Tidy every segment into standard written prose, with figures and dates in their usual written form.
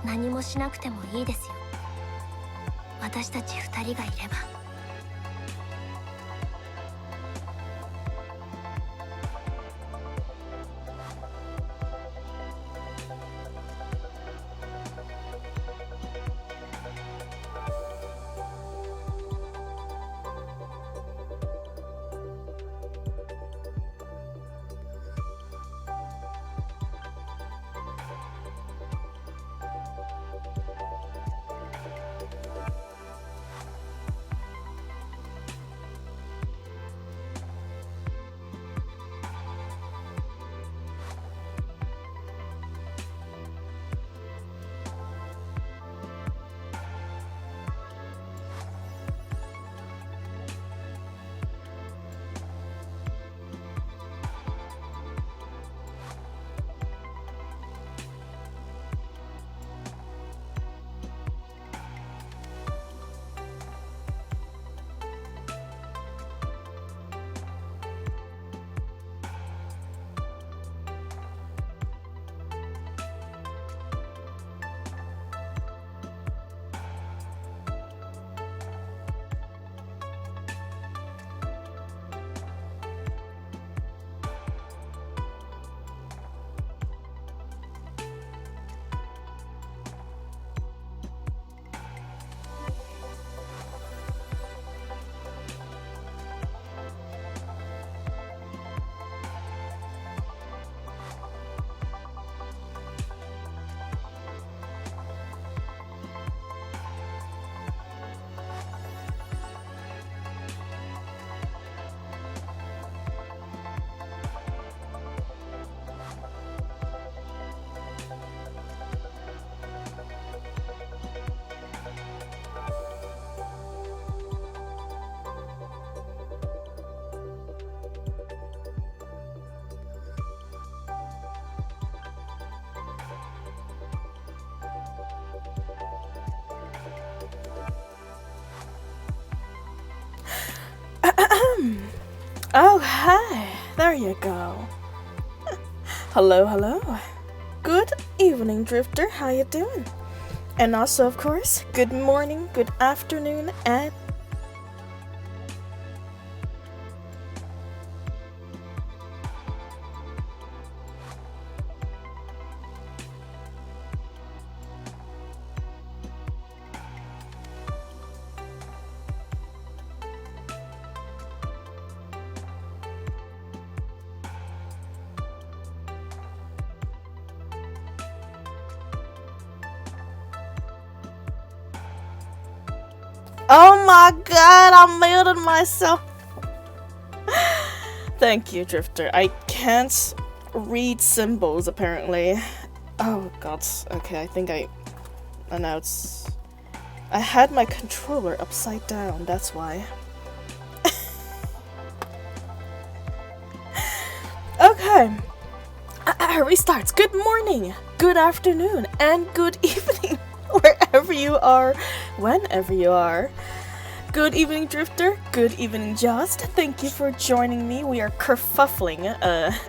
何もしなくてもいいですよ。私たち二人がいれば。Oh, hi. There you go. Hello, hello. Good evening, Drifter. How you doing? And also, of course, good morning, good afternoon, and oh my god, I muted myself. Thank you, Drifter. I can't read symbols, apparently. Oh god. Okay, I think I had my controller upside down, that's why. Okay. Restarts. Good morning, good afternoon, and good evening, wherever you are, whenever you are. Good evening, Drifter. Good evening, Just. Thank you for joining me. We are kerfuffling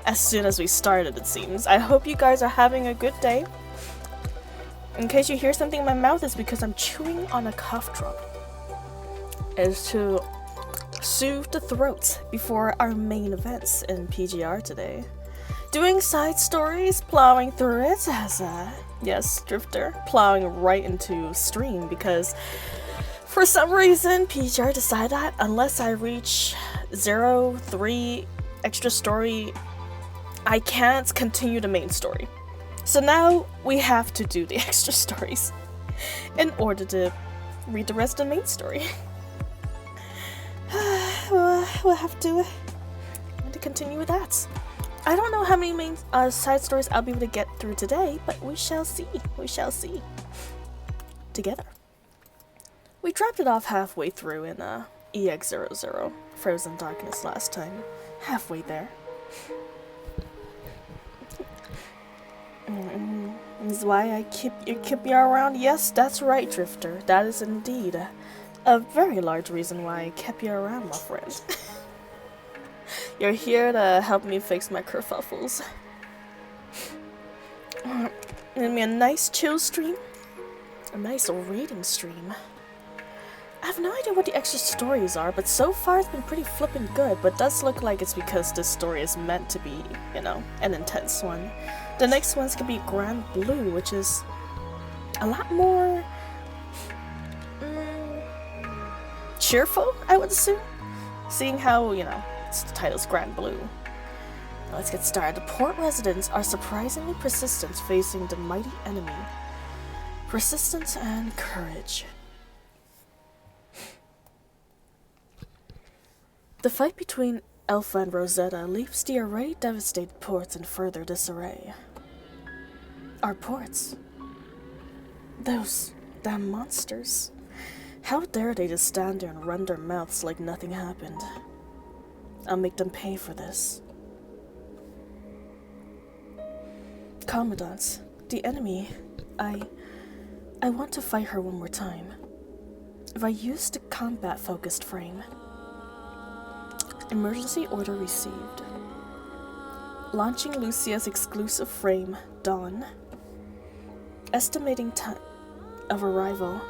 as soon as we started, it seems. I hope you guys are having a good day. In case you hear something in my mouth, it's because I'm chewing on a cough drop. It's to soothe the throat before our main events in PGR today. Doing side stories, plowing through it as yes, Drifter, plowing right into stream because for some reason PGR decided that unless I reach 0-3 extra story, I can't continue the main story. So now we have to do the extra stories in order to read the rest of the main story. We'll have to continue with that. I don't know how many main side stories I'll be able to get through today, but we shall see. We shall see. Together. We dropped it off halfway through in EX00, Frozen Darkness last time. Halfway there. This is why I keep you around. Yes, that's right, Drifter. That is indeed a very large reason why I kept you around, my friend. You're here to help me fix my kerfuffles. Give me a nice chill stream A nice reading stream. I have no idea what the extra stories are, but so far it's been pretty flippin' good, but does look like it's because this story is meant to be, you know, an intense one. The next one's gonna be Grand Blue, which is a lot more cheerful, I would assume, seeing how, you know, the title's Grand Blue. Let's get started. The port residents are surprisingly persistent facing the mighty enemy. Persistence and courage. The fight between Alpha and Rosetta leaves the already devastated ports in further disarray. Our ports? Those damn monsters. How dare they just stand there and run their mouths like nothing happened? I'll make them pay for this. Commandant, the enemy, I want to fight her one more time. If I use the combat-focused frame. Emergency order received. Launching Lucia's exclusive frame, Dawn. Estimating time of arrival.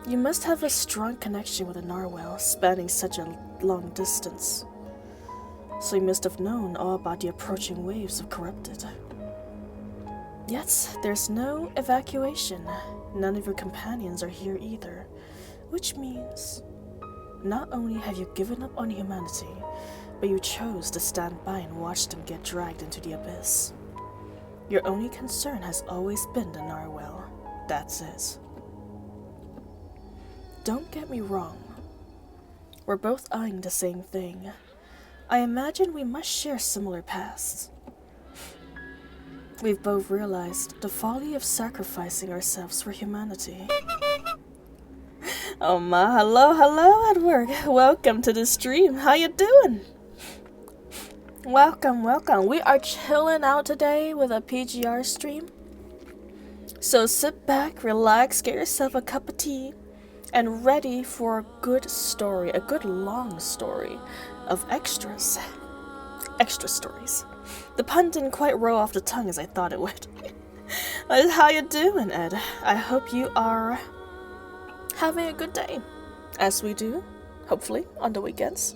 You must have a strong connection with a narwhal spanning such a long distance. So you must have known all about the approaching waves of corrupted. Yet, there's no evacuation. None of your companions are here either. Which means, not only have you given up on humanity, but you chose to stand by and watch them get dragged into the abyss. Your only concern has always been the narwhal. That's it. Don't get me wrong. We're both eyeing the same thing. I imagine we must share similar pasts. We've both realized the folly of sacrificing ourselves for humanity. Oh my, hello at work. Welcome to the stream. How you doing? Welcome. We are chilling out today with a PGR stream. So sit back, relax, get yourself a cup of tea, and ready for a good story, a good long story of extras. Extra stories. The pun didn't quite roll off the tongue as I thought it would. How you doing, Ed? I hope you are having a good day, as we do, hopefully, on the weekends.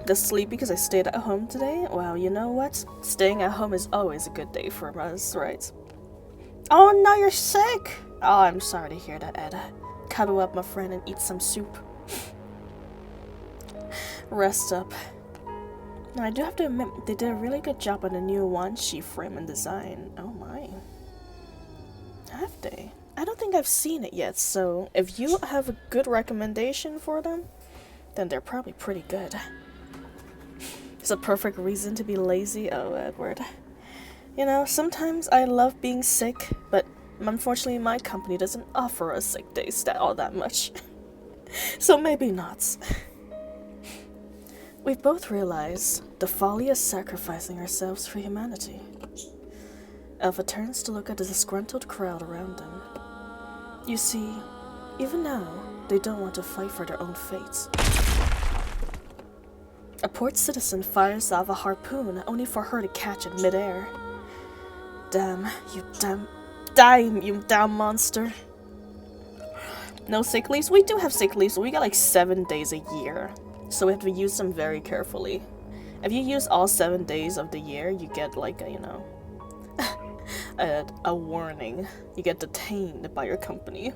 Just sleepy because I stayed at home today? Well, you know what? Staying at home is always a good day for us, right? Oh, no, you're sick! Oh, I'm sorry to hear that, Ed. Cuddle up, my friend, and eat some soup. Rest up. Now, I do have to admit, they did a really good job on the new Wanshi frame and design. Oh my. Have they? I don't think I've seen it yet, so if you have a good recommendation for them, then they're probably pretty good. It's a perfect reason to be lazy. Oh, Edward. You know, sometimes I love being sick, but unfortunately my company doesn't offer us sick days all that much. So maybe not. We've both realized the folly of sacrificing ourselves for humanity. Alpha turns to look at the disgruntled crowd around them. You see, even now, they don't want to fight for their own fates. A port citizen fires off a harpoon only for her to catch it midair. Damn, you damn monster. No sick leaves? We do have sick leaves. We got like 7 days a year. So we have to use them very carefully. If you use all 7 days of the year, you get like a, you know, a warning. You get detained by your company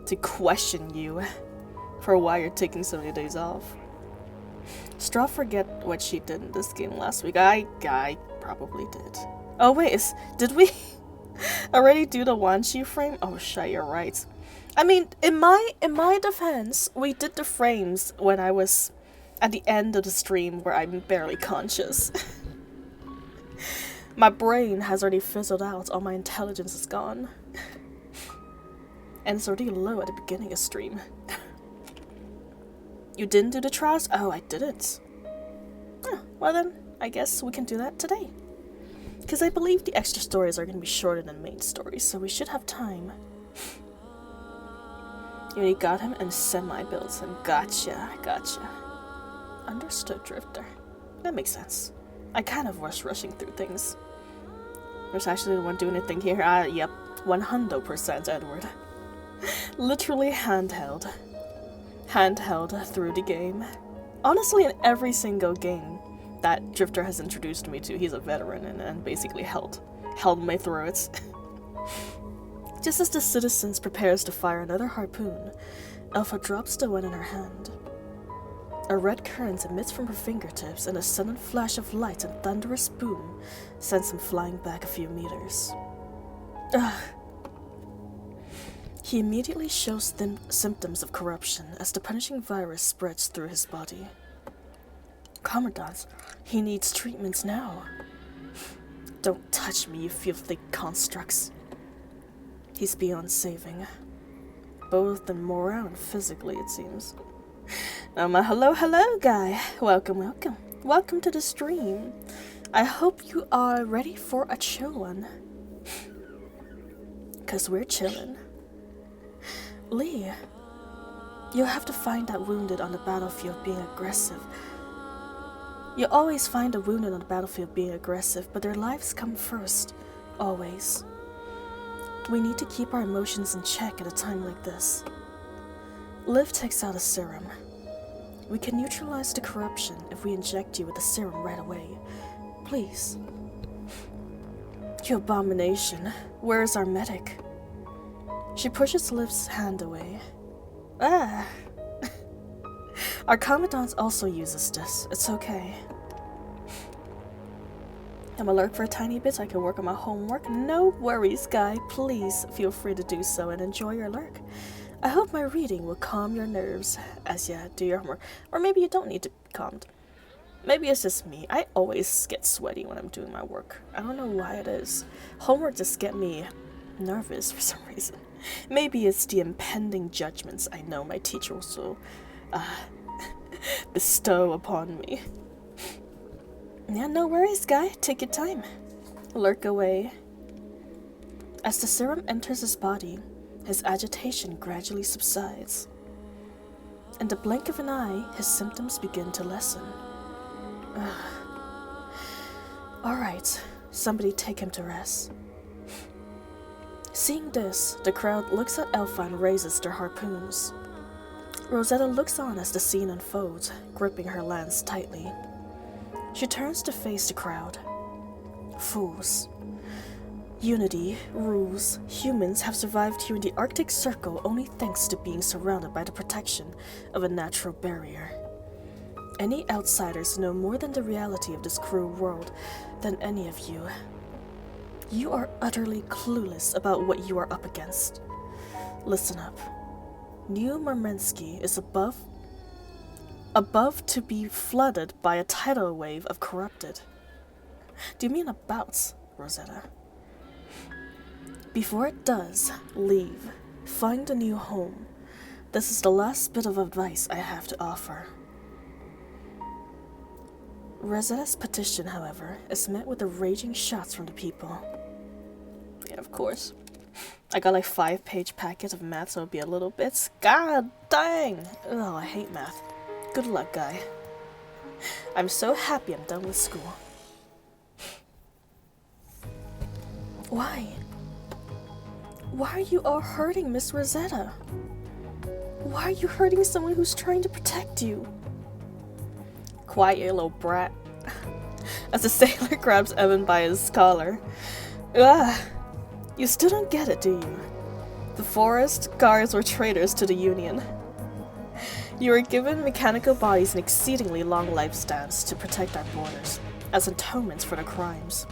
to question you for why you're taking so many days off. Straw forget what she did in this game last week. I probably did. Oh wait, did we already do the Wanshi frame? Oh shit, you're right. I mean, in my defense, we did the frames when I was at the end of the stream where I'm barely conscious. My brain has already fizzled out, all my intelligence is gone. And it's already low at the beginning of stream. You didn't do the trials? Oh, I didn't. Oh, well then, I guess we can do that today. Because I believe the extra stories are going to be shorter than main stories, so we should have time. You already got him and semi-built him. Gotcha. Understood, Drifter. That makes sense. I kind of was rushing through things. Which actually didn't want to do anything here. Yep, 100% Edward. Literally handheld. Handheld through the game. Honestly, in every single game that Drifter has introduced me to, he's a veteran and basically held me through it. Just as the citizens prepares to fire another harpoon, Alpha drops the one in her hand. A red current emits from her fingertips, and a sudden flash of light and thunderous boom sends him flying back a few meters. Ugh. He immediately shows symptoms of corruption as the punishing virus spreads through his body. Commandant, he needs treatment now. Don't touch me, you filthy constructs. He's beyond saving. Both in morale and physically, it seems. Hello, guy. Welcome. Welcome to the stream. I hope you are ready for a chill one. 'Cause we're chillin'. Lee, you have to find that wounded on the battlefield being aggressive. You always find the wounded on the battlefield being aggressive, but their lives come first. Always. We need to keep our emotions in check at a time like this. Liv takes out a serum. We can neutralize the corruption if we inject you with the serum right away. Please. You abomination. Where is our medic? She pushes Liv's hand away. Ah! Our commandant also uses this. It's okay. I'm alert for a tiny bit. I can work on my homework. No worries, guy. Please feel free to do so and enjoy your lurk. I hope my reading will calm your nerves as you do your homework. Or maybe you don't need to be calmed. Maybe it's just me. I always get sweaty when I'm doing my work. I don't know why it is. Homework just gets me nervous for some reason. Maybe it's the impending judgments I know my teacher will bestow upon me. Yeah, no worries, guy. Take your time. Lurk away. As the serum enters his body, his agitation gradually subsides. In the blink of an eye, his symptoms begin to lessen. Alright, somebody take him to rest. Seeing this, the crowd looks at Alpha and raises their harpoons. Rosetta looks on as the scene unfolds, gripping her lance tightly. She turns to face the crowd. Fools. Unity, rules, humans have survived here in the Arctic Circle only thanks to being surrounded by the protection of a natural barrier. Any outsiders know more than the reality of this cruel world than any of you. You are utterly clueless about what you are up against. Listen up. New Marmensky is above to be flooded by a tidal wave of corrupted. Do you mean about, Rosetta? Before it does, leave. Find a new home. This is the last bit of advice I have to offer. Rosetta's petition, however, is met with the raging shots from the people. Yeah, of course. I got like 5-page packet of math, so it'll be a little bit. God dang! Oh, I hate math. Good luck, guy. I'm so happy I'm done with school. Why? Why are you all hurting Miss Rosetta? Why are you hurting someone who's trying to protect you? Quiet, you little brat. As the sailor grabs Evan by his collar. Ugh. You still don't get it, do you? The forest guards were traitors to the Union. You were given mechanical bodies and exceedingly long lifespans to protect our borders, as atonements for their crimes.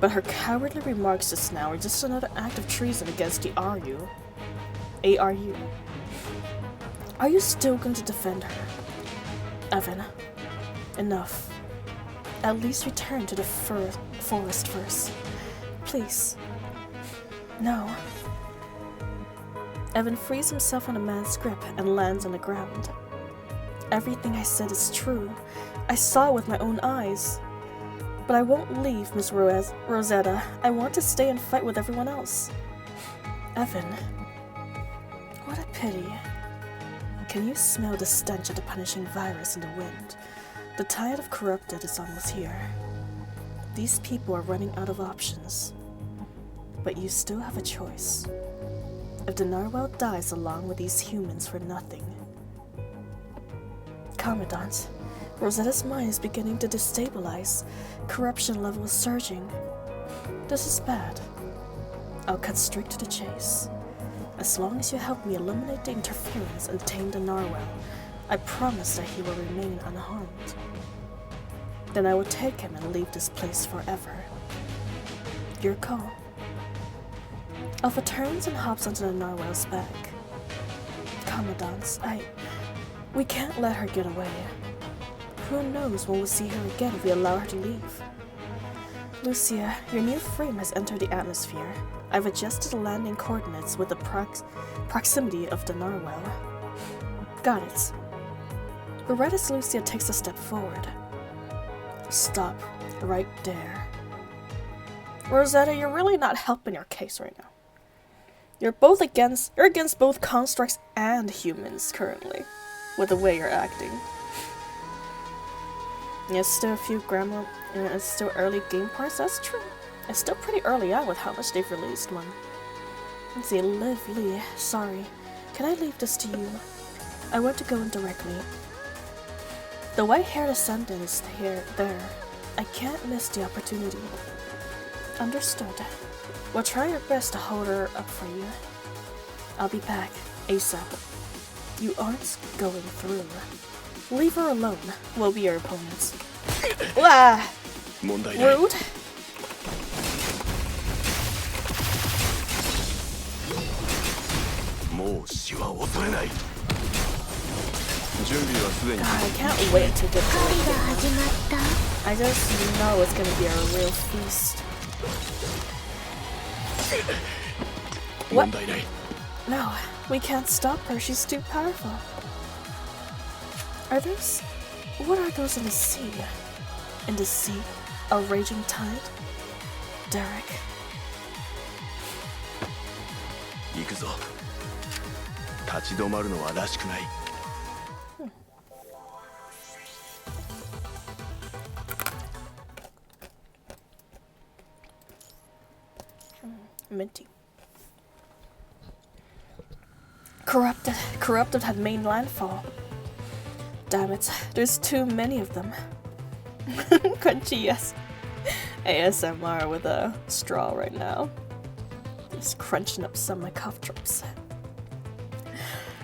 But her cowardly remarks just now are just another act of treason against the ARU. ARU. Are you still going to defend her? Evan, enough. At least return to the forest first. Please. No. Evan frees himself from the man's grip and lands on the ground. Everything I said is true. I saw it with my own eyes. But I won't leave, Miss Rosetta. I want to stay and fight with everyone else. Evan. What a pity. Can you smell the stench of the punishing virus in the wind? The tide of corrupted is almost here. These people are running out of options. But you still have a choice. If the narwhal dies along with these humans for nothing. Commandant, Rosetta's mind is beginning to destabilize. Corruption level is surging. This is bad. I'll cut straight to the chase. As long as you help me eliminate the interference and tame the narwhal, I promise that he will remain unharmed. Then I will take him and leave this place forever. Your call. Alpha turns and hops onto the narwhal's back. Commandant, we can't let her get away. Who knows when we'll see her again if we allow her to leave. Lucia, your new frame has entered the atmosphere. I've adjusted the landing coordinates with the proximity of the narwhal. Got it. But right as Lucia takes a step forward. Stop right there. Rosetta, you're really not helping your case right now. You're against both constructs and humans currently, with the way you're acting. It's still a few grammar, and it's still early game parts, that's true. It's still pretty early out with how much they've released one. Let's see, Liv Lee, sorry. Can I leave this to you? I want to go in directly. The white-haired ascendant is there. I can't miss the opportunity. Understood. We'll try our best to hold her up for you. I'll be back, ASAP. You aren't going through. Leave her alone. We'll be your opponents. Wah! Rude. God, I can't wait to get there. I just know it's gonna be a real feast. What? No, we can't stop her. She's too powerful. Are those... What are those in the sea? In the sea? A raging tide? Derek. Minty. Corrupted had made landfall. Damn it, there's too many of them. Crunchy, yes. ASMR with a straw right now. Just crunching up some of my cough drops.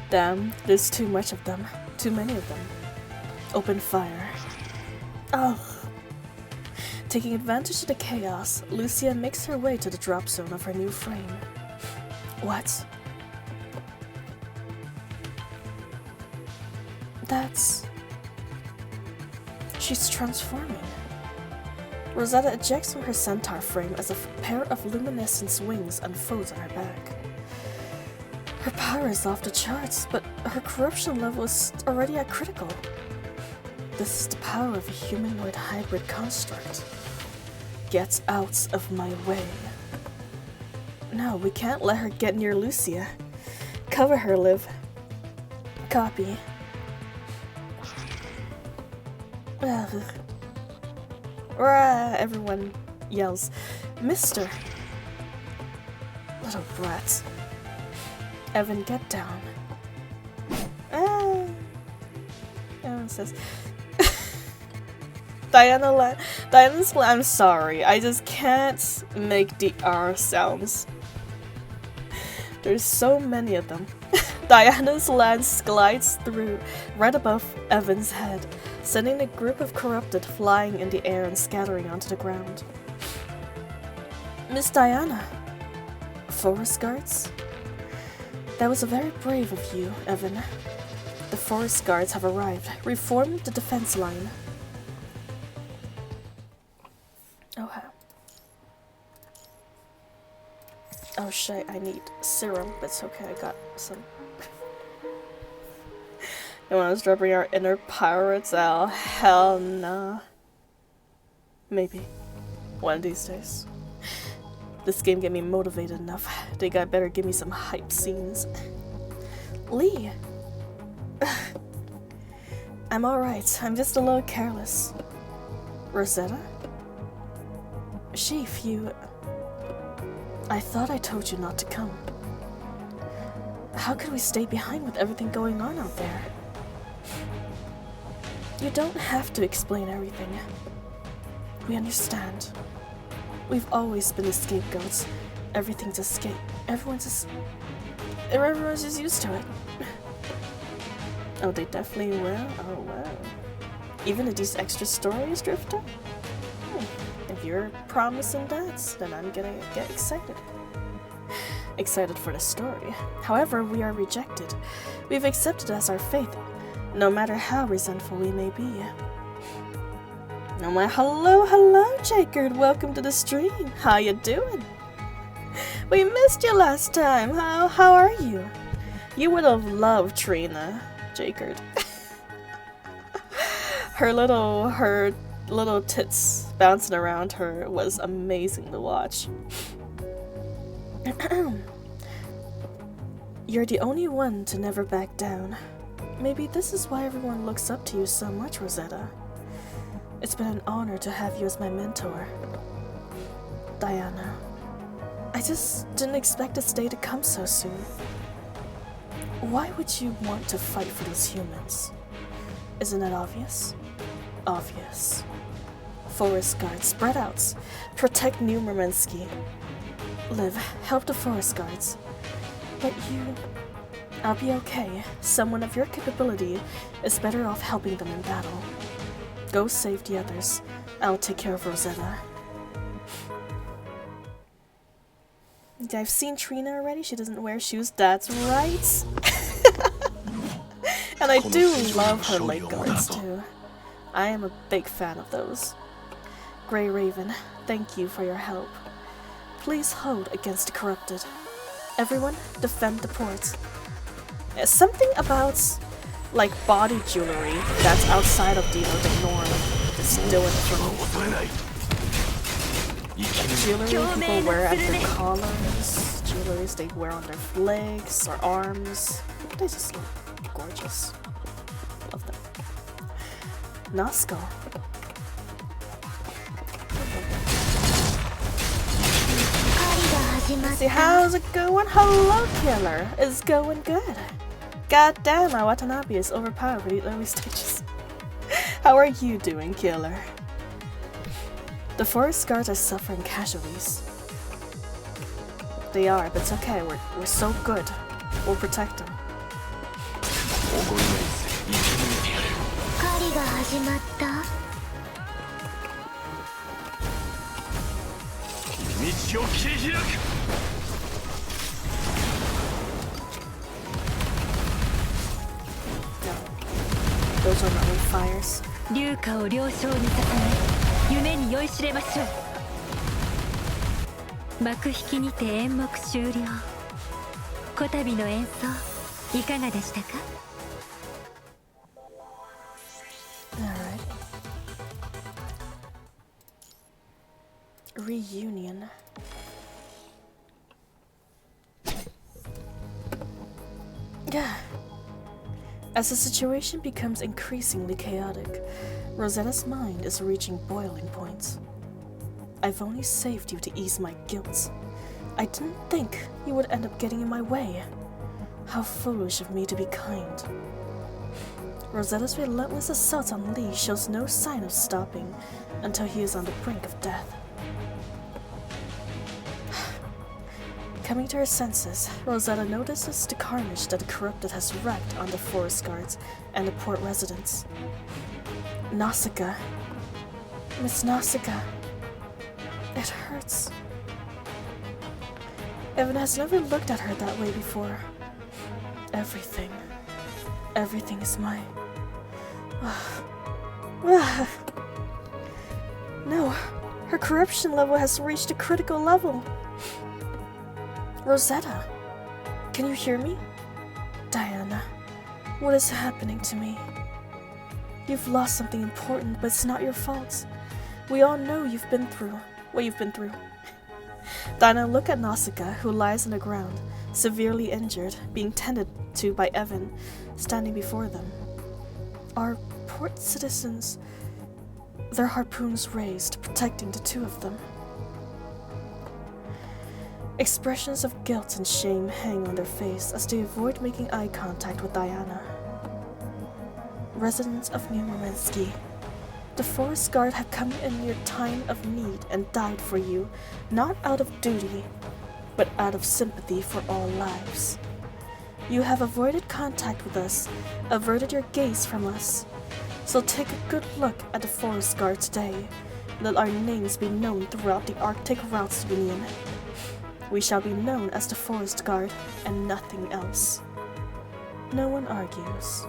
Damn, there's too much of them. Too many of them. Open fire. Oh. Taking advantage of the chaos, Lucia makes her way to the drop zone of her new frame. What? That's... She's transforming. Rosetta ejects from her centaur frame as a pair of luminescent wings unfolds on her back. Her power is off the charts, but her corruption level is already at critical. This is the power of a humanoid hybrid construct. Get out of my way. No, we can't let her get near Lucia. Cover her, Liv. Copy. Everyone yells, Mister. Little brat. Evan, get down. Evan says, Diana's I'm sorry, I just can't make the R sounds. There's so many of them. Diana's lance glides through right above Evan's head, sending a group of corrupted flying in the air and scattering onto the ground. Miss Diana. Forest guards? That was very brave of you, Evan. The forest guards have arrived. Reform the defense line. Okay. Oh shit, I need serum, but it's okay, I got some. You want us dropping our inner pirates out? Hell nah. Maybe. One of these days. This game get me motivated enough. Think I better give me some hype scenes. Lee! I'm alright. I'm just a little careless. Rosetta? Chief, you... I thought I told you not to come. How could we stay behind with everything going on out there? You don't have to explain everything. We understand. We've always been the scapegoats. Everything's escape. Everyone's just used to it. Oh, they definitely will? Oh, wow. Even at these extra stories, Drifter? If you're promising that, then I'm gonna get excited. Excited for the story. However, we are rejected. We've accepted as our fate, no matter how resentful we may be. Oh my, hello, Jacob. Welcome to the stream. How you doing? We missed you last time. How are you? You would have loved Trina, Jacob. her little tits bouncing around her was amazing to watch. You're the only one to never back down. Maybe this is why everyone looks up to you so much, Rosetta. It's been an honor to have you as my mentor. Diana, I just didn't expect this day to come so soon. Why would you want to fight for these humans? Isn't it obvious? Obvious. Forest guards, spread out. Protect New Murmanski. Liv, help the forest guards. But you... I'll be okay. Someone of your capability is better off helping them in battle. Go save the others. I'll take care of Rosetta. I've seen Trina already. She doesn't wear shoes. That's right. And I do love her leg guards too. I am a big fan of those. Grey Raven, thank you for your help. Please hold against the corrupted. Everyone, defend the port. Something about, like, body jewelry that's outside of the norm is doing it for me. Jewelry people wear at their collars, jewelry they wear on their legs or arms. They just look gorgeous. Love them. Nazca. See, how's it going? Hello, Killer. It's going good. God damn, my Watanabe is overpowered for these early stages. How are you doing, Killer? The forest guards are suffering casualties. They are, but it's okay. We're so good. We'll protect them. Those are not fires. 龍華を了承にさせない夢に酔いしれましょう。幕引きにて演目終了。こたびの演奏いかがでしたか？ Alright. Reunion. Yeah. As the situation becomes increasingly chaotic, Rosetta's mind is reaching boiling points. I've only saved you to ease my guilt. I didn't think you would end up getting in my way. How foolish of me to be kind. Rosetta's relentless assault on Lee shows no sign of stopping until he is on the brink of death. Coming to her senses, Rosetta notices the carnage that the corrupted has wreaked on the forest guards and the port residents. Nausicaa. Miss Nausicaa. It hurts. Evan has never looked at her that way before. Everything is mine. No, her corruption level has reached a critical level. Rosetta, can you hear me? Diana, what is happening to me? You've lost something important, but it's not your fault. We all know you've been through what you've been through. Diana look at Nausicaa, who lies on the ground, severely injured, being tended to by Evan, standing before them. Our port citizens, their harpoons raised, protecting the two of them. Expressions of guilt and shame hang on their face as they avoid making eye contact with Diana. Residents of New Morensky, the Forest Guard have come in your time of need and died for you, not out of duty, but out of sympathy for all lives. You have avoided contact with us, averted your gaze from us. So take a good look at the Forest Guard today. Let our names be known throughout the Arctic Routes Union. We shall be known as the Forest Guard and nothing else. No one argues.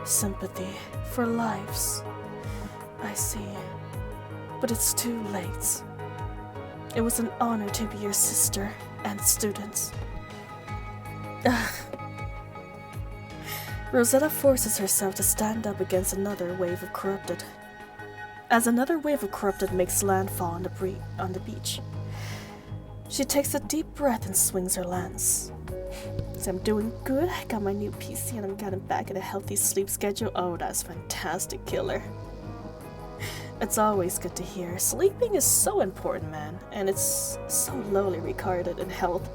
Sympathy for lives. I see. But it's too late. It was an honor to be your sister and student. Rosetta forces herself to stand up against another wave of corrupted. As another wave of corrupted makes landfall on the beach, she takes a deep breath and swings her lance. So I'm doing good, I got my new PC and I'm getting back in a healthy sleep schedule. Oh, that's fantastic, killer. It's always good to hear. Sleeping is so important, man, and it's so lowly regarded in health.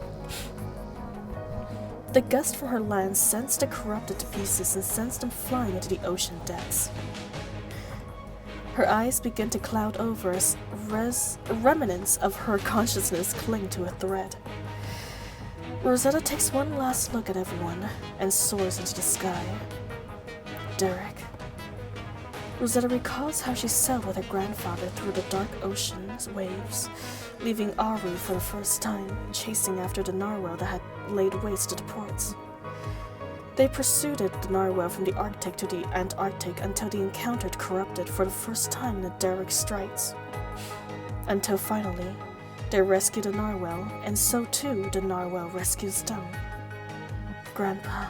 The gust from her lance sends the corrupted to pieces and sends them flying into the ocean depths. Her eyes begin to cloud over as remnants of her consciousness cling to a thread. Rosetta takes one last look at everyone and soars into the sky. Derek. Rosetta recalls how she sailed with her grandfather through the dark ocean's waves, leaving Aru for the first time, chasing after the narwhal that had laid waste to the ports. They pursued the narwhal from the Arctic to the Antarctic until they encountered corrupted for the first time in the Derek Straits. Until finally, they rescued the narwhal, and so too the narwhal rescues them. Grandpa.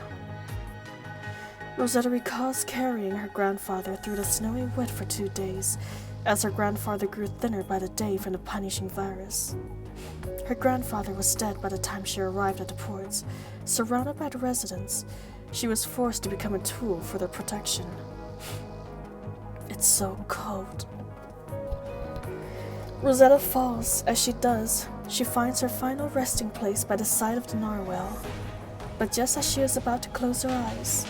Rosetta recalls carrying her grandfather through the snowy wood for 2 days, as her grandfather grew thinner by the day from the punishing virus. Her grandfather was dead by the time she arrived at the ports. Surrounded by the residents, she was forced to become a tool for their protection. It's so cold. Rosetta falls. As she does, she finds her final resting place by the side of the narwhal. But just as she is about to close her eyes,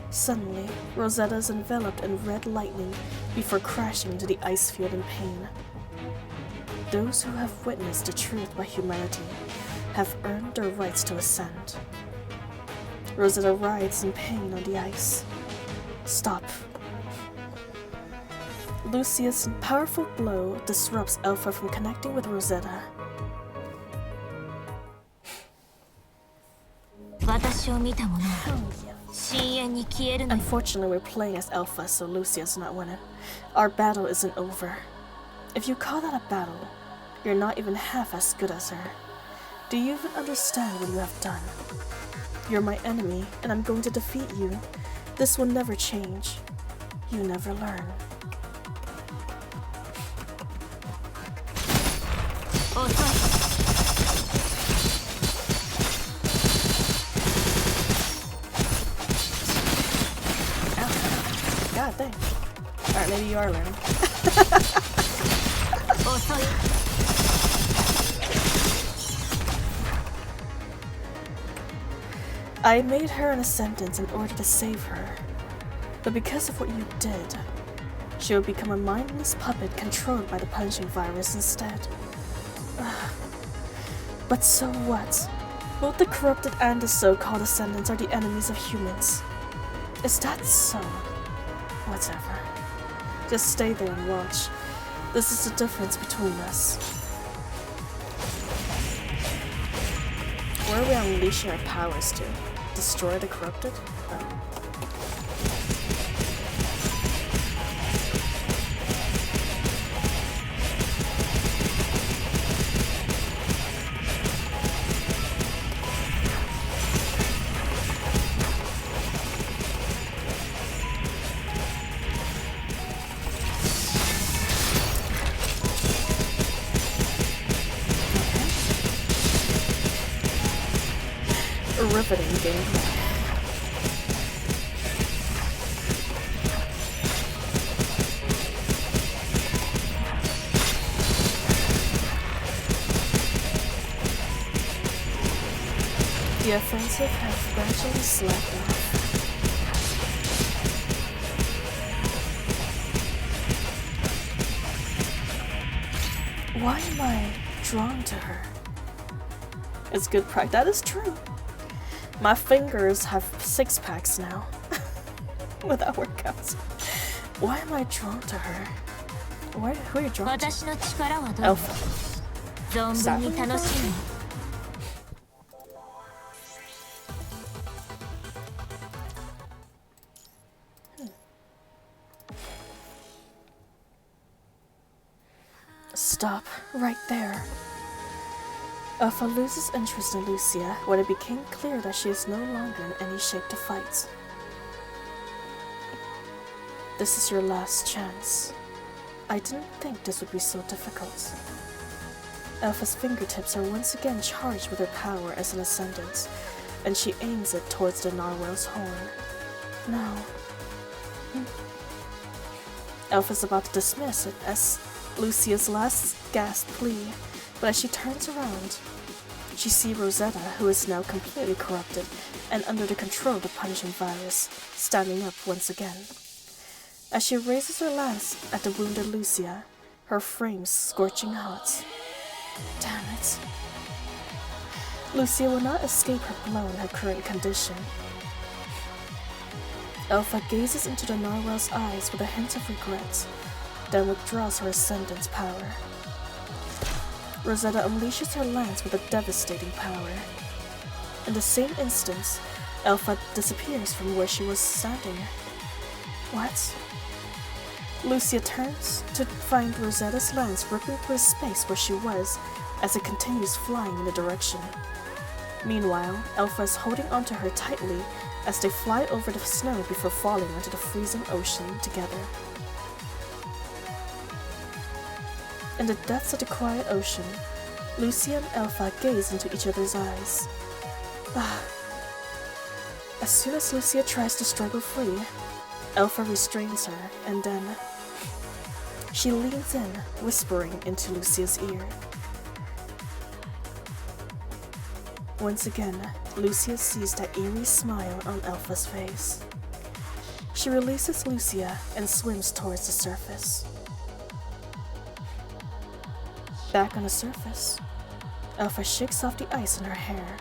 suddenly, Rosetta is enveloped in red lightning before crashing into the ice field in pain. Those who have witnessed the truth by humanity have earned their rights to ascend. Rosetta writhes in pain on the ice. Stop. Lucius' powerful blow disrupts Alpha from connecting with Rosetta. Unfortunately, we're playing as Alpha, so Lucius is not winning. Our battle isn't over. If you call that a battle, you're not even half as good as her. Do you even understand what you have done? You're my enemy, and I'm going to defeat you. This will never change. You never learn. God dang. Alright, maybe you are learning. I made her an ascendant in order to save her. But because of what you did, she will become a mindless puppet controlled by the punishing virus instead. But so what? Both the corrupted and the so-called ascendants are the enemies of humans. Is that so? Whatever. Just stay there and watch. This is the difference between us. Where are we unleashing our powers to? Destroy the corrupted? Riveting gameplay. The offensive has gradually slacked off. Why am I drawn to her? It's good practice. That is true. My fingers have 6-packs now. Without workouts. Why am I drawn to her? Who are you drawn to? Alpha. Stop right there. Alpha loses interest in Lucia when it became clear that she is no longer in any shape to fight. This is your last chance. I didn't think this would be so difficult. Alpha's fingertips are once again charged with her power as an ascendant, and she aims it towards the narwhal's horn. No. Alpha's about to dismiss it as Lucia's last gasp plea, but as she turns around, she sees Rosetta, who is now completely corrupted and under the control of the punishing virus, standing up once again. As she raises her lance at the wounded Lucia, her frame scorching hot. Damn it. Lucia will not escape her blow in her current condition. Alpha gazes into the narwhal's eyes with a hint of regret, then withdraws her ascendant's power. Rosetta unleashes her lance with a devastating power. In the same instant, Alpha disappears from where she was standing. What? Lucia turns to find Rosetta's lance ripping through space where she was as it continues flying in the direction. Meanwhile, Alpha is holding onto her tightly as they fly over the snow before falling into the freezing ocean together. In the depths of the quiet ocean, Lucia and Alpha gaze into each other's eyes. As soon as Lucia tries to struggle free, Alpha restrains her, and then she leans in, whispering into Lucia's ear. Once again, Lucia sees that eerie smile on Alpha's face. She releases Lucia and swims towards the surface. Back on the surface, Alpha shakes off the ice in her hair.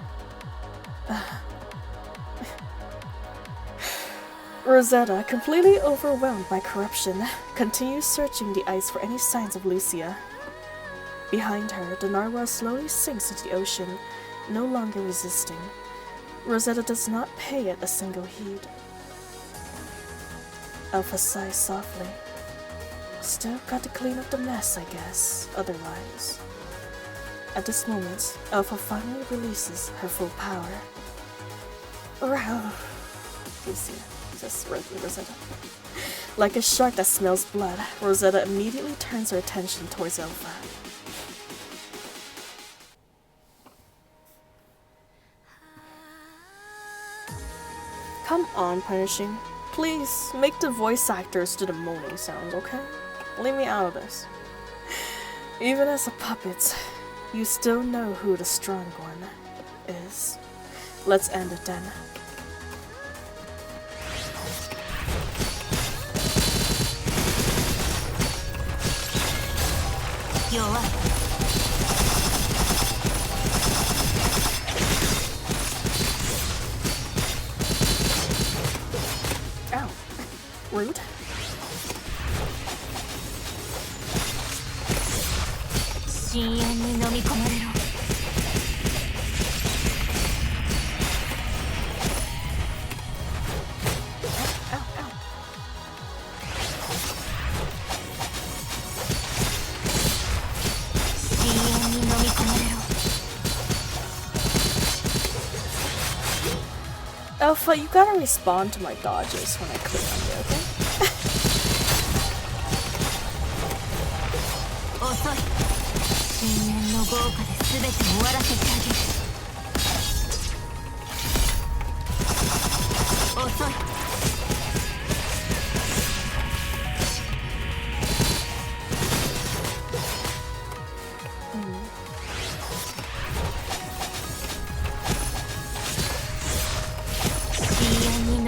Rosetta, completely overwhelmed by corruption, continues searching the ice for any signs of Lucia. Behind her, the narwhal slowly sinks into the ocean, no longer resisting. Rosetta does not pay it a single heed. Alpha sighs softly. Still got to clean up the mess, I guess, otherwise. At this moment, Alpha finally releases her full power. Lucia. Just Rosetta. Like a shark that smells blood, Rosetta immediately turns her attention towards Alpha. Come on, Punishing. Please, make the voice actors do the moaning sounds, okay? Leave me out of this. Even as a puppet, you still know who the strong one is. Let's end it then. Ow. Rude. Alpha, you gotta respond to my dodges when I click on you, okay?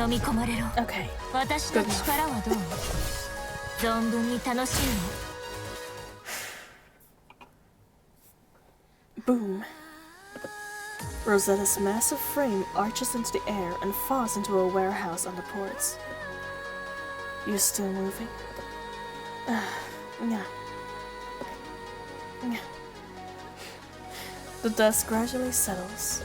飲み込まれろ。 Okay. 私の力はどう？存分に楽しいの？ Boom. Rosetta's massive frame arches into the air and falls into a warehouse on the ports. You're still moving? Yeah. Yeah. The dust gradually settles.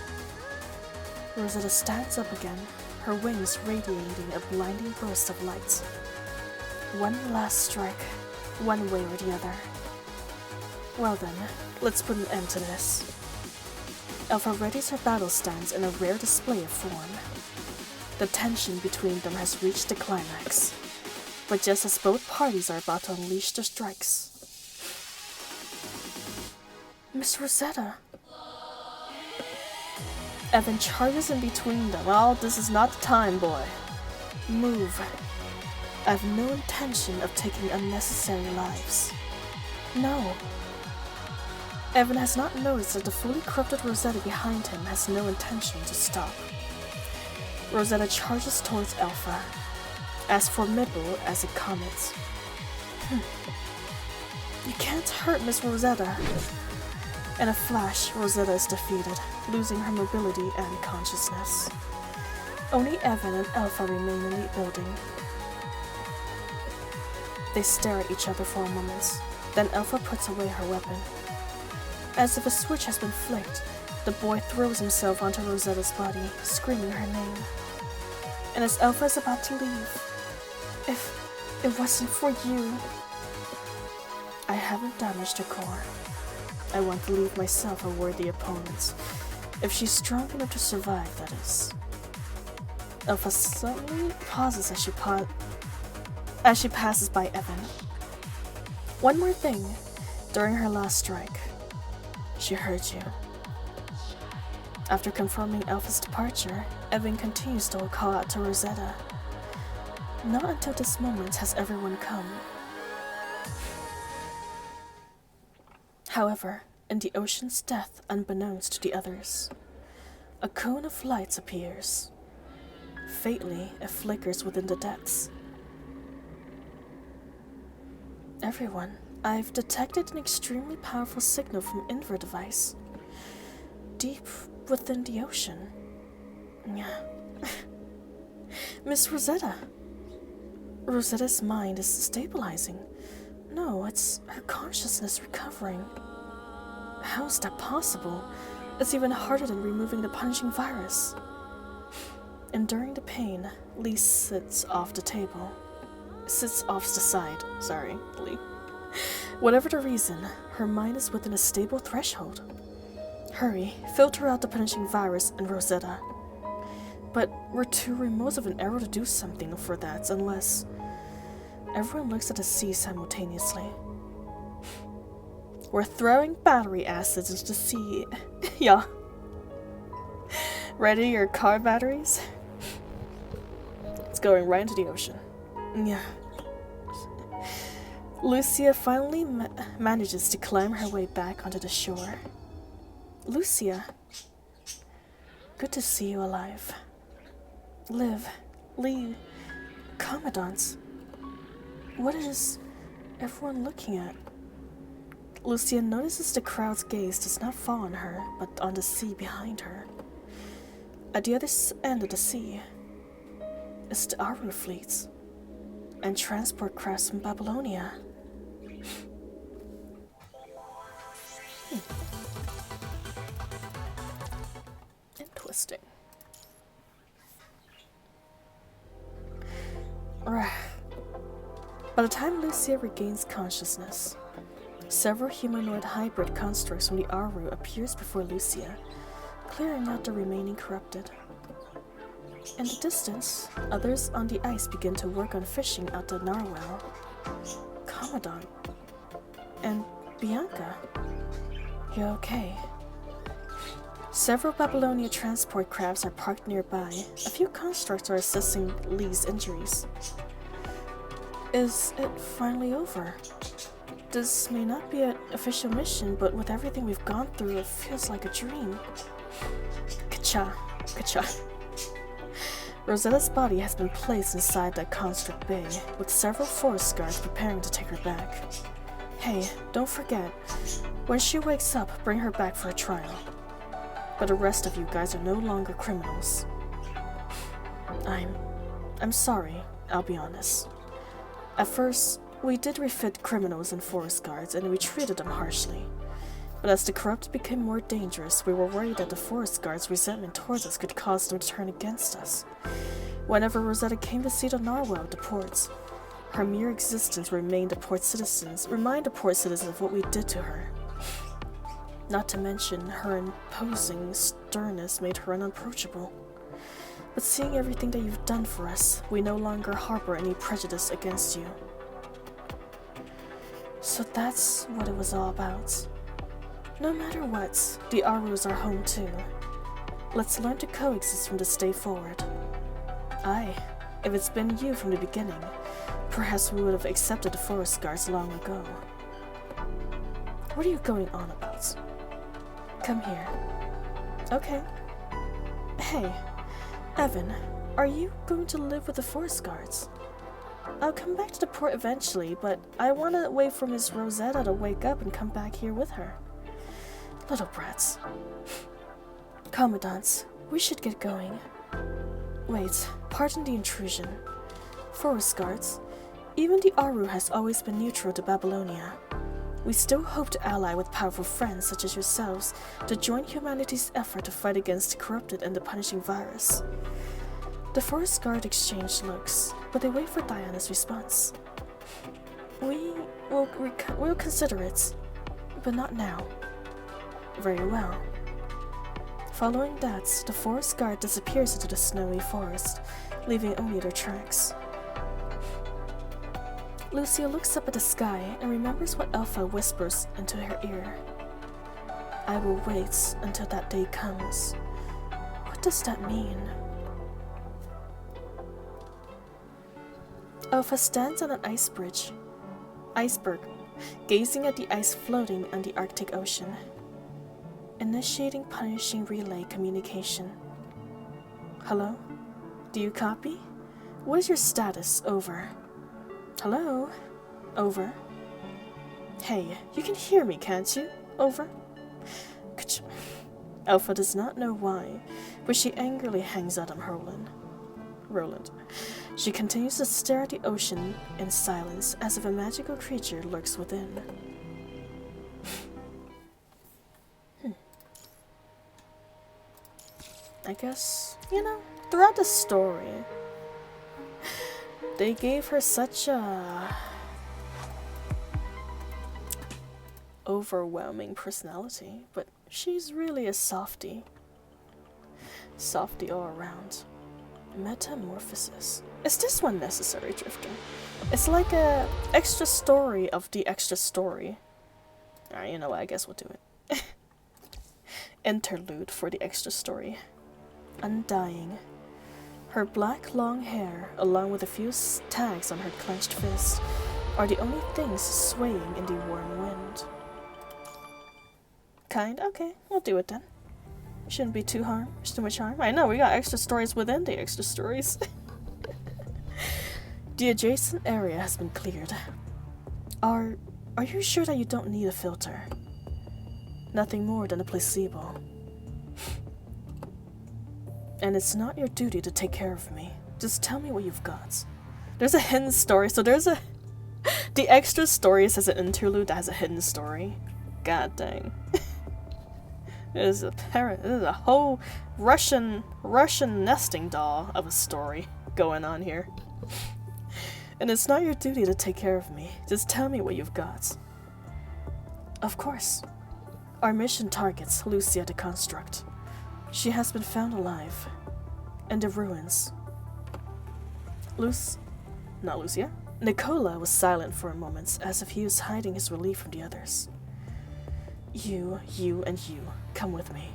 Rosetta stands up again, her wings radiating a blinding burst of light. One last strike, one way or the other. Well then, let's put an end to this. Alpha readies her battle stance in a rare display of form. The tension between them has reached the climax. But just as both parties are about to unleash their strikes... Miss Rosetta! Evan charges in between them. Oh, this is not the time, boy. Move. I have no intention of taking unnecessary lives. No. Evan has not noticed that the fully corrupted Rosetta behind him has no intention to stop. Rosetta charges towards Alpha, as formidable as a comet. You can't hurt Miss Rosetta. In a flash, Rosetta is defeated, losing her mobility and consciousness. Only Evan and Alpha remain in the building. They stare at each other for a moment, then Alpha puts away her weapon. As if a switch has been flicked, the boy throws himself onto Rosetta's body, screaming her name. And as Alpha is about to leave, if it wasn't for you, I haven't damaged her core. I want to leave myself a worthy opponent. If she's strong enough to survive, that is. Alpha suddenly pauses as she passes by Evan. One more thing. During her last strike, she heard you. After confirming Alpha's departure, Evan continues to call out to Rosetta. Not until this moment has everyone come. However, in the ocean's depth, unbeknownst to the others, a cone of lights appears. Faintly, it flickers within the depths. Everyone, I've detected an extremely powerful signal from Inver device. Deep within the ocean. Miss Rosetta! Rosetta's mind is stabilizing. No, it's her consciousness recovering. How is that possible? It's even harder than removing the punishing virus. Enduring the pain, Lee sits off the side. Sorry, Lee. Whatever the reason, her mind is within a stable threshold. Hurry, filter out the punishing virus and Rosetta. But we're too remote of an arrow to do something for that unless... Everyone looks at the sea simultaneously. We're throwing battery acids into the sea. Yeah. Ready your car batteries? It's going right into the ocean. Yeah. Lucia finally manages to climb her way back onto the shore. Lucia. Good to see you alive. Liv, Lee, Commandants. What is everyone looking at? Lucia notices the crowd's gaze does not fall on her, but on the sea behind her. At the other end of the sea is the Aru fleet and transport crafts from Babylonia. Interesting. By the time Lucia regains consciousness, several humanoid hybrid constructs from the Aru appears before Lucia, clearing out the remaining corrupted. In the distance, others on the ice begin to work on fishing out the narwhal. Commandant and Bianca, you okay? Several Babylonia transport crafts are parked nearby. A few constructs are assessing Lee's injuries. Is it finally over? This may not be an official mission, but with everything we've gone through, it feels like a dream. Kacha, kacha. Rosetta's body has been placed inside that construct bay, with several forest guards preparing to take her back. Hey, don't forget, when she wakes up, bring her back for a trial. But the rest of you guys are no longer criminals. I'm sorry, I'll be honest. At first, we did refit criminals and forest guards, and we treated them harshly. But as the corrupt became more dangerous, we were worried that the forest guards' resentment towards us could cause them to turn against us. Whenever Rosetta came to see the narwhal at the ports, her mere existence remind the port citizens of what we did to her. Not to mention, her imposing sternness made her unapproachable. But seeing everything that you've done for us, we no longer harbor any prejudice against you. So that's what it was all about. No matter what, the Arus are home too. Let's learn to coexist from this day forward. Aye, if it's been you from the beginning, perhaps we would have accepted the forest guards long ago. What are you going on about? Come here. Okay. Hey, Evan, are you going to live with the forest guards? I'll come back to the port eventually, but I want to wait for Miss Rosetta to wake up and come back here with her. Little brats. Commandants, we should get going. Wait, pardon the intrusion. Forest guards, even the Aru has always been neutral to Babylonia. We still hope to ally with powerful friends such as yourselves to join humanity's effort to fight against the corrupted and the punishing virus. The forest guard exchange looks, but they wait for Diana's response. We'll consider it, but not now. Very well. Following that, the forest guard disappears into the snowy forest, leaving only their tracks. Lucia looks up at the sky and remembers what Alpha whispers into her ear. I will wait until that day comes. What does that mean? Alpha stands on an iceberg, gazing at the ice floating on the Arctic Ocean. Initiating punishing relay communication. Hello? Do you copy? What is your status? Over. Hello? Over. Hey, you can hear me, can't you? Over. Alpha does not know why, but she angrily hangs out on Roland. She continues to stare at the ocean in silence as if a magical creature lurks within. I guess, throughout the story, they gave her such a overwhelming personality, but she's really a softie. Softie all around. Metamorphosis. Is this one necessary, Drifter? It's like a extra story of the extra story. Alright, you know what, I guess we'll do it. Interlude for the extra story. Undying. Her black long hair, along with a few tags on her clenched fist, are the only things swaying in the warm wind. Okay, we'll do it then. Shouldn't be too much harm. I know, we got extra stories within the extra stories. The adjacent area has been cleared. Are you sure that you don't need a filter? Nothing more than a placebo. And it's not your duty to take care of me. Just tell me what you've got. There's a hidden story, so there's a... The extra stories has an interlude that has a hidden story. God dang. This is a whole Russian nesting doll of a story going on here. And it's not your duty to take care of me. Just tell me what you've got. Of course. Our mission targets Lucia the Construct. She has been found alive. In the ruins. Not Lucia. Nicola was silent for a moment, as if he was hiding his relief from the others. You, and you, come with me.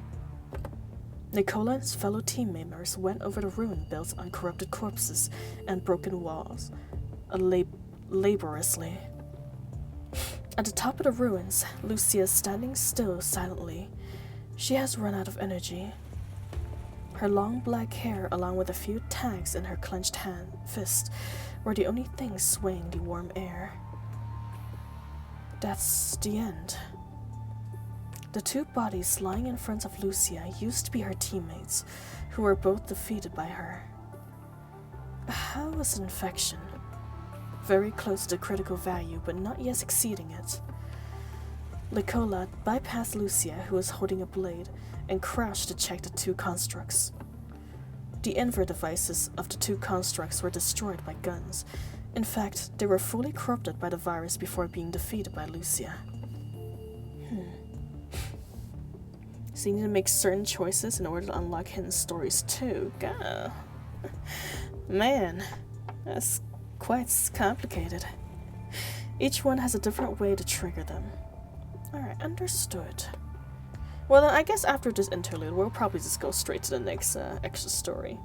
Nicola and his fellow team members went over the ruin built on corrupted corpses and broken walls, laboriously. At the top of the ruins, Lucia is standing still silently. She has run out of energy. Her long black hair, along with a few tags in her clenched fist, were the only things swaying the warm air. That's the end. The two bodies lying in front of Lucia used to be her teammates, who were both defeated by her. How was an infection? Very close to the critical value, but not yet exceeding it. Nicola bypassed Lucia, who was holding a blade, and crouched to check the two constructs. The inver devices of the two constructs were destroyed by guns. In fact, they were fully corrupted by the virus before being defeated by Lucia. So you need to make certain choices in order to unlock hidden stories too. God. Man, that's quite complicated. Each one has a different way to trigger them. Alright, understood. Well then, I guess after this interlude, we'll probably just go straight to the next extra story.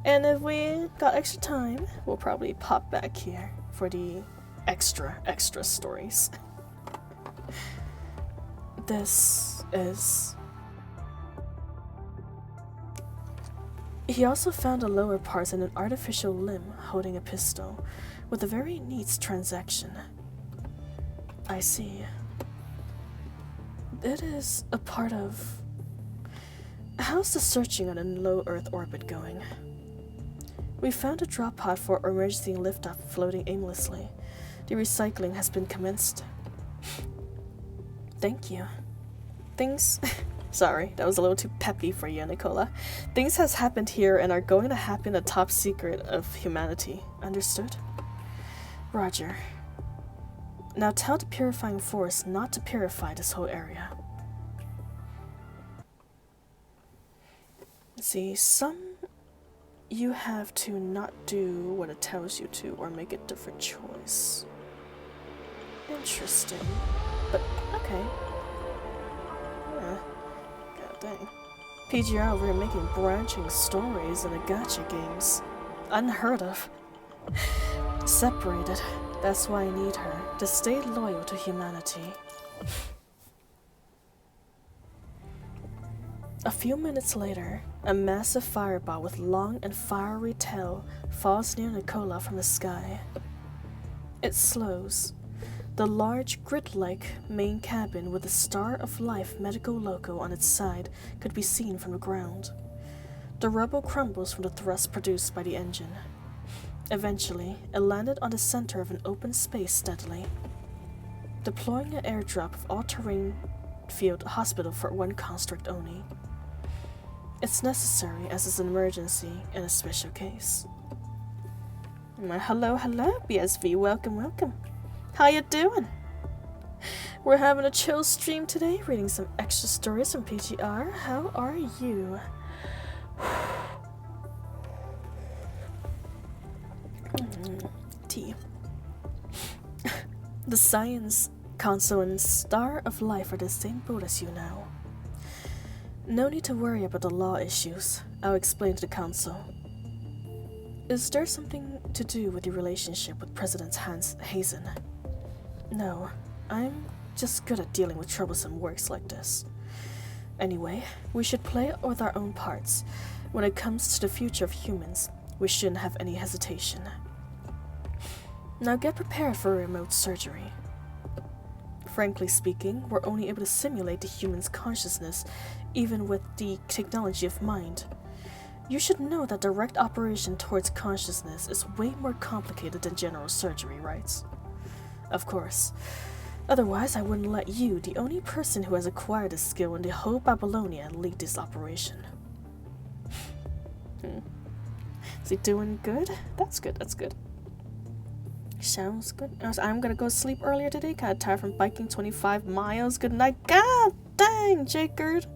And if we got extra time, we'll probably pop back here for the extra stories. This is... He also found the lower parts in an artificial limb holding a pistol, with a very neat transaction. I see. It is a part of... How's the searching on a low Earth orbit going? We found a drop pod for emergency lift-off floating aimlessly. The recycling has been commenced. Thank you. Things... Sorry, that was a little too peppy for you, Nicola. Things has happened here and are going to happen a top secret of humanity. Understood? Roger. Now tell the purifying force not to purify this whole area. See, some you have to not do what it tells you to or make a different choice. Interesting. But, okay. Yeah. God dang. PGR over here making branching stories in the gacha games. Unheard of. Separated. That's why I need her, to stay loyal to humanity. A few minutes later, a massive fireball with long and fiery tail falls near Nicola from the sky. It slows. The large, grid-like main cabin with the Star of Life medical logo on its side could be seen from the ground. The rubble crumbles from the thrust produced by the engine. Eventually, it landed on the center of an open space steadily, deploying an airdrop of all-terrain field hospital for one construct only. It's necessary as it's an emergency in a special case. Hello, BSV, welcome. How you doing? We're having a chill stream today, reading some extra stories from PGR. How are you? Tea. The Science Council and Star of Life are the same boat as you now. No need to worry about the law issues. I'll explain to the Council. Is there something to do with your relationship with President Hans Hazen? No, I'm just good at dealing with troublesome works like this. Anyway, we should play with our own parts. When it comes to the future of humans, we shouldn't have any hesitation. Now get prepared for remote surgery. Frankly speaking, we're only able to simulate the human's consciousness, even with the technology of mind. You should know that direct operation towards consciousness is way more complicated than general surgery, right? Of course. Otherwise, I wouldn't let you, the only person who has acquired this skill in the whole Babylonia, lead this operation. Is he doing good? That's good. Sounds good. I'm gonna go sleep earlier today. Kinda tired from biking 25 miles. Good night. God dang, Jacob.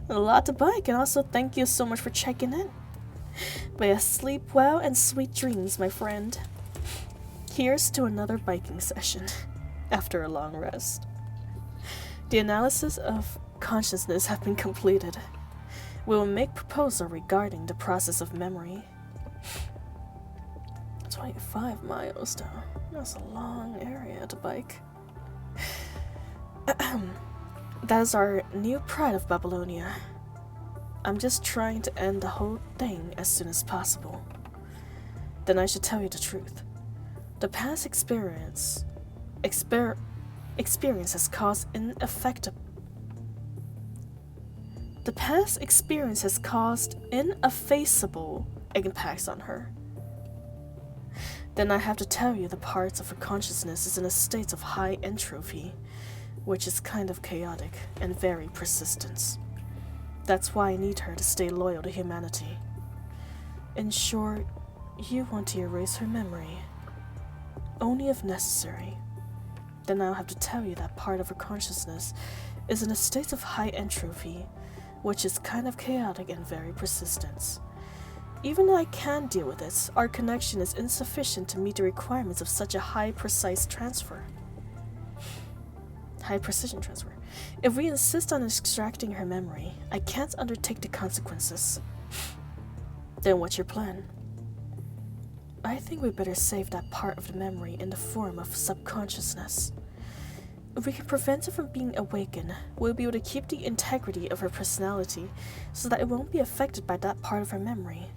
A lot to bike, and also thank you so much for checking in. But yeah, sleep well and sweet dreams, my friend. Here's to another biking session after a long rest. The analysis of consciousness have been completed. We will make proposal regarding the process of memory. 25 miles though. That's a long area to bike. That is our new pride of Babylonia. I'm just trying to end the whole thing as soon as possible. Then I should tell you the truth. The past experience has caused ineffaceable impacts on her. Then I have to tell you the parts of her consciousness is in a state of high entropy, which is kind of chaotic and very persistent. That's why I need her to stay loyal to humanity. In short, you want to erase her memory, only if necessary. Then I'll have to tell you that part of her consciousness is in a state of high entropy, which is kind of chaotic and very persistent. Even though I can deal with it, our connection is insufficient to meet the requirements of such a high precision transfer. If we insist on extracting her memory, I can't undertake the consequences. Then what's your plan? I think we better save that part of the memory in the form of subconsciousness. If we can prevent it from being awakened, we'll be able to keep the integrity of her personality so that it won't be affected by that part of her memory.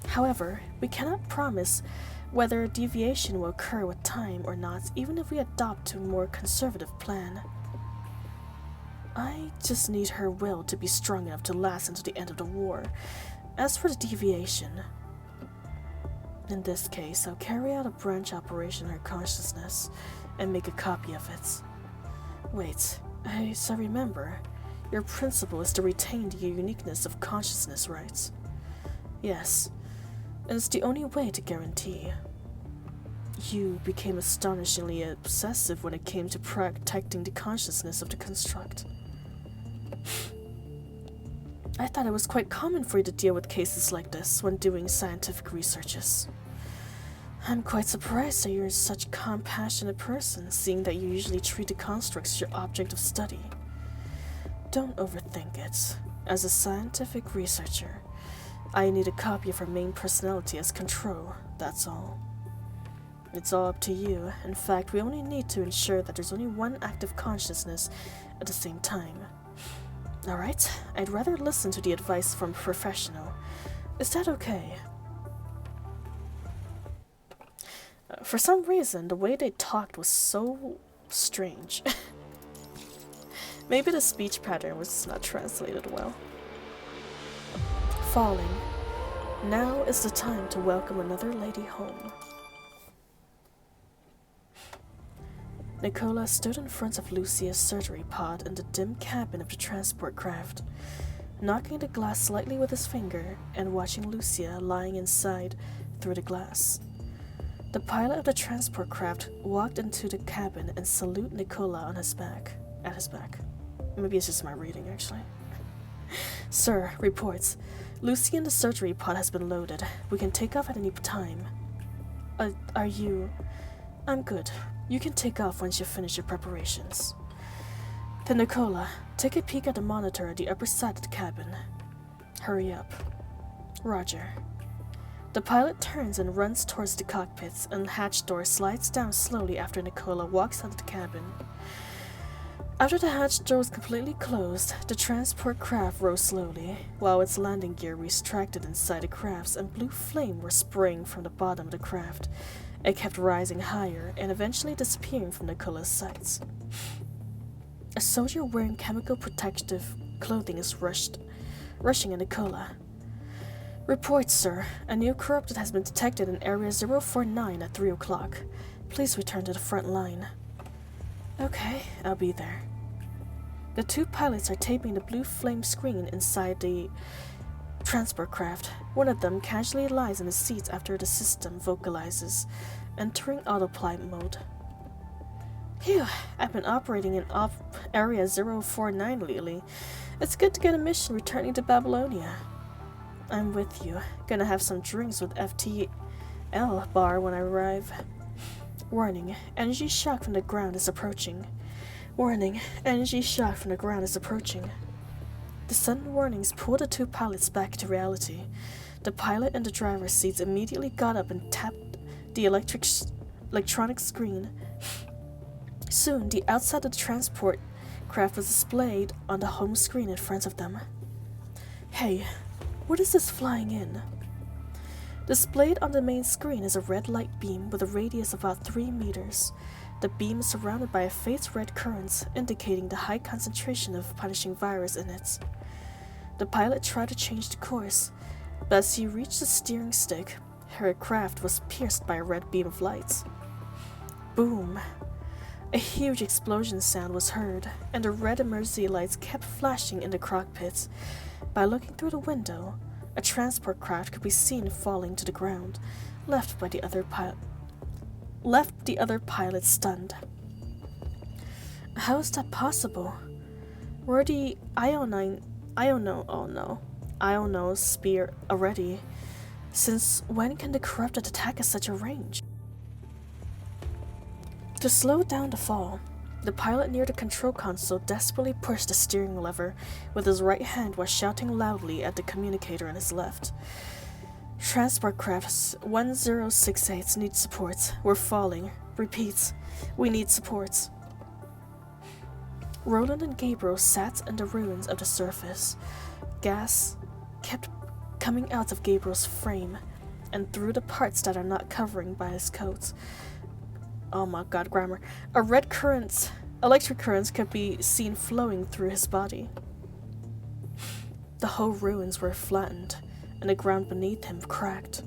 However, we cannot promise whether a deviation will occur with time or not, even if we adopt a more conservative plan. I just need her will to be strong enough to last until the end of the war. As for the deviation, in this case, I'll carry out a branch operation on her consciousness and make a copy of it. Wait, I remember, your principle is to retain the uniqueness of consciousness, right? Yes, and it's the only way to guarantee. You became astonishingly obsessive when it came to protecting the consciousness of the construct. I thought it was quite common for you to deal with cases like this when doing scientific researches. I'm quite surprised that you're such a compassionate person, seeing that you usually treat the constructs as your object of study. Don't overthink it. As a scientific researcher, I need a copy of her main personality as control, that's all. It's all up to you. In fact, we only need to ensure that there's only one active consciousness at the same time. Alright, I'd rather listen to the advice from a professional. Is that okay? For some reason, the way they talked was so strange. Maybe the speech pattern was not translated well. Falling. Now is the time to welcome another lady home. Nicola stood in front of Lucia's surgery pod in the dim cabin of the transport craft, knocking the glass slightly with his finger and watching Lucia lying inside through the glass. The pilot of the transport craft walked into the cabin and saluted Nicola at his back. Maybe it's just my reading, actually. Sir, reports. Lucy in the surgery pod has been loaded. We can take off at any time. Are you... I'm good. You can take off once you finish your preparations. Then Nicola, take a peek at the monitor at the upper side of the cabin. Hurry up. Roger. The pilot turns and runs towards the cockpits, and the hatch door slides down slowly after Nicola walks out of the cabin. After the hatch door was completely closed, the transport craft rose slowly, while its landing gear retracted inside the crafts and blue flame were spraying from the bottom of the craft. It kept rising higher and eventually disappearing from Nicola's sights. A soldier wearing chemical protective clothing is rushing at Nicola. Report, sir. A new corrupted has been detected in Area 049 at 3 o'clock. Please return to the front line. Okay, I'll be there. The two pilots are taping the blue flame screen inside the transport craft. One of them casually lies in his seat after the system vocalizes, entering autopilot mode. Phew, I've been operating in Area 049 lately. It's good to get a mission returning to Babylonia. I'm with you. Gonna have some drinks with FTL bar when I arrive. Warning, energy shock from the ground is approaching. Warning, energy shock from the ground is approaching. The sudden warnings pulled the two pilots back to reality. The pilot in the driver's seats immediately got up and tapped the electronic screen. Soon, the outside of the transport craft was displayed on the home screen in front of them. Hey, what is this flying in? Displayed on the main screen is a red light beam with a radius of about 3 meters. The beam is surrounded by a faint red current, indicating the high concentration of punishing virus in it. The pilot tried to change the course, but as he reached the steering stick, her craft was pierced by a red beam of light. Boom! A huge explosion sound was heard, and the red emergency lights kept flashing in the cockpit. By looking through the window, a transport craft could be seen falling to the ground, left the other pilot stunned. How is that possible? Were the Iono spear already? Since when can the corrupted attack at such a range? To slow down the fall, the pilot near the control console desperately pushed the steering lever with his right hand while shouting loudly at the communicator on his left. Transport crafts 1068 need support. We're falling. Repeat, we need support. Roland and Gabriel sat in the ruins of the surface. Gas kept coming out of Gabriel's frame and through the parts that are not covering by his coat. Oh my god, grammar. Electric currents could be seen flowing through his body. The whole ruins were flattened, and the ground beneath him cracked.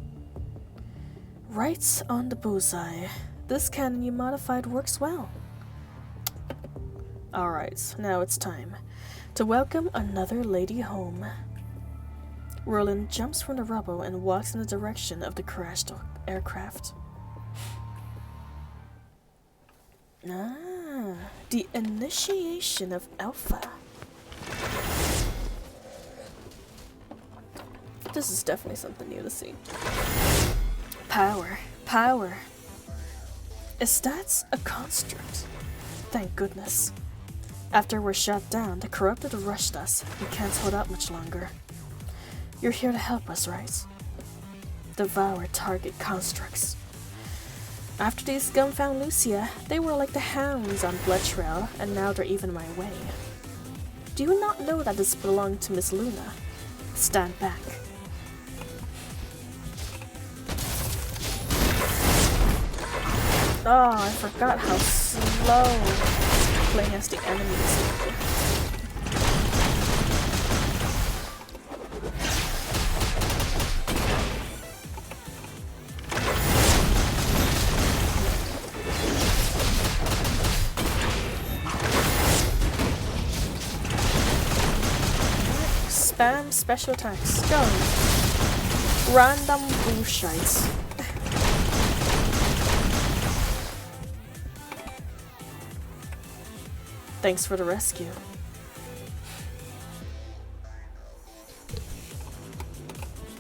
Right on the bullseye. This cannon you modified works well. Alright, now it's time to welcome another lady home. Roland jumps from the rubble and walks in the direction of the crashed aircraft. Ah, the initiation of Alpha. This is definitely something new to see. Power. Is that a construct? Thank goodness. After we're shot down, the corrupted rushed us. We can't hold out much longer. You're here to help us, right? Devour target constructs. After these scum found Lucia, they were like the hounds on Blood Trail, and now they're even my way. Do you not know that this belonged to Miss Luna? Stand back. Oh, I forgot how slow playing as the enemies. Spam special attacks. Go. Random bullshit. Thanks for the rescue.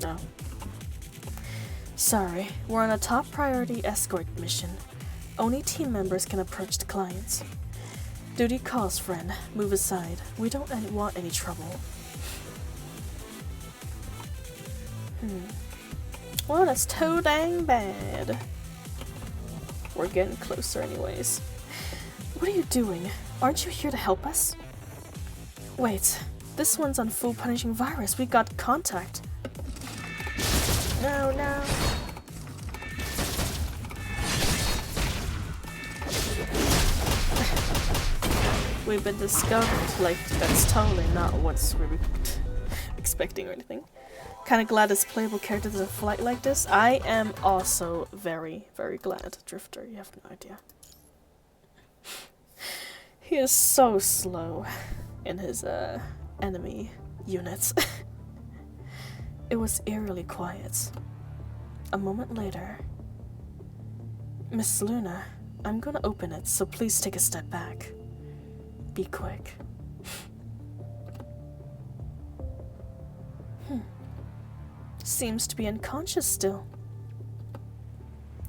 No. Sorry, we're on a top priority escort mission. Only team members can approach the clients. Duty calls, friend. Move aside. We don't want any trouble. Well, that's too dang bad. We're getting closer anyways. What are you doing? Aren't you here to help us? Wait, this one's on full punishing virus. We got contact. No. We've been discovered. Like, that's totally not what we were expecting or anything. Kinda glad this playable character does a flight like this. I am also very, very glad. Drifter, you have no idea. He is so slow in his enemy units. It was eerily quiet. A moment later, Miss Luna, I'm gonna open it, so please take a step back. Be quick. Seems to be unconscious still.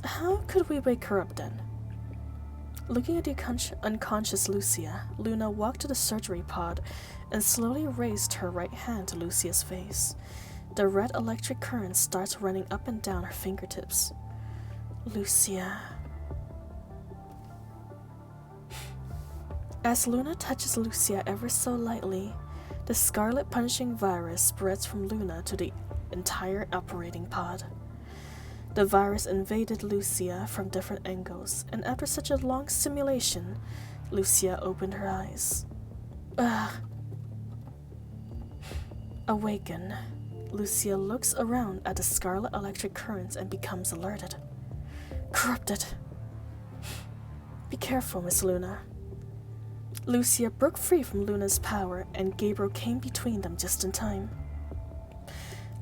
How could we wake her up then? Looking at the unconscious Lucia, Luna walked to the surgery pod and slowly raised her right hand to Lucia's face. The red electric current starts running up and down her fingertips. Lucia. As Luna touches Lucia ever so lightly, The scarlet punishing virus spreads from Luna to the entire operating pod. The virus invaded Lucia from different angles, and after such a long simulation, Lucia opened her eyes. Awaken. Lucia looks around at the scarlet electric currents and becomes alerted. Corrupted. Be careful, Miss Luna. Lucia broke free from Luna's power, and Gabriel came between them just in time.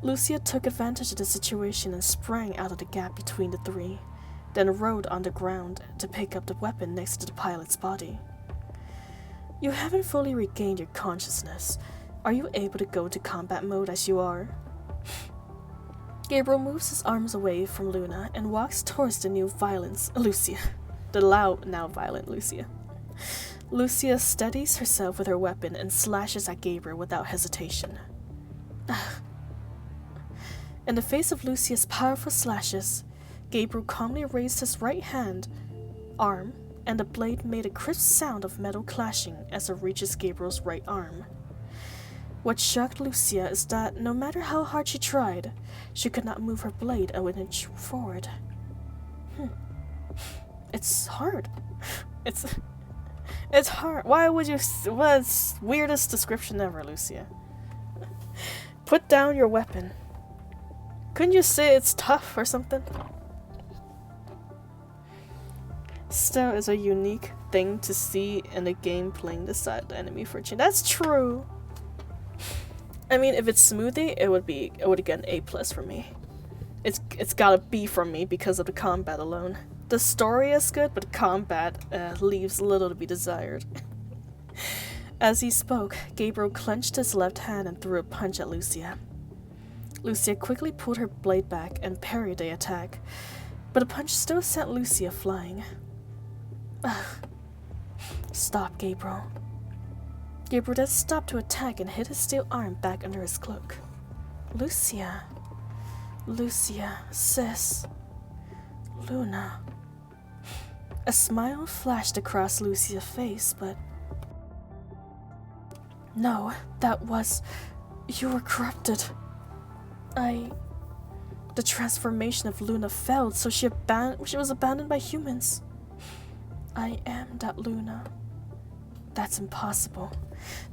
Lucia took advantage of the situation and sprang out of the gap between the three, then rode on the ground to pick up the weapon next to the pilot's body. You haven't fully regained your consciousness. Are you able to go to combat mode as you are? Gabriel moves his arms away from Luna and walks towards the now violent Lucia. Lucia steadies herself with her weapon and slashes at Gabriel without hesitation. In the face of Lucia's powerful slashes, Gabriel calmly raised his right arm, and the blade made a crisp sound of metal clashing as it reaches Gabriel's right arm. What shocked Lucia is that no matter how hard she tried, she could not move her blade an inch forward. It's hard. It's hard. Why would you? What's weirdest description ever, Lucia? Put down your weapon. Couldn't you say it's tough or something? Still, is a unique thing to see in a game playing beside the enemy for a change. That's true. I mean, if it's smoothie, it would get an A+ for me. It's got a B from me because of the combat alone. The story is good, but the combat leaves little to be desired. As he spoke, Gabriel clenched his left hand and threw a punch at Lucia. Lucia quickly pulled her blade back and parried the attack, but the punch still sent Lucia flying. Stop, Gabriel. Gabriel then stopped to attack and hid his steel arm back under his cloak. Lucia, sis. Luna. A smile flashed across Lucia's face, but... No, you were corrupted. The transformation of Luna failed, so she was abandoned by humans. I am that Luna. That's impossible.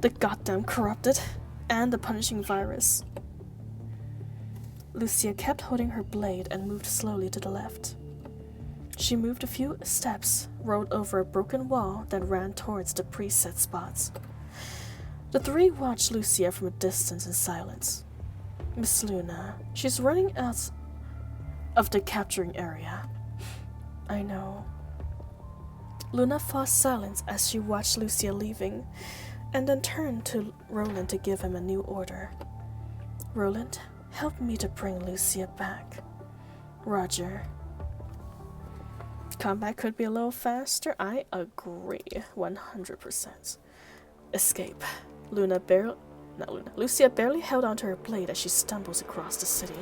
The goddamn corrupted, and the punishing virus. Lucia kept holding her blade and moved slowly to the left. She moved a few steps, rode over a broken wall, then ran towards the preset spots. The three watched Lucia from a distance in silence. Miss Luna, she's running out of the capturing area. I know. Luna fought silence as she watched Lucia leaving, and then turned to Roland to give him a new order. Roland, help me to bring Lucia back. Roger. Combat could be a little faster. I agree. 100%. Escape. Lucia barely held onto her blade as she stumbles across the city.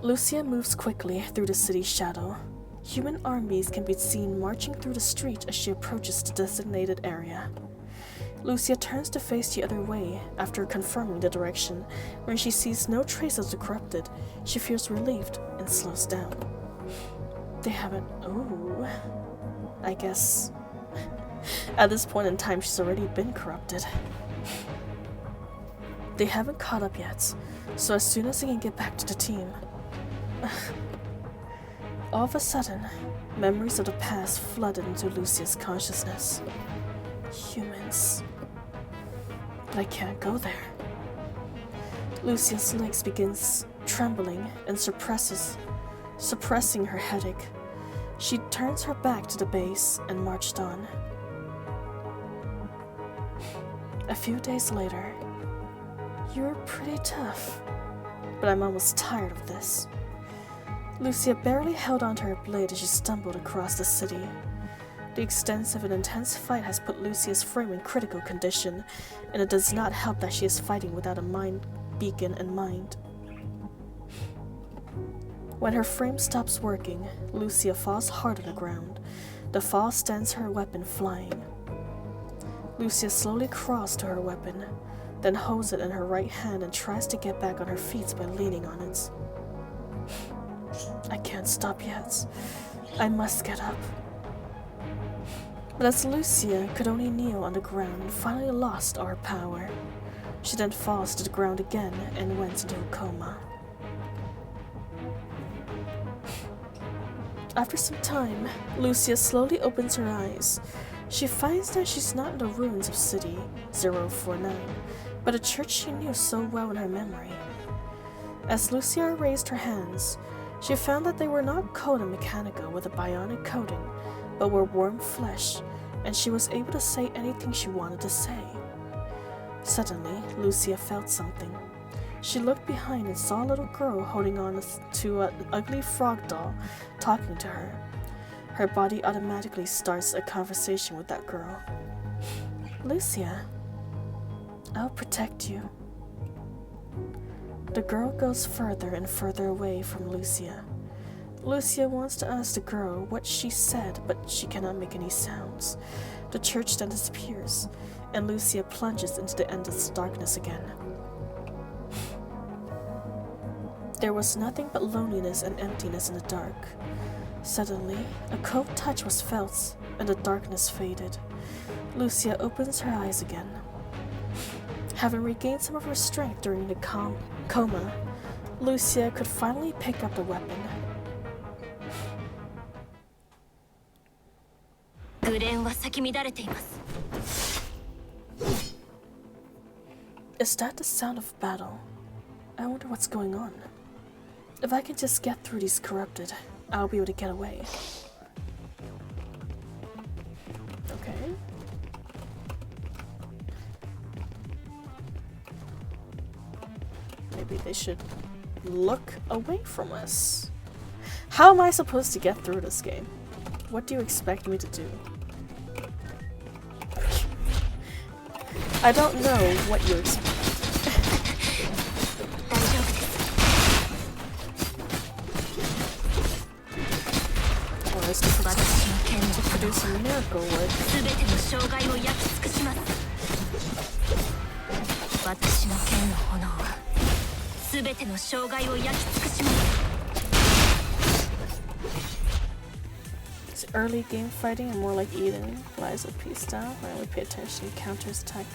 Lucia moves quickly through the city's shadow. Human armies can be seen marching through the street as she approaches the designated area. Lucia turns to face the other way after confirming the direction. When she sees no trace of the corrupted, she feels relieved and slows down. They haven't... Oh... I guess... At this point in time, she's already been corrupted. They haven't caught up yet, so as soon as they can get back to the team... All of a sudden, memories of the past flooded into Lucia's consciousness. Humans. But I can't go there. Lucia's legs begins trembling and suppressing her headache. She turns her back to the base and marched on. A few days later, you're pretty tough, but I'm almost tired of this. Lucia barely held onto her blade as she stumbled across the city. The extensive and intense fight has put Lucia's frame in critical condition, and it does not help that she is fighting without a mind beacon in mind. When her frame stops working, Lucia falls hard on the ground. The fall sends her weapon flying. Lucia slowly crawls to her weapon, then holds it in her right hand and tries to get back on her feet by leaning on it. I can't stop yet. I must get up. But as Lucia could only kneel on the ground and finally lost all her power, she then falls to the ground again and went into a coma. After some time, Lucia slowly opens her eyes. She finds that she's not in the ruins of City 049, but a church she knew so well in her memory. As Lucia raised her hands, she found that they were not cold and mechanical with a bionic coating, but were warm flesh, and she was able to say anything she wanted to say. Suddenly, Lucia felt something. She looked behind and saw a little girl holding on to an ugly frog doll, talking to her. Her body automatically starts a conversation with that girl. Lucia, I'll protect you. The girl goes further and further away from Lucia. Lucia wants to ask the girl what she said, but she cannot make any sounds. The church then disappears, and Lucia plunges into the endless darkness again. There was nothing but loneliness and emptiness in the dark. Suddenly, a cold touch was felt, and the darkness faded. Lucia opens her eyes again. Having regained some of her strength during the coma, Lucia could finally pick up the weapon. Is that the sound of battle? I wonder what's going on. If I can just get through these corrupted, I'll be able to get away. Okay. Maybe they should look away from us. How am I supposed to get through this game? What do you expect me to do? I don't know what you expect. To produce a miracle would. It's early game fighting and more like Eden. Lies of peace style. I only pay attention to counters attack.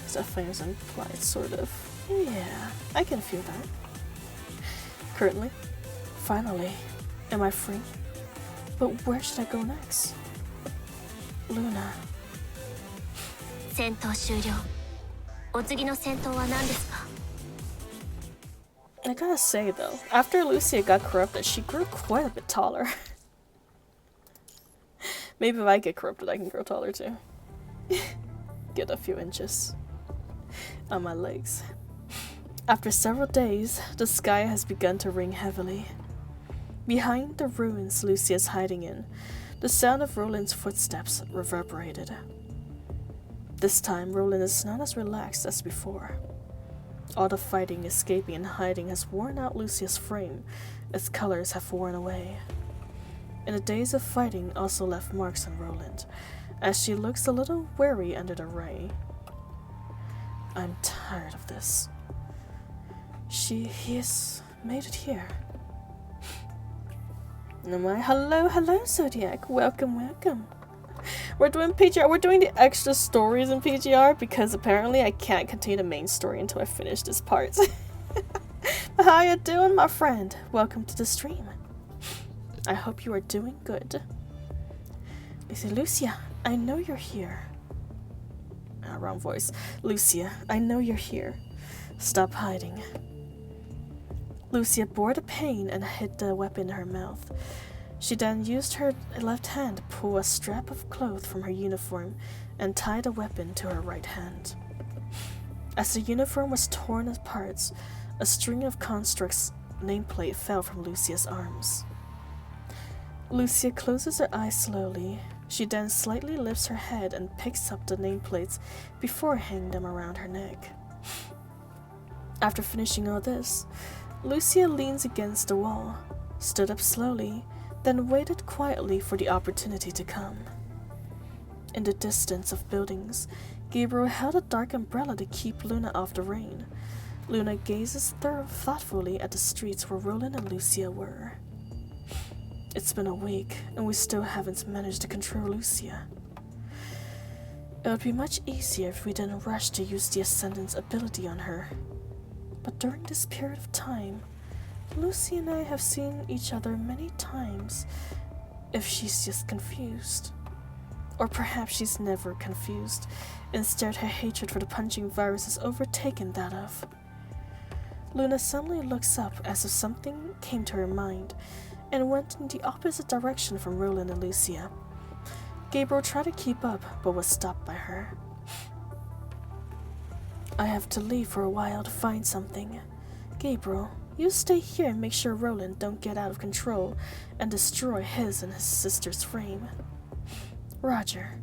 Stuff flames implied, sort of. Yeah, I can feel that. Currently. Finally. Am I free? But where should I go next? Luna. I gotta say though, after Lucia got corrupted, she grew quite a bit taller. Maybe if I get corrupted, I can grow taller too. Get a few inches on my legs. After several days, the sky has begun to ring heavily. Behind the ruins Lucia is hiding in, the sound of Roland's footsteps reverberated. This time, Roland is not as relaxed as before. All the fighting, escaping, and hiding has worn out Lucia's frame. Its colors have worn away. And the days of fighting also left marks on Roland, as she looks a little weary under the ray. I'm tired of this. He has made it here. Hello, Zodiac. Welcome. We're doing PGR. We're doing the extra stories in PGR because apparently I can't continue the main story until I finish this part. How you doing, my friend? Welcome to the stream. I hope you are doing good. Lucia, I know you're here. Wrong voice. Lucia, I know you're here. Stop hiding. Lucia bore the pain and hid the weapon in her mouth. She then used her left hand to pull a strap of cloth from her uniform and tie the weapon to her right hand. As the uniform was torn apart, a string of Construct's nameplate fell from Lucia's arms. Lucia closes her eyes slowly. She then slightly lifts her head and picks up the nameplates before hanging them around her neck. After finishing all this, Lucia leans against the wall, stood up slowly, then waited quietly for the opportunity to come. In the distance of buildings, Gabriel held a dark umbrella to keep Luna off the rain. Luna gazes thoughtfully at the streets where Roland and Lucia were. It's been a week, and we still haven't managed to control Lucia. It would be much easier if we didn't rush to use the Ascendant's ability on her. But during this period of time, Lucy and I have seen each other many times. If she's just confused. Or perhaps she's never confused. Instead, her hatred for the punching virus has overtaken that of. Luna suddenly looks up as if something came to her mind and went in the opposite direction from Roland and Lucia. Gabriel tried to keep up, but was stopped by her. I have to leave for a while to find something. Gabriel, you stay here and make sure Roland don't get out of control and destroy his and his sister's frame. Roger.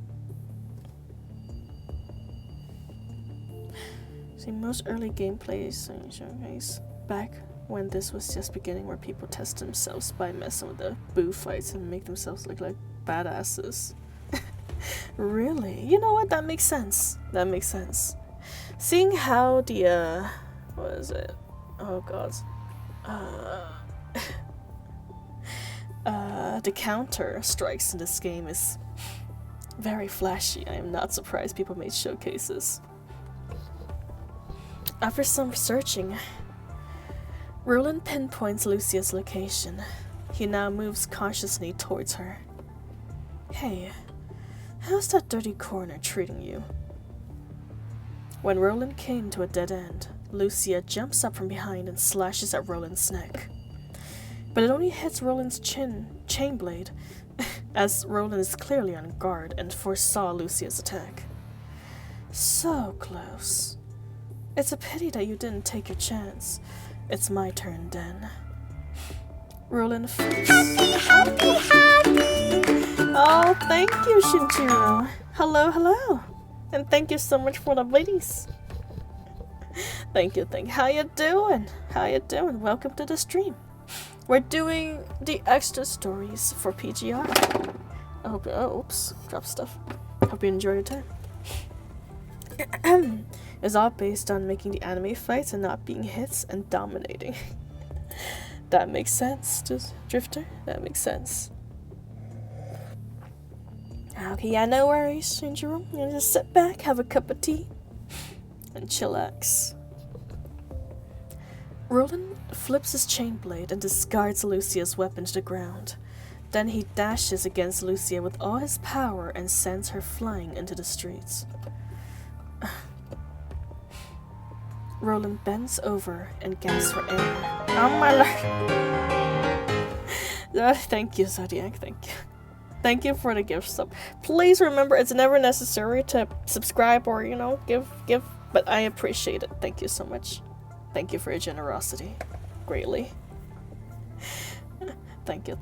See, most early gameplays showcase back when this was just beginning, where people test themselves by messing with the boo fights and make themselves look like badasses. Really? You know what? That makes sense. That makes sense. Seeing how the what is it? Oh god. The counter strikes in this game is very flashy. I am not surprised people made showcases. After some searching, Roland pinpoints Lucia's location. He now moves cautiously towards her. Hey, how's that dirty corner treating you? When Roland came to a dead end, Lucia jumps up from behind and slashes at Roland's neck. But it only hits Roland's chain blade, as Roland is clearly on guard and foresaw Lucia's attack. So close. It's a pity that you didn't take your chance. It's my turn then. Roland flips. Oh, thank you, Shinjiro. Hello, hello. And thank you so much for the ladies. Thank you. How you doing? Welcome to the stream. We're doing the extra stories for PGR. I hope oops, drop stuff. Hope you enjoy your time. It's all based on making the anime fights and not being hits and dominating. That makes sense, Drifter. That makes sense. Okay, yeah, no worries, Shinjiro. I'm gonna just sit back, have a cup of tea, and chillax. Roland flips his chain blade and discards Lucia's weapon to the ground. Then he dashes against Lucia with all his power and sends her flying into the streets. Roland bends over and gasps for air. Oh my lord! Thank you, Zodiac, thank you. Thank you for the gift sub. Please remember, it's never necessary to subscribe or, give, but I appreciate it. Thank you so much. Thank you for your generosity. Greatly. Thank you.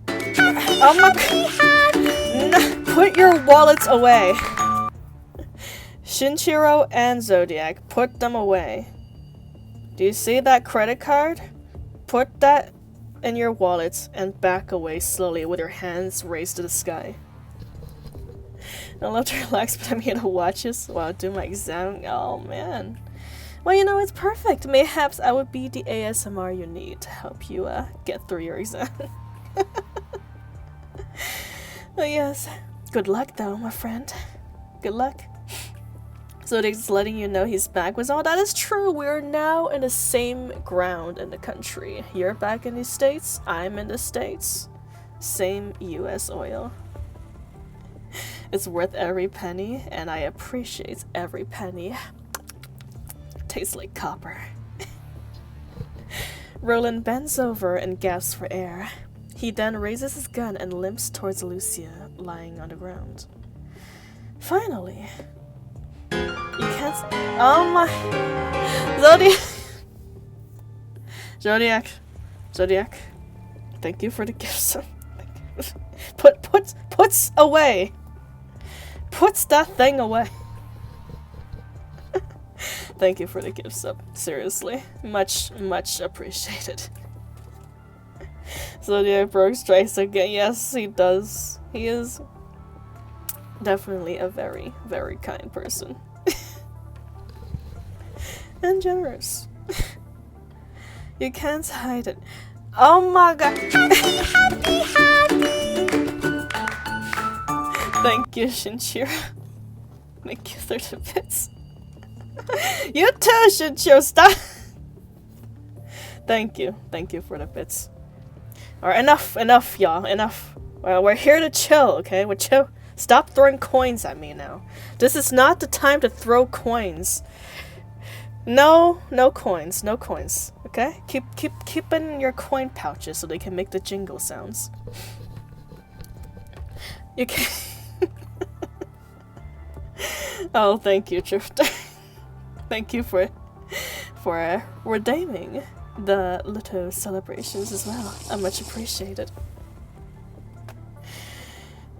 Oh my god! No, put your wallets away! Shinjiro and Zodiac, put them away. Do you see that credit card? Put that in your wallets and back away slowly with your hands raised to the sky. I love to relax, but I'm here to watch this while I do my exam. Oh man. Well, it's perfect. Mayhaps I would be the ASMR you need to help you get through your exam. Oh yes. Good luck though, my friend. Good luck. So just letting you know he's back was all that is true. We're now in the same ground in the country. You're back in the States, I'm in the States. Same US oil. It's worth every penny, and I appreciate every penny. Tastes like copper. Roland bends over and gasps for air. He then raises his gun and limps towards Lucia, lying on the ground. Finally. You can't. Oh my. Zodiac. Thank you for the gifts. Puts away. Puts that thing away. Thank you for the gifts up. Seriously. Much appreciated. Zodiac Broke strikes again. Yes, he does. He is definitely a very, very kind person. And generous. You can't hide it. Oh my god. Thank you, Shinchiro. Thank you, 30 bits. You too, Shinchiro, stop! Thank you for the bits. Alright, enough, y'all, enough. Well, we're here to chill, okay? We're chill. Stop throwing coins at me now. This is not the time to throw coins. No coins, okay? Keep in your coin pouches so they can make the jingle sounds. You can. Oh, thank you, Drifter. Thank you for redeeming the little celebrations as well. I much appreciated.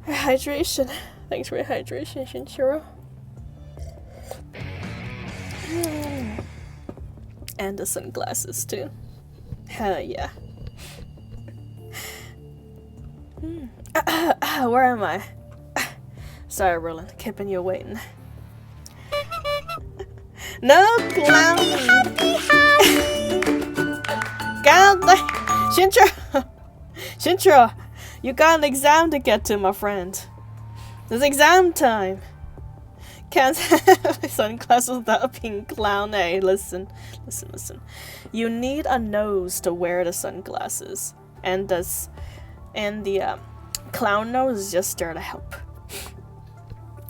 Hydration. Thanks for your hydration, Shinchiro. And the sunglasses too. Hell yeah. Where am I? Sorry, Roland, keeping you waiting. No clowning! God, Shinchiro, you got an exam to get to, my friend. It's exam time. Can't have sunglasses without being clown. Hey, listen. You need a nose to wear the sunglasses, and the clown nose is just there to help.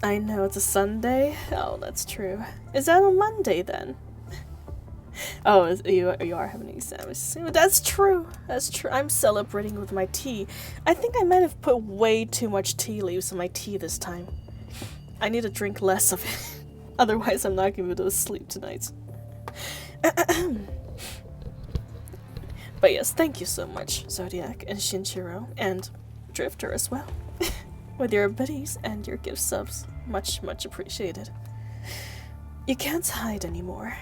I know it's a Sunday. Oh, that's true. Is that a Monday then? Oh, you are having an exam. That's true. I'm celebrating with my tea. I think I might have put way too much tea leaves in my tea this time. I need to drink less of it. Otherwise, I'm not going to be able to sleep tonight. But yes, thank you so much, Zodiac and Shinchiro, and Drifter as well. With your biddies and your gift subs. Much appreciated. You can't hide anymore.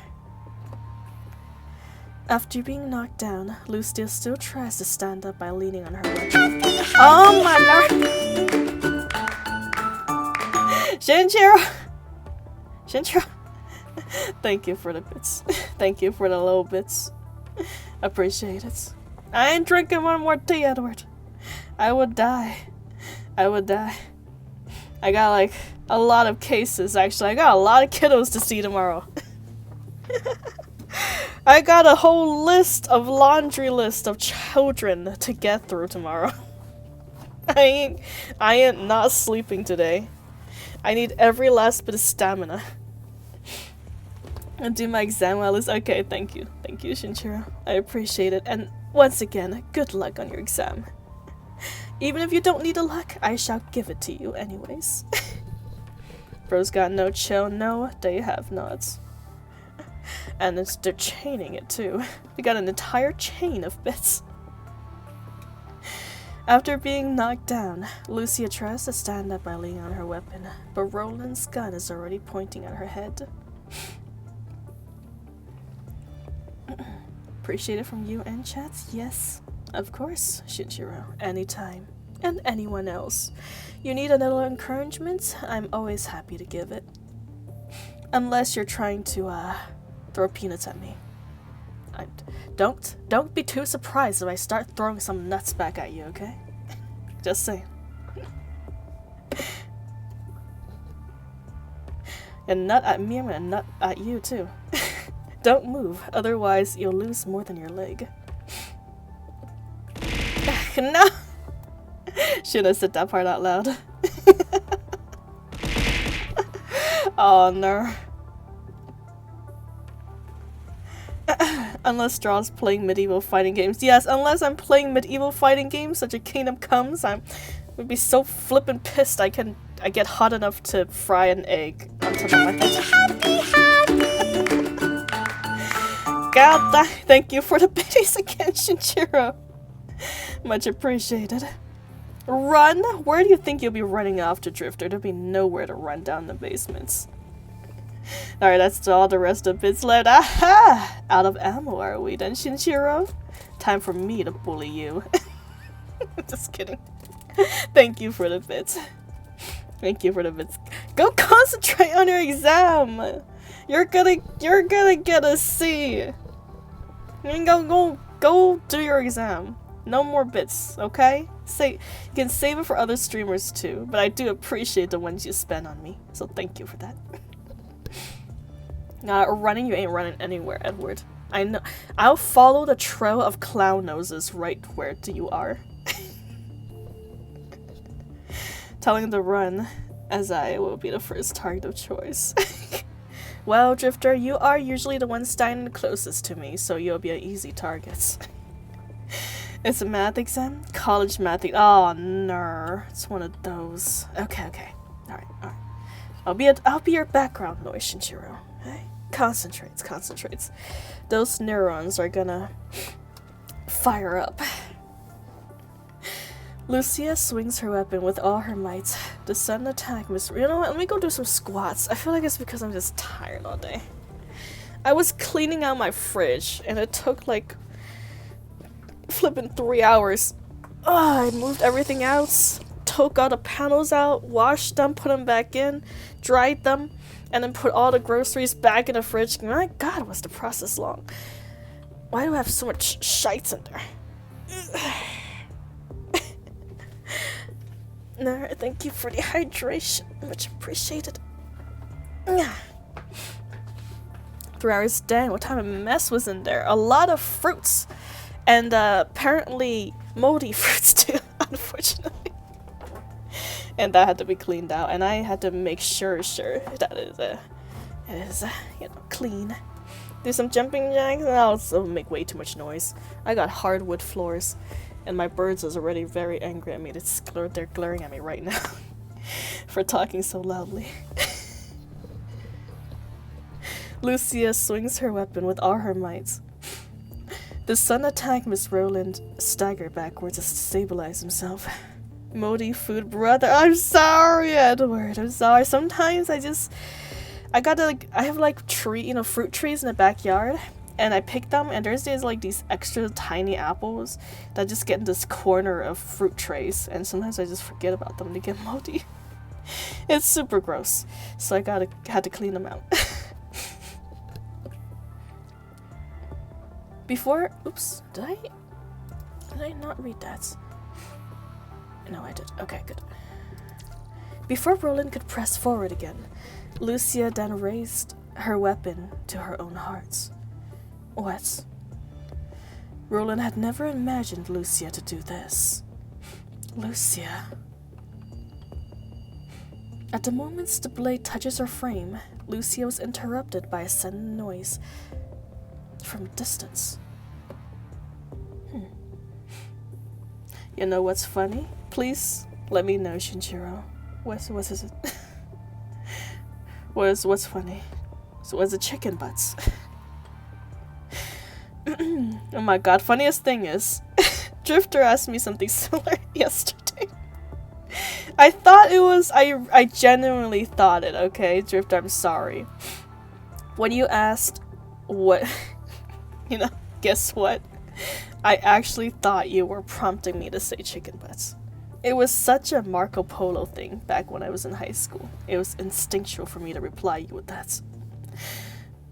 After being knocked down, Lucia still tries to stand up by leaning on her weapon. Oh my lord! Shinchiro! Thank you for the bits. Thank you for the little bits. Appreciate it. I ain't drinking one more tea, Edward. I would die. I got like a lot of cases, actually. I got a lot of kiddos to see tomorrow. I got a whole laundry list of children to get through tomorrow. I ain't not sleeping today. I need every last bit of stamina. And do my exam while it's okay. Thank you, Shinchiro. I appreciate it. And once again, good luck on your exam. Even if you don't need the luck, I shall give it to you anyways. Bro's got no chill. No, they have not. And they're chaining it too. We got an entire chain of bits. After being knocked down, Lucia tries to stand up by leaning on her weapon, but Roland's gun is already pointing at her head. Appreciate it from you and chat? Yes, of course, Shinchiro. Anytime. And anyone else. You need a little encouragement? I'm always happy to give it. Unless you're trying to, throw peanuts at me. Don't be too surprised if I start throwing some nuts back at you, okay? Just saying. And nut at me, I'm gonna nut at you too. Don't move, otherwise you'll lose more than your leg. No! Should have said that part out loud. Oh no. Unless Straw's playing medieval fighting games. Yes, unless I'm playing medieval fighting games such a Kingdom Comes, I would be so flippin' pissed I get hot enough to fry an egg on top of my head. God, thank you for the biddies again, Shinchiro. Much appreciated. Run? Where do you think you'll be running off to, Drifter? There'll be nowhere to run down the basements. Alright, that's all the rest of bits left. Aha! Out of ammo, are we then, Shinchiro? Time for me to bully you. Just kidding. Thank you for the bits. Thank you for the bits. Go concentrate on your exam. You're gonna get a C. You go do your exam. No more bits, okay? You can save it for other streamers too, but I do appreciate the ones you spend on me, so thank you for that. Running, you ain't running anywhere, Edward. I know. I'll follow the trail of clown noses right where you are. Telling him to run, as I will be the first target of choice. Well, Drifter, you are usually the one standing closest to me, so you'll be an easy target. It's a math exam? College math oh, no. It's one of those. Okay. Alright. I'll be your background noise, Shinjiro. Okay? Concentrates. Those neurons are gonna fire up. Lucia swings her weapon with all her might. The sudden attack You know what? Let me go do some squats. I feel like it's because I'm just tired all day. I was cleaning out my fridge, and it took like flipping 3 hours. I moved everything out, took all the panels out, washed them, put them back in, dried them, and then put all the groceries back in the fridge. My god, was the process long. Why do I have so much shites in there? No, thank you for the hydration. Much appreciated. 3 hours, dang, what type of mess was in there? A lot of fruits. And apparently moldy fruits too, unfortunately. And that had to be cleaned out, and I had to make sure that it is clean. Do some jumping jacks, and I'll also make way too much noise. I got hardwood floors, and my birds is already very angry at me. They're glaring at me right now for talking so loudly. Lucia swings her weapon with all her might. The sun attacked Miss Rowland, staggered backwards to stabilize himself. Moldy food, brother. I'm sorry, Edward. I'm sorry. Sometimes I have like fruit trees in the backyard, and I pick them, and there's these extra tiny apples that just get in this corner of fruit trays, and sometimes I just forget about them. They get moldy. It's super gross. So I had to clean them out. Oops, did I not read that? No, I did. Okay, good. Before Roland could press forward again, Lucia then raised her weapon to her own heart. What? Roland had never imagined Lucia to do this. Lucia. At the moment the blade touches her frame, Lucia was interrupted by a sudden noise from a distance. You know what's funny? Please let me know, Shinjiro. What is it? What's funny? So was it chicken butts? Oh my god, funniest thing is Drifter asked me something similar yesterday. I genuinely thought it, okay? Drifter, I'm sorry. When you asked what guess what? I actually thought you were prompting me to say chicken butts. It was such a Marco Polo thing back when I was in high school. It was instinctual for me to reply you with that.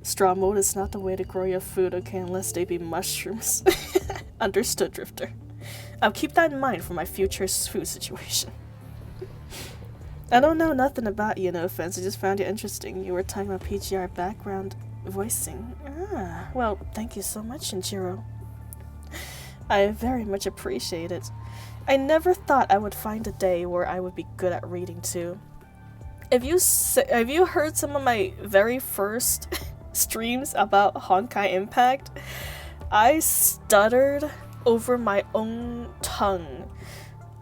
Straw mode is not the way to grow your food, okay, unless they be mushrooms. Understood, Drifter. I'll keep that in mind for my future food situation. I don't know nothing about you, no offense. I just found you interesting. You were talking about PGR background voicing. Ah, well, thank you so much, Shinjiro. I very much appreciate it. I never thought I would find a day where I would be good at reading too. Have you heard some of my very first streams about Honkai Impact? I stuttered over my own tongue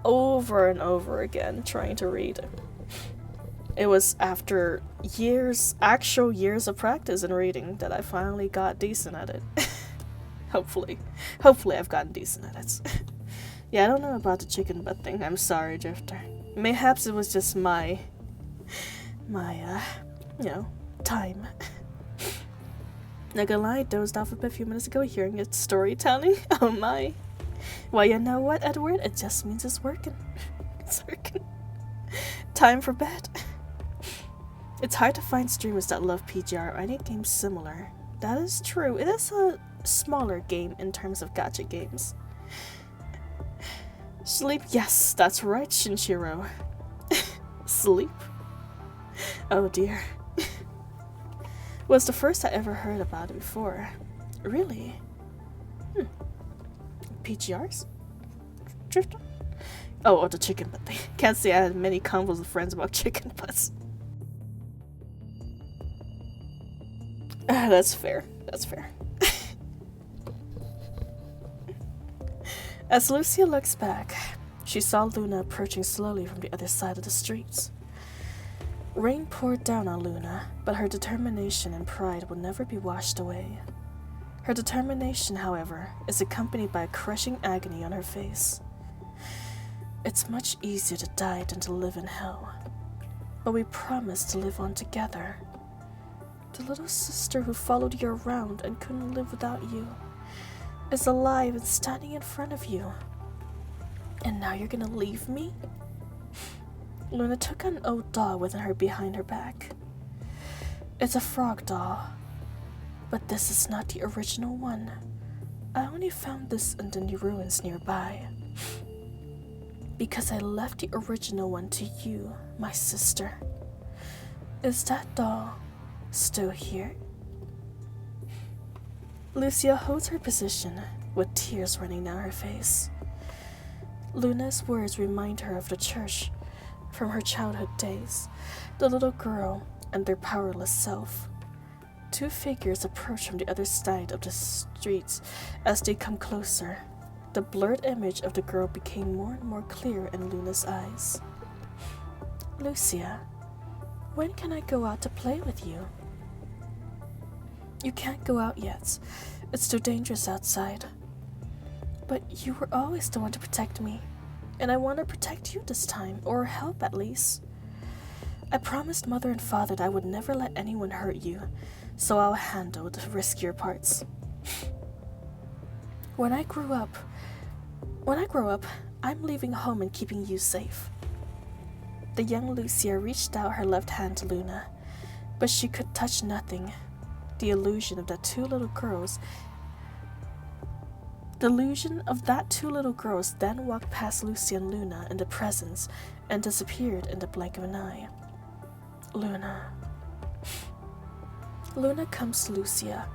over and over again trying to read. It was after actual years of practice in reading that I finally got decent at it. Hopefully I've gotten decent at it. Yeah, I don't know about the chicken butt thing. I'm sorry, Drifter. Mayhaps it was just my time. Not gonna lie, I dozed off a few minutes ago hearing its storytelling. Oh my. Well, you know what, Edward? It just means it's working. It's working. Time for bed. It's hard to find streamers that love PGR or any game similar. That is true. It is a smaller game in terms of gacha games. Sleep? Yes, that's right, Shinshiro. Sleep? Oh dear. Was the first I ever heard about it before. Really? PGRs? Drifter? Oh, the chicken butt thing. Can't say I had many convos with friends about chicken butts. That's fair. That's fair. As Lucia looks back, she saw Luna approaching slowly from the other side of the streets. Rain poured down on Luna, but her determination and pride will never be washed away. Her determination, however, is accompanied by a crushing agony on her face. It's much easier to die than to live in hell, but we promised to live on together. The little sister who followed you around and couldn't live without you is alive and standing in front of you. And now you're gonna leave me? Luna took an old doll within her behind her back. It's a frog doll, but this is not the original one. I only found this in the ruins nearby. Because I left the original one to you, my sister. Is that doll still here? Lucia holds her position, with tears running down her face. Luna's words remind her of the church from her childhood days, the little girl and their powerless self. Two figures approach from the other side of the streets. As they come closer, the blurred image of the girl became more and more clear in Luna's eyes. Lucia, when can I go out to play with you? You can't go out yet. It's too dangerous outside. But you were always the one to protect me, and I want to protect you this time, or help at least. I promised Mother and Father that I would never let anyone hurt you, so I'll handle the riskier parts. When I grow up, I'm leaving home and keeping you safe. The young Lucia reached out her left hand to Luna, but she could touch nothing. The illusion of that two little girls then walked past Lucia and Luna in the presence and disappeared in the blink of an eye. Luna. Luna comes to Lucia.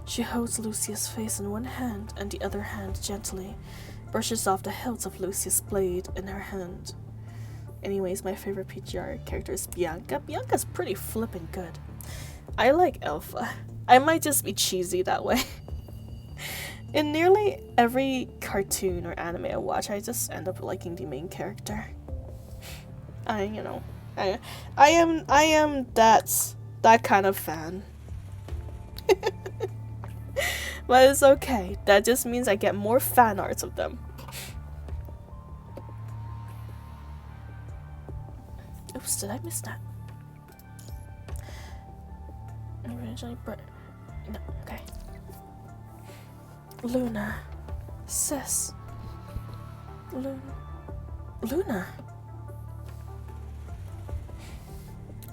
She holds Lucia's face in one hand and the other hand gently brushes off the hilt of Lucia's blade in her hand. Anyways, my favorite PGR character is Bianca. Bianca's pretty flippin' good. I like Alpha. I might just be cheesy that way. In nearly every cartoon or anime I watch, I just end up liking the main character. I am that kind of fan. But it's okay. That just means I get more fan arts of them. Oops, did I miss that? No, okay. Luna. Sis. Luna.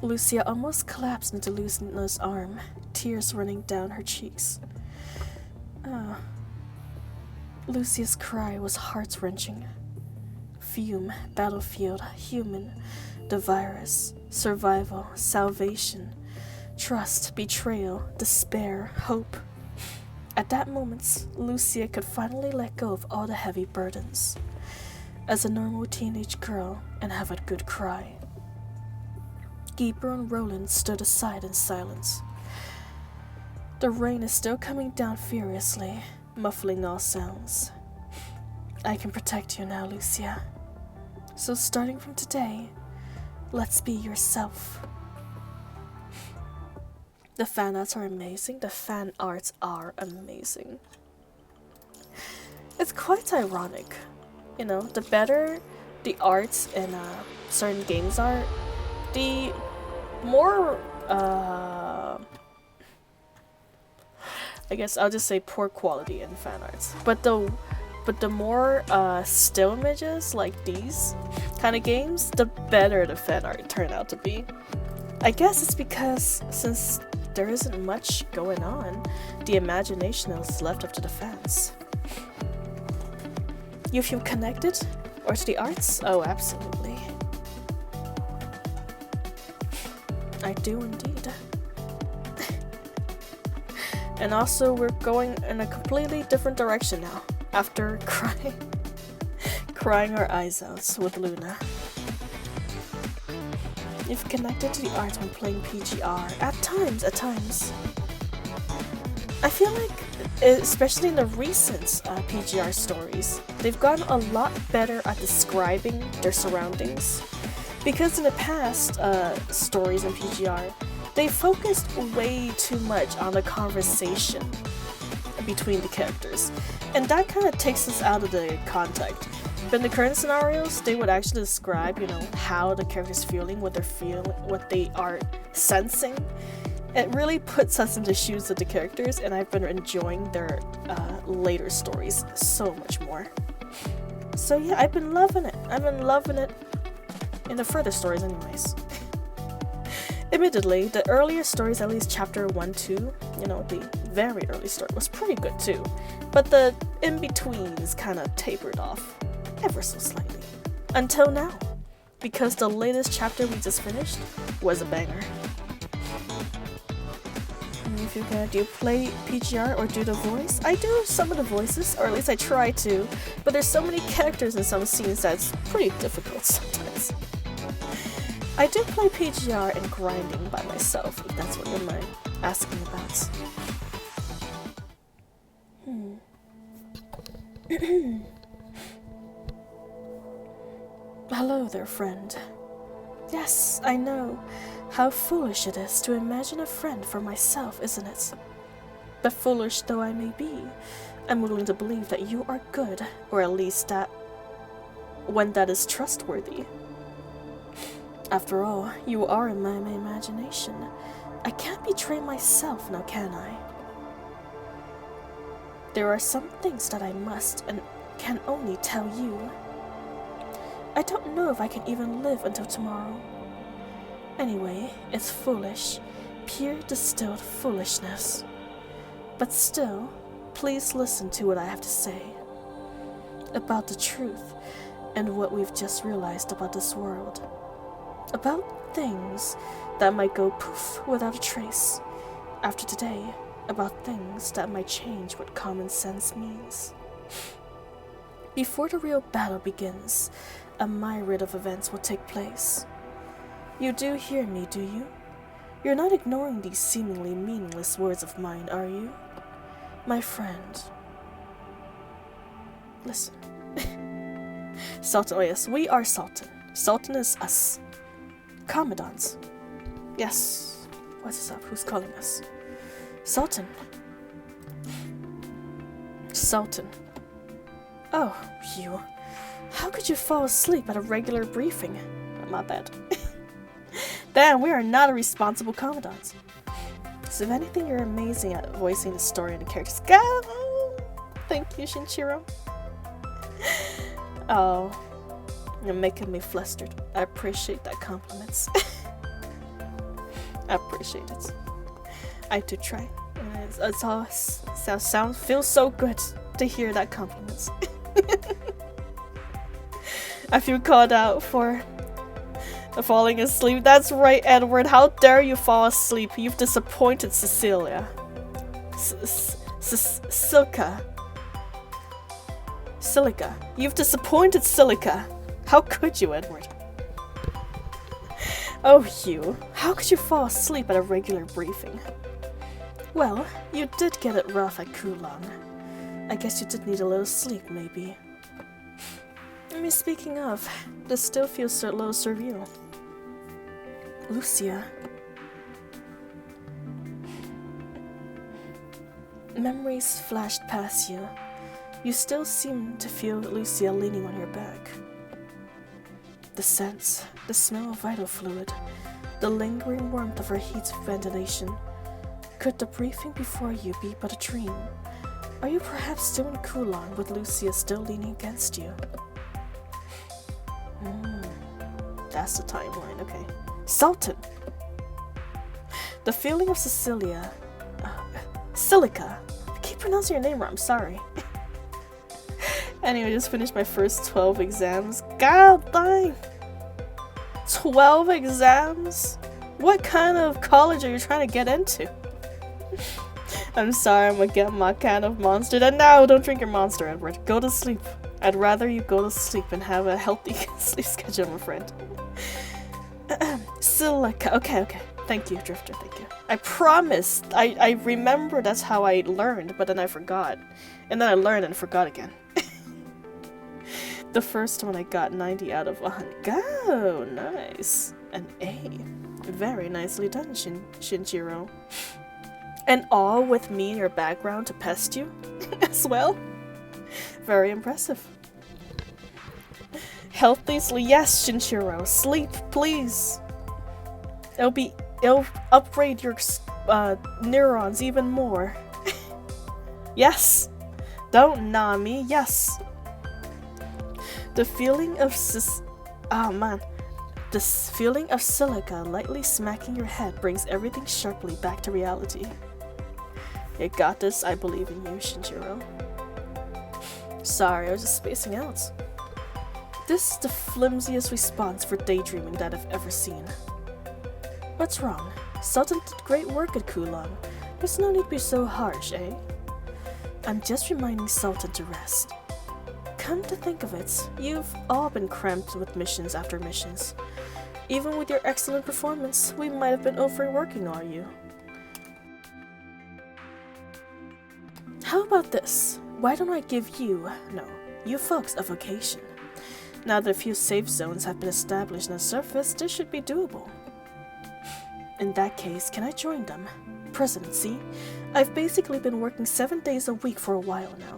Lucia almost collapsed into Luna's arm, tears running down her cheeks. Lucia's cry was heart-wrenching. Fume, battlefield, human, the virus, survival, salvation, trust, betrayal, despair, hope. At that moment, Lucia could finally let go of all the heavy burdens as a normal teenage girl and have a good cry. Gabriel and Roland stood aside in silence. The rain is still coming down furiously, muffling all sounds. I can protect you now, Lucia. So starting from today, let's be yourself. The fan arts are amazing. The fan arts are amazing. It's quite ironic. You know, the better the arts in certain games are, the more, I guess I'll just say poor quality in fan arts. But the but the more still images like these kind of games, the better the fan art turned out to be. I guess it's because since there isn't much going on, the imagination is left up to the fans. You feel connected? Or to the arts? Oh, absolutely. I do indeed. And also, we're going in a completely different direction now, after crying our eyes out with Luna. You've connected to the art when playing PGR. At times. I feel like, especially in the recent PGR stories, they've gotten a lot better at describing their surroundings. Because in the past stories in PGR, they focused way too much on the conversation between the characters. And that kind of takes us out of the context. But in the current scenarios, they would actually describe, how the character's feeling, what they're feeling, what they are sensing. It really puts us in the shoes of the characters, and I've been enjoying their later stories so much more. So yeah, I've been loving it. In the further stories anyways. Admittedly, the earlier stories, at least chapter 1, 2, the very early story was pretty good too. But the in-betweens kind of tapered off ever so slightly. Until now. Because the latest chapter we just finished was a banger. If you're gonna do play PGR or do the voice, I do some of the voices, or at least I try to, but there's so many characters in some scenes that it's pretty difficult sometimes. I do play PGR and grinding by myself, if that's what you're asking about. Hello there, friend. Yes, I know. How foolish it is to imagine a friend for myself, isn't it? But foolish though I may be, I'm willing to believe that you are good, or at least that one that is trustworthy. After all, you are in my imagination. I can't betray myself now, can I? There are some things that I must and can only tell you. I don't know if I can even live until tomorrow. Anyway, it's foolish, pure distilled foolishness. But still, please listen to what I have to say. About the truth, and what we've just realized about this world. About things that might go poof without a trace. After today, about things that might change what common sense means. Before the real battle begins, a myriad of events will take place. You do hear me, do you? You're not ignoring these seemingly meaningless words of mine, are you? My friend. Listen. Sultan, oh yes, we are Sultan. Sultan is us. Commandants. Yes. What's up? Who's calling us? Sultan. Sultan. Oh, you. How could you fall asleep at a regular briefing? My bad. Damn, we are not a responsible commandant. So if anything, you're amazing at voicing the story and the characters. Go! Thank you, Shinchiro. Oh, you're making me flustered. I appreciate that compliments. I appreciate it. I do try. It's all feels so good to hear that compliments. I feel called out for falling asleep. That's right, Edward. How dare you fall asleep? You've disappointed Cecilia. Silica. You've disappointed Silica. How could you, Edward? Oh, you. How could you fall asleep at a regular briefing? Well, you did get it rough at Kulong. I guess you did need a little sleep, maybe. I mean, speaking of, this still feels so little surreal. Lucia. Memories flashed past you. You still seem to feel Lucia leaning on your back. The scent, the smell of vital fluid, the lingering warmth of her heat ventilation. Could the briefing before you be but a dream? Are you perhaps still in Kulon with Lucia still leaning against you? That's the timeline, okay. Sultan! The feeling of Silica. I keep pronouncing your name wrong, I'm sorry. Anyway, I just finished my first 12 exams. God dang! 12 exams? What kind of college are you trying to get into? I'm sorry, I'm gonna get my kind of monster. And no, don't drink your monster, Edward. Go to sleep. I'd rather you go to sleep and have a healthy sleep schedule, my friend. Silica. Okay. Thank you, Drifter, thank you. I promised. I remember that's how I learned, but then I forgot. And then I learned and forgot again. The first one I got 90 out of 100. Go! Nice. An A. Very nicely done, Shinjiro. And all with me in your background to pest you as well? Very impressive. Healthy sleep. Yes, Shinjiro. Sleep, please. It'll upgrade your neurons even more. Yes. Don't gnaw me. Yes. The feeling of this feeling of silica lightly smacking your head brings everything sharply back to reality. You got this, I believe in you, Shinjiro. Sorry, I was just spacing out. This is the flimsiest response for daydreaming that I've ever seen. What's wrong? Sultan did great work at Kulon. There's no need to be so harsh, eh? I'm just reminding Sultan to rest. Come to think of it, you've all been cramped with missions after missions. Even with your excellent performance, we might have been overworking all you. How about this? Why don't I give you folks a vacation? Now that a few safe zones have been established on the surface, this should be doable. In that case, can I join them? Presidency, I've basically been working 7 days a week for a while now.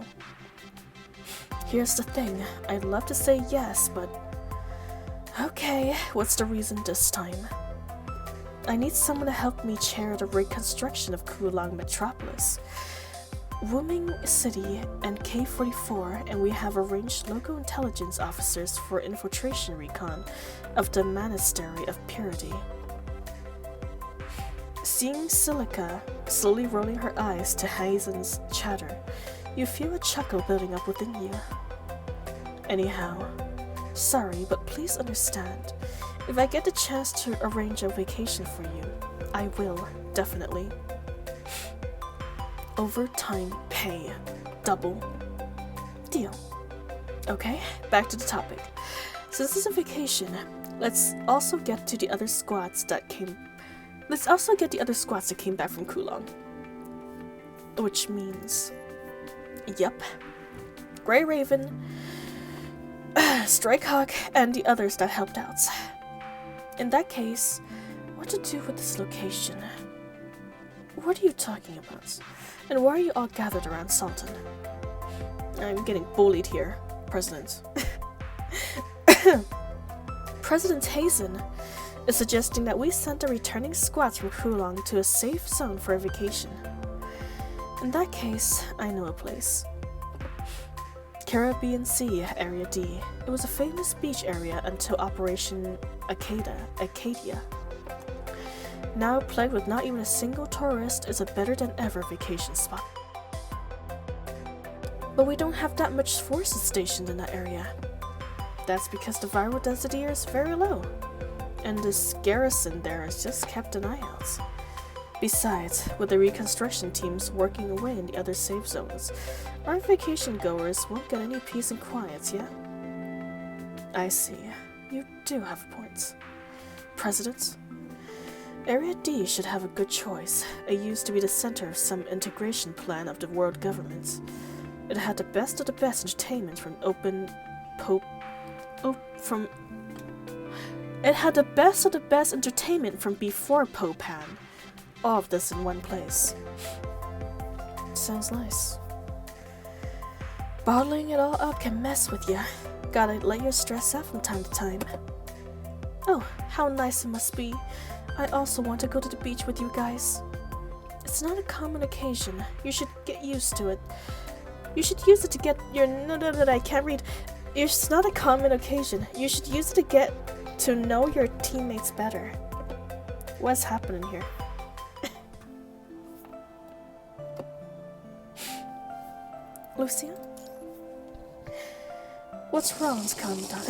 Here's the thing, I'd love to say yes, but... Okay, what's the reason this time? I need someone to help me chair the reconstruction of Kulon Metropolis. Wuming City and K-44, and we have arranged local intelligence officers for infiltration recon of the Monastery of Purity. Seeing Silica slowly rolling her eyes to Hazen's chatter, you feel a chuckle building up within you. Anyhow, sorry, but please understand, if I get the chance to arrange a vacation for you, I will, definitely. Overtime pay. Double. Deal. Okay, back to the topic. Since it's a vacation, let's also get the other squads that came back from Kulon. Which means... Yep. Grey Raven, Strikehawk, and the others that helped out. In that case, what to do with this location? What are you talking about? And why are you all gathered around Sultan? I'm getting bullied here, President. President Hazen is suggesting that we send the returning squads from Kulon to a safe zone for a vacation. In that case, I know a place. Caribbean Sea, Area D. It was a famous beach area until Operation Acadia. Now plagued with not even a single tourist, is a better than ever vacation spot. But we don't have that much forces stationed in that area. That's because the viral density here is very low, and this garrison there has just kept an eye out. Besides, with the reconstruction teams working away in the other safe zones, our vacation goers won't get any peace and quiet yet. I see. You do have points. President? Area D should have a good choice. It used to be the center of some integration plan of the world government. It had the best of the best entertainment from before Popan. All of this in one place. Sounds nice. Bottling it all up can mess with you. Gotta let your stress out from time to time. Oh, how nice it must be. I also want to go to the beach with you guys. It's not a common occasion. You should get used to it. You should use it to get your no, I can't read. It's not a common occasion. You should use it to get to know your teammates better. What's happening here? Lucia? What's wrong, Commandant?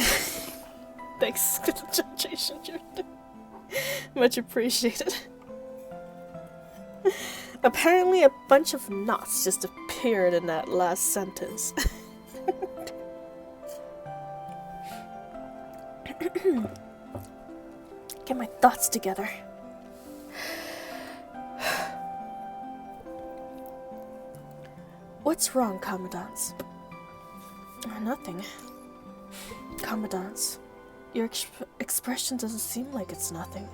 Thanks for the translation, Jordan. Much appreciated. Apparently a bunch of knots just appeared in that last sentence. Get my thoughts together. What's wrong, Commandants? Nothing. Commandants, your expression doesn't seem like it's nothing.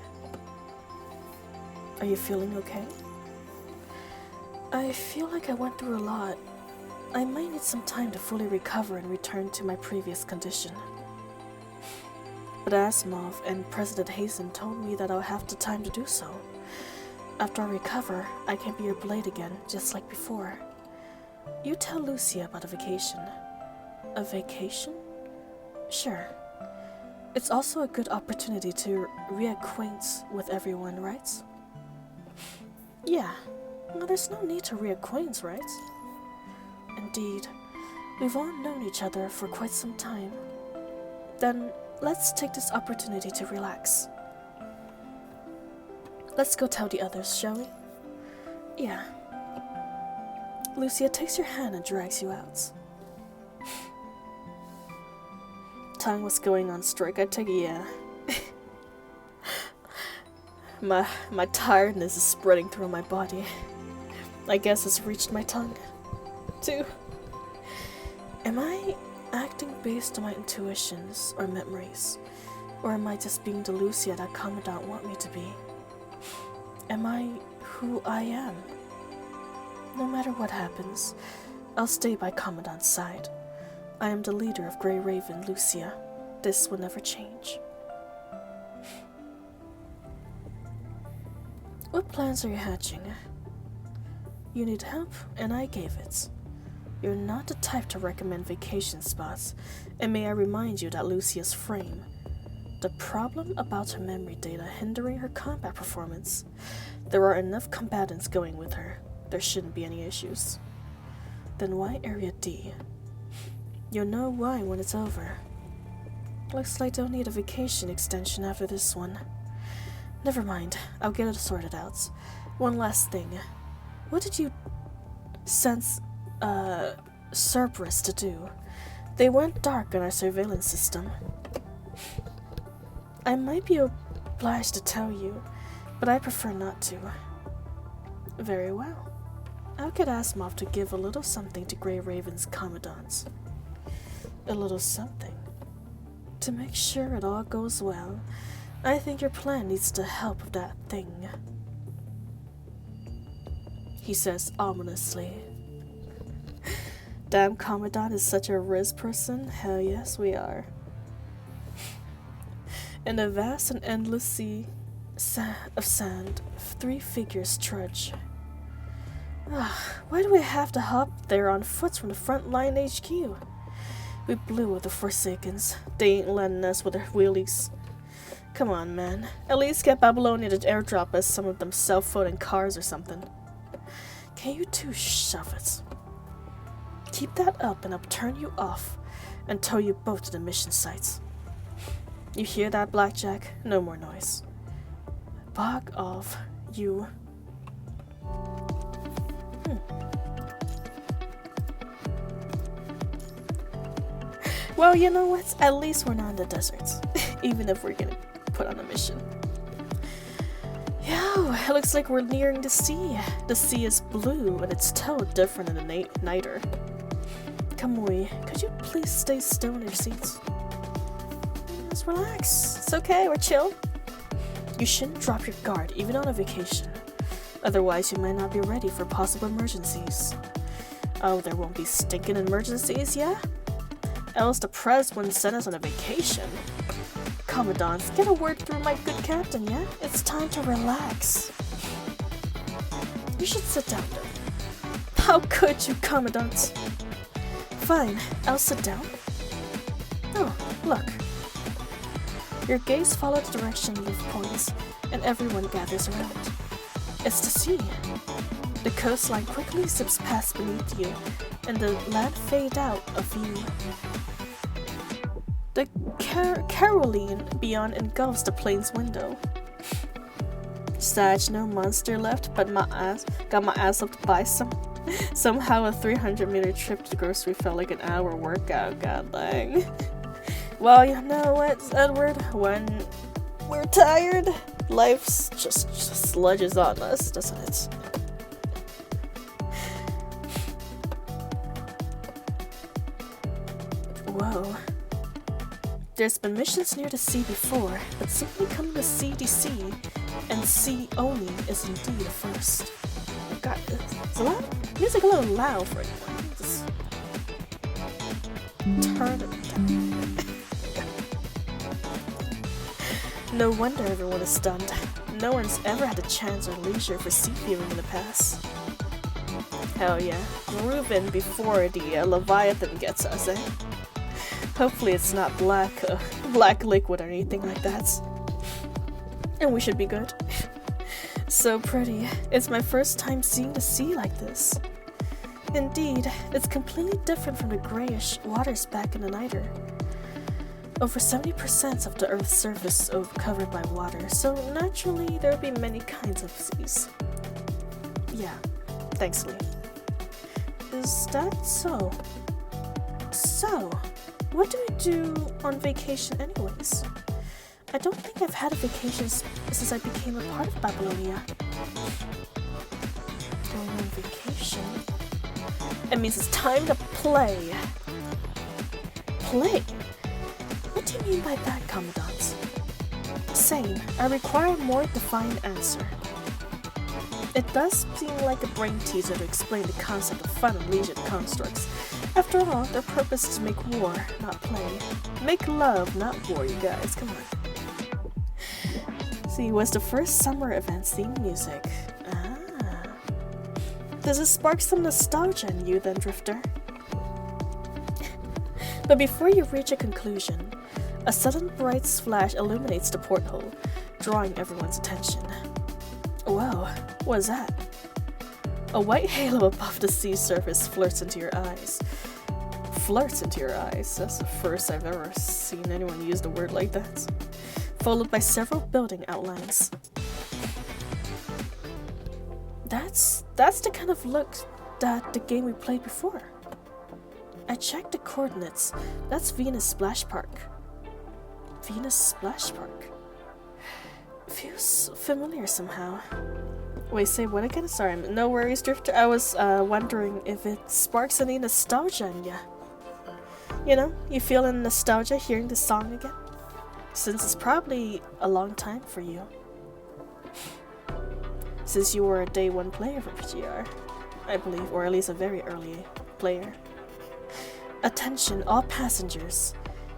Are you feeling okay? I feel like I went through a lot. I might need some time to fully recover and return to my previous condition. But Asimov and President Hazen told me that I'll have the time to do so. After I recover, I can be your blade again, just like before. You tell Lucia about a vacation. A vacation? Sure. It's also a good opportunity to reacquaint with everyone, right? Yeah. Well, there's no need to reacquaint, right? Indeed. We've all known each other for quite some time. Then, let's take this opportunity to relax. Let's go tell the others, shall we? Yeah. Lucia takes your hand and drags you out. Tongue was going on strike, I take it, yeah. My tiredness is spreading through my body. I guess it's reached my tongue, too. Am I acting based on my intuitions or memories? Or am I just being the Lucia that Commandant want me to be? Am I who I am? No matter what happens, I'll stay by Commandant's side. I am the leader of Grey Raven, Lucia. This will never change. What plans are you hatching? You need help, and I gave it. You're not the type to recommend vacation spots, and may I remind you that Lucia's frame. The problem about her memory data hindering her combat performance. There are enough combatants going with her. There shouldn't be any issues. Then why Area D? You'll know why when it's over. Looks like they'll need a vacation extension after this one. Never mind, I'll get it sorted out. One last thing. What did you sense Cerberus to do? They went dark on our surveillance system. I might be obliged to tell you, but I prefer not to. Very well. I'll get Asimov to give a little something to Grey Raven's commandants. A little something. To make sure it all goes well, I think your plan needs the help of that thing. He says ominously. Damn, Commandant is such a Riz person. Hell yes, we are. In a vast and endless sea of sand, 3 figures trudge. Why do we have to hop there on foot from the front line HQ? We blew with the Forsakens. They ain't letting us with their wheelies. Come on, man. At least get Babylonia to airdrop us some of them self-floating cars or something. Can you two shove it? Keep that up and I'll turn you off and tow you both to the mission sites. You hear that, Blackjack? No more noise. Bog off, you. Well, you know what? At least we're not in the desert. Even if we're gonna put on a mission. Yo, it looks like we're nearing the sea. The sea is blue and it's totally different in the nighter. Kamui, could you please stay still in your seats? Just relax. It's okay, we're chill. You shouldn't drop your guard even on a vacation. Otherwise, you might not be ready for possible emergencies. Oh, there won't be stinking emergencies, yeah? Else the press wouldn't send us on a vacation. Commandants, get a word through, my good captain, yeah? It's time to relax. You should sit down, though. How could you, Commandant? Fine, I'll sit down. Oh, look. Your gaze follows the direction Liv points, and everyone gathers around. It's the sea. The coastline quickly zips past beneath you, and the land fades out of view. The Caroline beyond engulfs the plane's window. Sad, no monster left, but got my ass up to buy some. Somehow a 300-meter trip to the grocery felt like an hour workout, god dang. Well, you know what, Edward? When we're tired, life just sludges on us, doesn't it? Whoa. There's been missions near the sea before, but simply coming to CDC and sea only is indeed a first. God, it's a lot. Music a little loud for anyone. Just turn it down. No wonder everyone is stunned. No one's ever had a chance or leisure for seafaring in the past. Hell yeah, grooving before the Leviathan gets us, eh? Hopefully it's not black liquid or anything like that. And we should be good. So pretty. It's my first time seeing the sea like this. Indeed, it's completely different from the grayish waters back in the Niter. Over 70% of the Earth's surface is covered by water, so naturally there will be many kinds of seas. Yeah, thanks, Lee. Is that so? So, what do we do on vacation anyways? I don't think I've had a vacation since I became a part of Babylonia. Going on vacation? It means it's time to play. Play? What do you mean by that, Commandant? Same. I require a more defined answer. It does seem like a brain teaser to explain the concept of fun and leisure constructs. After all, their purpose is to make war, not play. Make love, not war, you guys. Come on. See, was the first summer event's theme music. Ah. Does it spark some nostalgia in you then, Drifter? But before you reach a conclusion, a sudden bright flash illuminates the porthole, drawing everyone's attention. Whoa, what is that? A white halo above the sea surface flirts into your eyes. Flirts into your eyes? That's the first I've ever seen anyone use the word like that. Followed by several building outlines. That's the kind of look that the game we played before. I checked the coordinates. That's Venus Splash Park. Venus Splash Park. Feels familiar somehow. Wait, say what again? Sorry, no worries, Drifter. I was wondering if it sparks any nostalgia in ya. You know, you feeling nostalgia hearing this song again? Since it's probably a long time for you. Since you were a day one player for PGR, I believe, or at least a very early player. Attention, all passengers.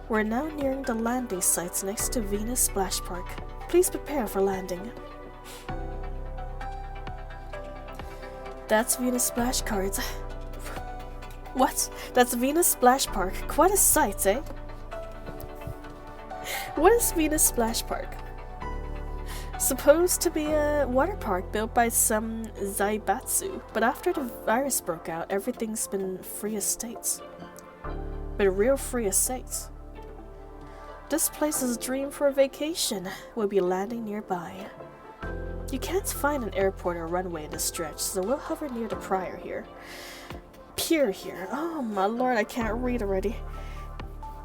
We're now nearing the landing sites next to Venus Splash Park. Please prepare for landing. That's Venus Splash Cards. What? That's Venus Splash Park. Quite a sight, eh? What is Venus Splash Park? Supposed to be a water park built by some Zaibatsu, but after the virus broke out, everything's been free estates. But real free estates. This place is a dream for a vacation. We'll be landing nearby. You can't find an airport or runway in this stretch, so we'll hover near the Pier here. Oh my lord, I can't read already.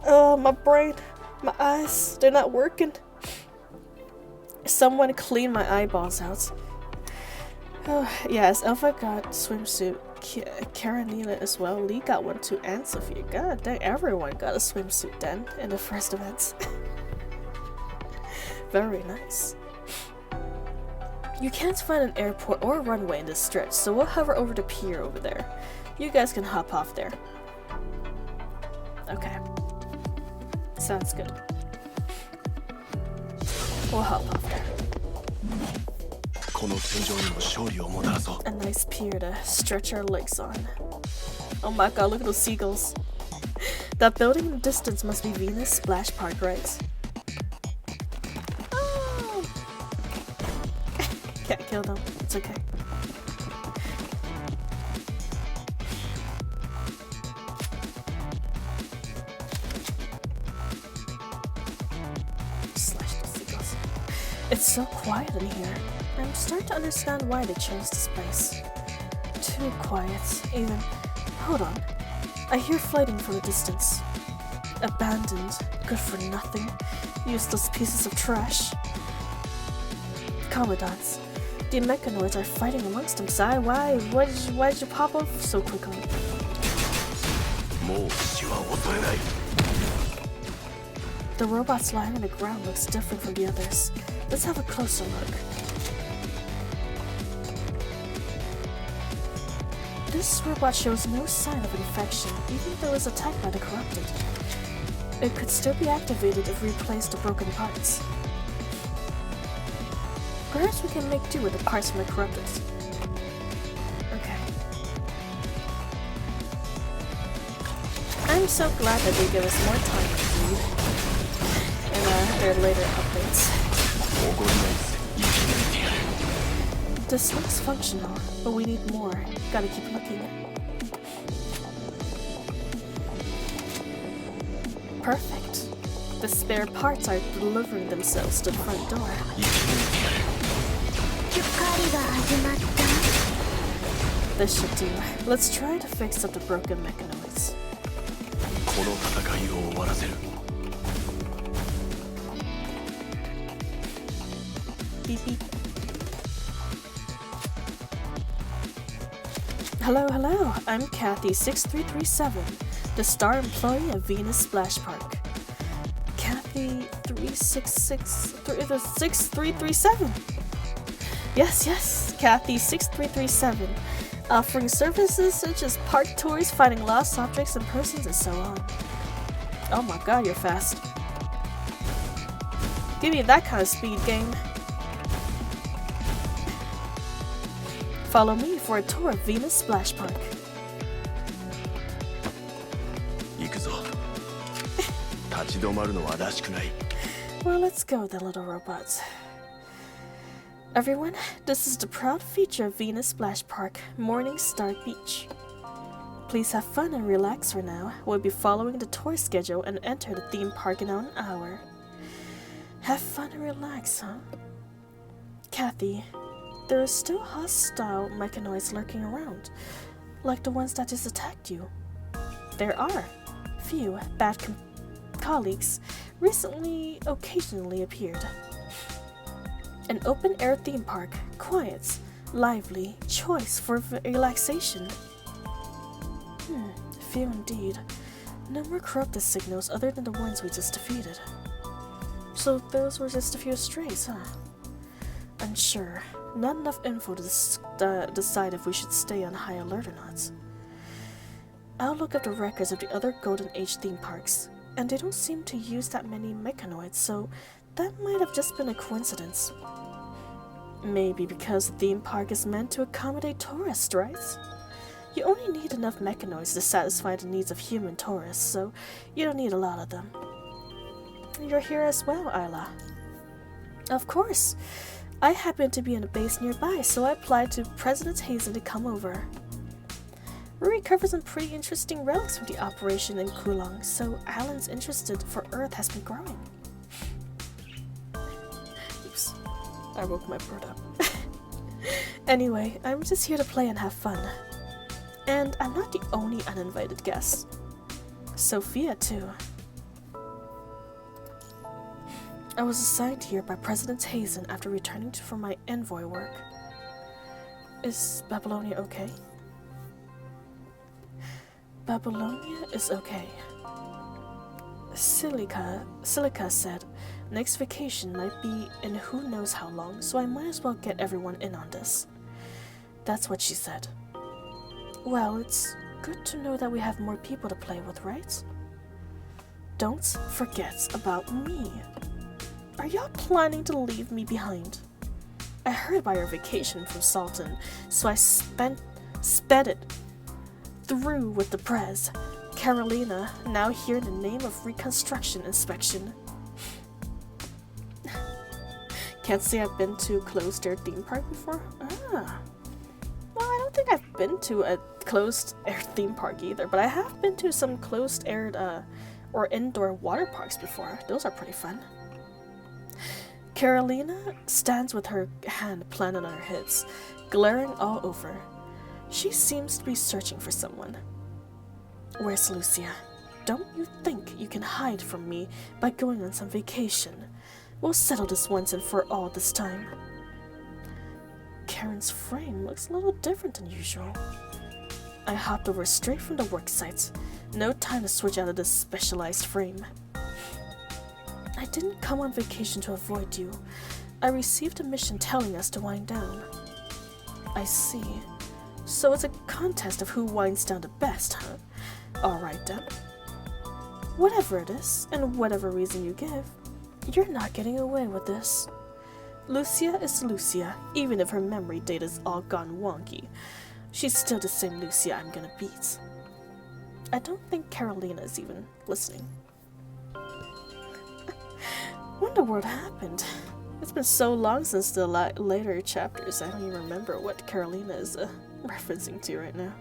Oh, my brain, my eyes, they're not working. Someone clean my eyeballs out. Oh, yes, Alpha got swimsuit. Karanina as well. Lee got one too, and Sophia. God dang, everyone got a swimsuit then in the first events. Very nice. You can't find an airport or a runway in this stretch, so we'll hover over the pier over there. You guys can hop off there. Okay. Sounds good. We'll hop off there. A nice pier to stretch our legs on. Oh my god, look at those seagulls. That building in the distance must be Venus Splash Park, right? Oh. Can't kill them. It's okay. Slash the signals. It's so quiet in here. I'm starting to understand why they chose this place. Too quiet, even. Hold on. I hear fighting from a distance. Abandoned, good for nothing, useless pieces of trash. Commandants, the mechanoids are fighting amongst themselves. Why did you pop off so quickly? The robots lying on the ground looks different from the others. Let's have a closer look. This robot shows no sign of infection, even though it was attacked by the corrupted. It could still be activated if we replace the broken parts. Perhaps we can make do with the parts from the corrupted. Okay. I'm so glad that they give us more time to read in their later updates. This looks functional, but we need more. Gotta keep looking. Perfect. The spare parts are delivering themselves to the front door. This should do. Let's try to fix up the broken mechanoids. Beep beep. Hello, hello. I'm Kathy 6337, the star employee of Venus Splash Park. Kathy 6337. Yes, Kathy 6337, offering services such as park tours, finding lost objects and persons, and so on. Oh my god, you're fast. Give me that kind of speed, game. Follow me for a tour of Venus Splash Park. Well, let's go then, little robots. Everyone, this is the proud feature of Venus Splash Park, Morning Star Beach. Please have fun and relax for now. We'll be following the tour schedule and enter the theme park in an hour. Have fun and relax, huh? Kathy, there are still hostile mechanoids lurking around, like the ones that just attacked you. There are. Few bad colleagues recently occasionally appeared. An open-air theme park, quiet, lively, choice for relaxation. Few indeed. No more corrupted signals other than the ones we just defeated. So those were just a few strays, huh? Unsure. Not enough info to decide if we should stay on high alert or not. I'll look up the records of the other Golden Age theme parks, and they don't seem to use that many mechanoids, so that might have just been a coincidence. Maybe because the theme park is meant to accommodate tourists, right? You only need enough mechanoids to satisfy the needs of human tourists, so you don't need a lot of them. You're here as well, Isla. Of course. I happen to be in a base nearby, so I applied to President Hazen to come over. We recovered some pretty interesting relics from the operation in Kulong, so Alan's interest for Earth has been growing. Oops, I woke my bird up. Anyway, I'm just here to play and have fun. And I'm not the only uninvited guest. Sophia, too. I was assigned here by President Hazen after returning from my envoy work. Is Babylonia okay? Babylonia is okay. Silica said next vacation might be in who knows how long, so I might as well get everyone in on this. That's what she said. Well, it's good to know that we have more people to play with, right? Don't forget about me. Are y'all planning to leave me behind? I heard about your vacation from Sultan, so I sped it through with the prez. Carolina, now here in the name of reconstruction inspection. Can't say I've been to a closed-air theme park before. Ah. Well, I don't think I've been to a closed-air theme park either, but I have been to some closed-air or indoor water parks before. Those are pretty fun. Carolina stands with her hand planted on her hips, glaring all over. She seems to be searching for someone. Where's Lucia? Don't you think you can hide from me by going on some vacation? We'll settle this once and for all this time. Karen's frame looks a little different than usual. I hopped over straight from the work sites. No time to switch out of this specialized frame. I didn't come on vacation to avoid you. I received a mission telling us to wind down. I see. So it's a contest of who winds down the best, huh? Alright then. Whatever it is, and whatever reason you give, you're not getting away with this. Lucia is Lucia, even if her memory data's all gone wonky. She's still the same Lucia I'm gonna beat. I don't think Carolina is even listening. What in the world happened? It's been so long since the later chapters, I don't even remember what Carolina is referencing to right now.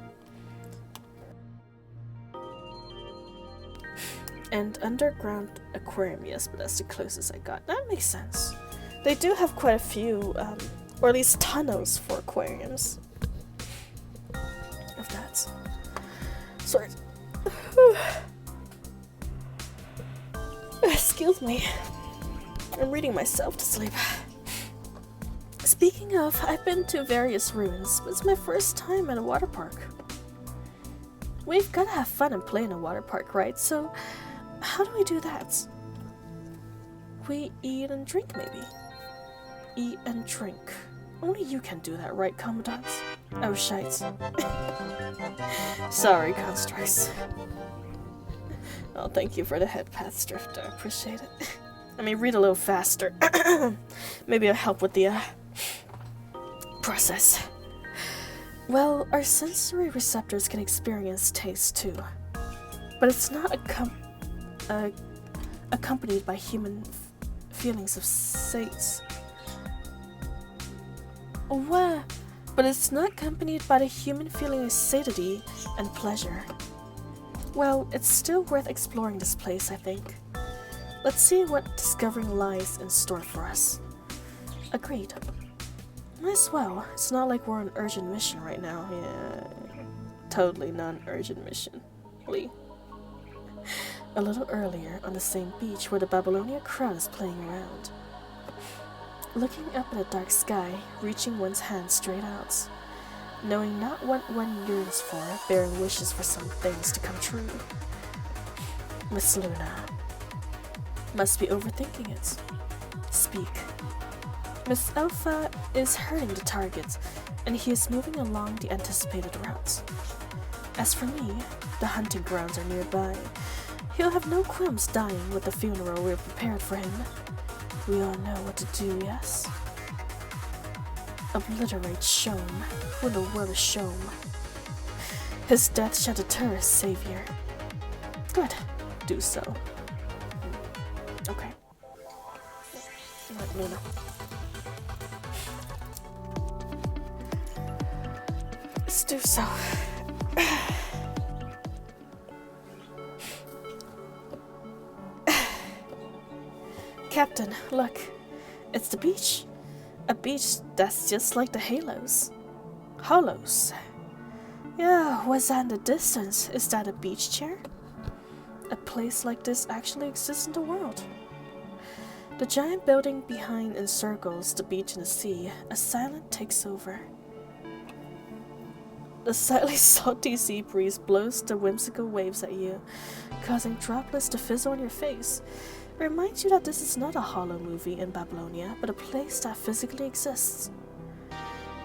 And underground aquarium, yes, but that's the closest I got. That makes sense. They do have quite a few, or at least tunnels for aquariums. Of that sort. Excuse me. I'm reading myself to sleep. Speaking of, I've been to various ruins, but it's my first time at a water park. We've gotta have fun and play in a water park, right? So, how do we do that? We eat and drink, maybe? Eat and drink. Only you can do that, right, Commandant? Oh, shite. Sorry, constructs. Oh, thank you for the head path, Drifter. I appreciate it. I mean, read a little faster. Maybe I'll help with the, process. Well, our sensory receptors can experience taste, too. But it's not accompanied by human feelings of sates. What? But it's not accompanied by the human feeling of satiety and pleasure. Well, it's still worth exploring this place, I think. Let's see what discovering lies in store for us. Agreed. Might as well. It's not like we're on an urgent mission right now. Yeah, totally not an urgent mission. Lee. A little earlier, on the same beach where the Babylonia crowd is playing around. Looking up at a dark sky, reaching one's hand straight out. Knowing not what one yearns for, bearing wishes for some things to come true. Miss Luna. Must be overthinking it. Speak. Miss Alpha is hurting the target, and he is moving along the anticipated route. As for me, the hunting grounds are nearby. He'll have no qualms dying with the funeral we've prepared for him. We all know what to do, yes? Obliterate Shom when the world is Shom. His death shall deter his savior. Good. Do so. Okay. Let Luna. Let's do so. Captain, look. It's the beach. A beach that's just like the Halos. Hollows. Yeah, what's that in the distance? Is that a beach chair? A place like this actually exists in the world. The giant building behind encircles the beach and the sea. A silence takes over. The slightly salty sea breeze blows the whimsical waves at you, causing droplets to fizzle on your face. It reminds you that this is not a hollow movie in Babylonia, but a place that physically exists.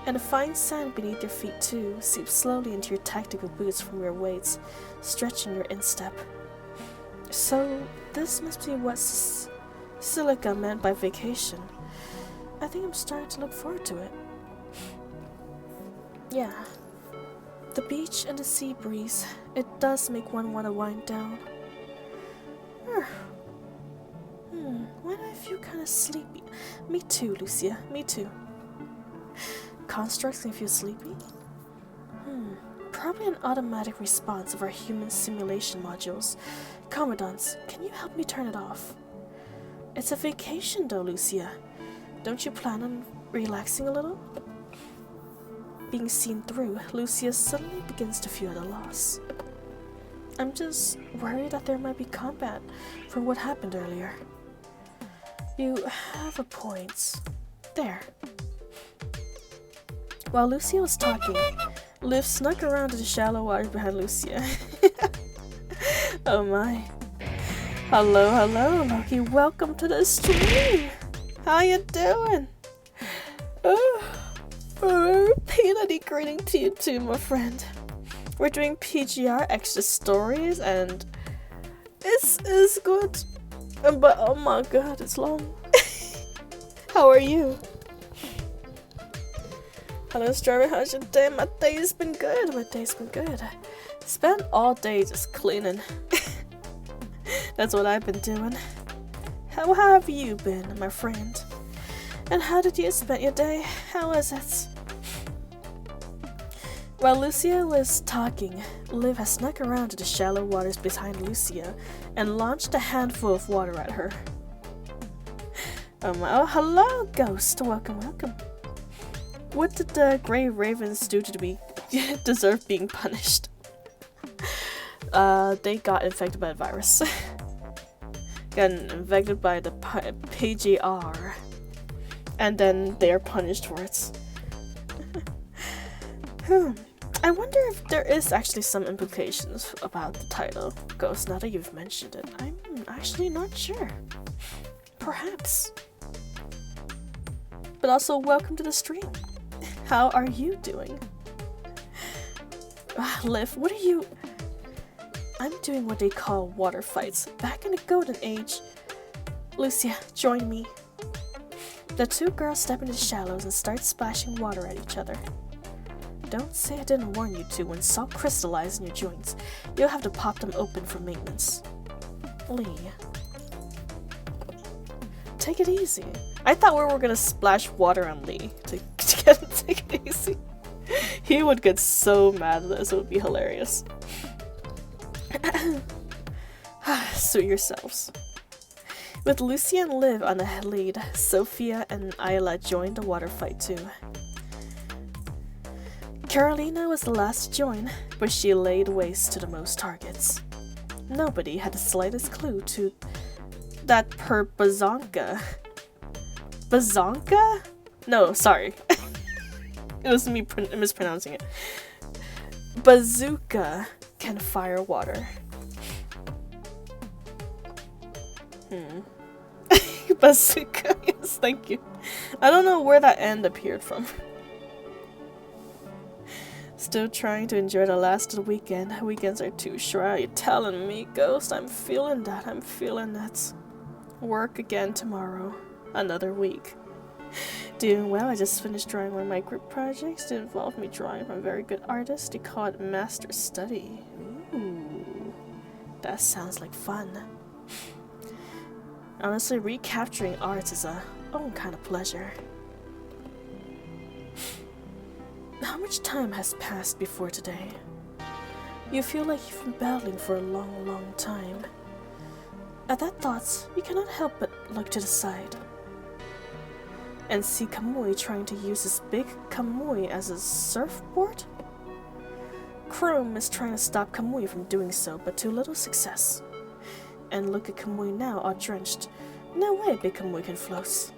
And the fine sand beneath your feet too seeps slowly into your tactical boots from your weights, stretching your instep. So this must be what Silica meant by vacation. I think I'm starting to look forward to it. Yeah. The beach and the sea breeze, it does make one want to wind down. Why do I feel kind of sleepy? Me too, Lucia, me too. Constructs can feel sleepy? Probably an automatic response of our human simulation modules. Commandants, can you help me turn it off? It's a vacation though, Lucia. Don't you plan on relaxing a little? Being seen through, Lucia suddenly begins to feel at a loss. I'm just worried that there might be combat for what happened earlier. You have a point. There. While Lucia was talking, Liv snuck around to the shallow waters behind Lucia. Oh my. Hello, hello, Loki. Welcome to the stream. How you doing? Oh, a repeated greeting to you too, my friend. We're doing PGR extra stories and it's good. But oh my god, it's long. How are you? Hello, Strawberry. How's your day? My day's been good. Spent all day just cleaning. That's what I've been doing. How have you been, my friend? And how did you spend your day? How was it? While Lucia was talking, Liv has snuck around to the shallow waters behind Lucia and launched a handful of water at her. Oh, hello, Ghost. Welcome, welcome. What did the Grey Ravens do to be deserve being punished? They got infected by a virus. Got infected by the PGR. And then they are punished for it. I wonder if there is actually some implications about the title, Ghost, now that you've mentioned it. I'm actually not sure. Perhaps. But also, welcome to the stream. How are you doing? Liv, what are you... I'm doing what they call water fights. Back in the golden age. Lucia, join me. The two girls step into the shallows and start splashing water at each other. Don't say I didn't warn you two. When salt crystallizes in your joints, you'll have to pop them open for maintenance. Lee. Take it easy. I thought we were gonna splash water on Lee to get him to take it easy. He would get so mad at this, it would be hilarious. Suit yourselves. With Lucia and Liv on the lead, Sophia and Isla joined the water fight too. Carolina was the last to join, but she laid waste to the most targets. Nobody had the slightest clue to that per bazonka. Bazonka? No, sorry. It was me mispronouncing it. Bazooka can fire water. Bazooka, yes, thank you. I don't know where that end appeared from. Still trying to enjoy the last of the weekend. Weekends are too short. You're telling me, Ghost? I'm feeling that. Work again tomorrow. Another week. Doing well. I just finished drawing one of my group projects. It involved me drawing from a very good artist. They call it Master Study. Ooh. That sounds like fun. Honestly, recapturing art is a own kind of pleasure. How much time has passed before today? You feel like you've been battling for a long, long time. At that thought, you cannot help but look to the side and see Kamui trying to use his big Kamui as a surfboard? Chrome is trying to stop Kamui from doing so, but to little success. And look at Kamui now, all drenched. No way big Kamui can float.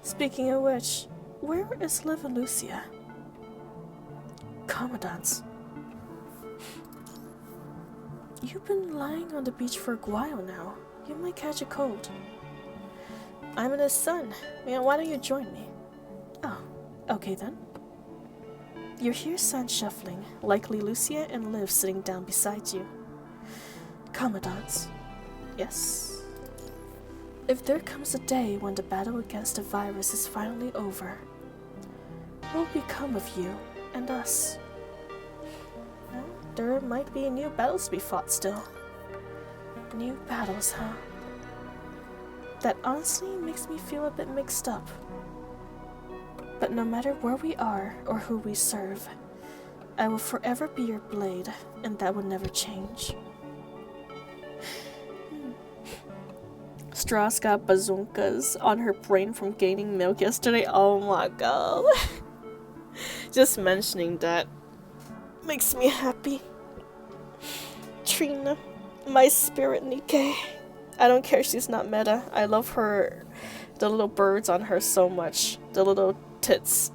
Speaking of which, where is Liv and Lucia? Commandants. You've been lying on the beach for a while now. You might catch a cold. I'm in the sun. Yeah, why don't you join me? Oh, okay then. You hear sand shuffling, likely Lucia and Liv sitting down beside you. Commandants. Yes. If there comes a day when the battle against the virus is finally over, what will become of you and us? there might be new battles to be fought still. New battles, huh? That honestly makes me feel a bit mixed up. But no matter where we are or who we serve, I will forever be your blade, and that will never change. Strauss got bazookas on her brain from gaining milk yesterday. Oh my god. Just mentioning that makes me happy. Trina, my spirit Nikkei. I don't care she's not meta. I love her, the little birds on her so much. The little tits.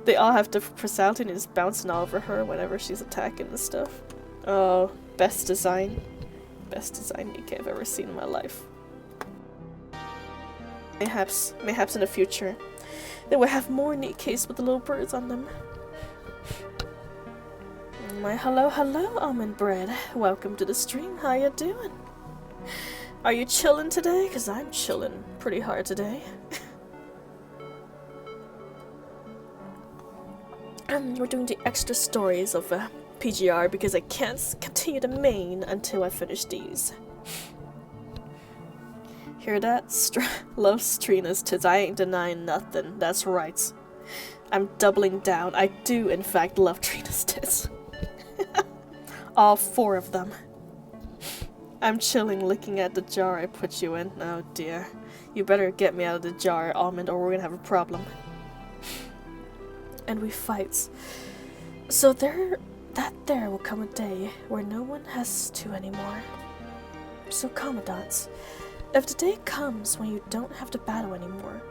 They all have different personality and just bouncing all over her whenever she's attacking and stuff. Oh, best design. Best design Nikkei I've ever seen in my life. Mayhaps in the future, they will have more Nikkeis with the little birds on them. My hello almond bread. Welcome to the stream. How you doing? Are you chilling today? Cause I'm chilling pretty hard today. We're doing the extra stories of PGR because I can't continue the main until I finish these. Hear that? Loves Trina's tits. I ain't denying nothing. That's right. I'm doubling down. I do in fact love Trina's tits. All 4 of them. I'm chilling looking at the jar I put you in. Oh dear. You better get me out of the jar, Almond, or we're gonna have a problem. And we fight. So there will come a day where no one has to anymore. So Commandants, if the day comes when you don't have to battle anymore,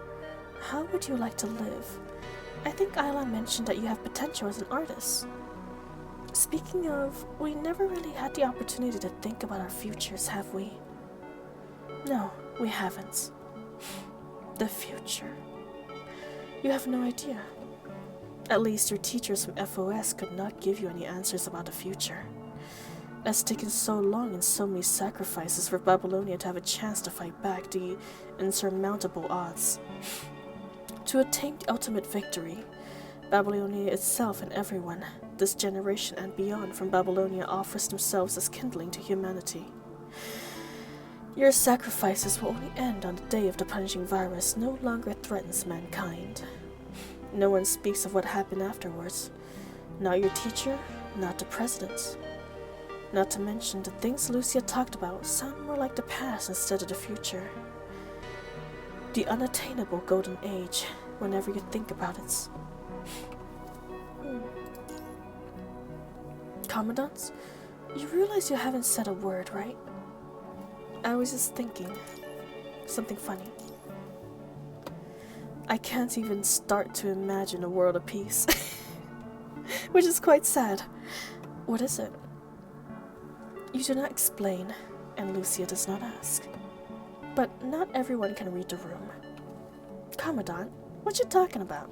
how would you like to live? I think Ayla mentioned that you have potential as an artist. Speaking of, we never really had the opportunity to think about our futures, have we? No, we haven't. The future. You have no idea. At least your teachers from FOS could not give you any answers about the future. It's taken so long and so many sacrifices for Babylonia to have a chance to fight back the insurmountable odds. To attain the ultimate victory, Babylonia itself and everyone, this generation and beyond from Babylonia, offers themselves as kindling to humanity. Your sacrifices will only end on the day of the punishing virus no longer threatens mankind. No one speaks of what happened afterwards. Not your teacher, not the president. Not to mention the things Lucia talked about sound more like the past instead of the future. The unattainable golden age, whenever you think about it. Commandants, you realize you haven't said a word, right? I was just thinking something funny. I can't even start to imagine a world of peace. Which is quite sad. What is it? You do not explain, and Lucia does not ask. But not everyone can read the room. Commandant, what you talking about?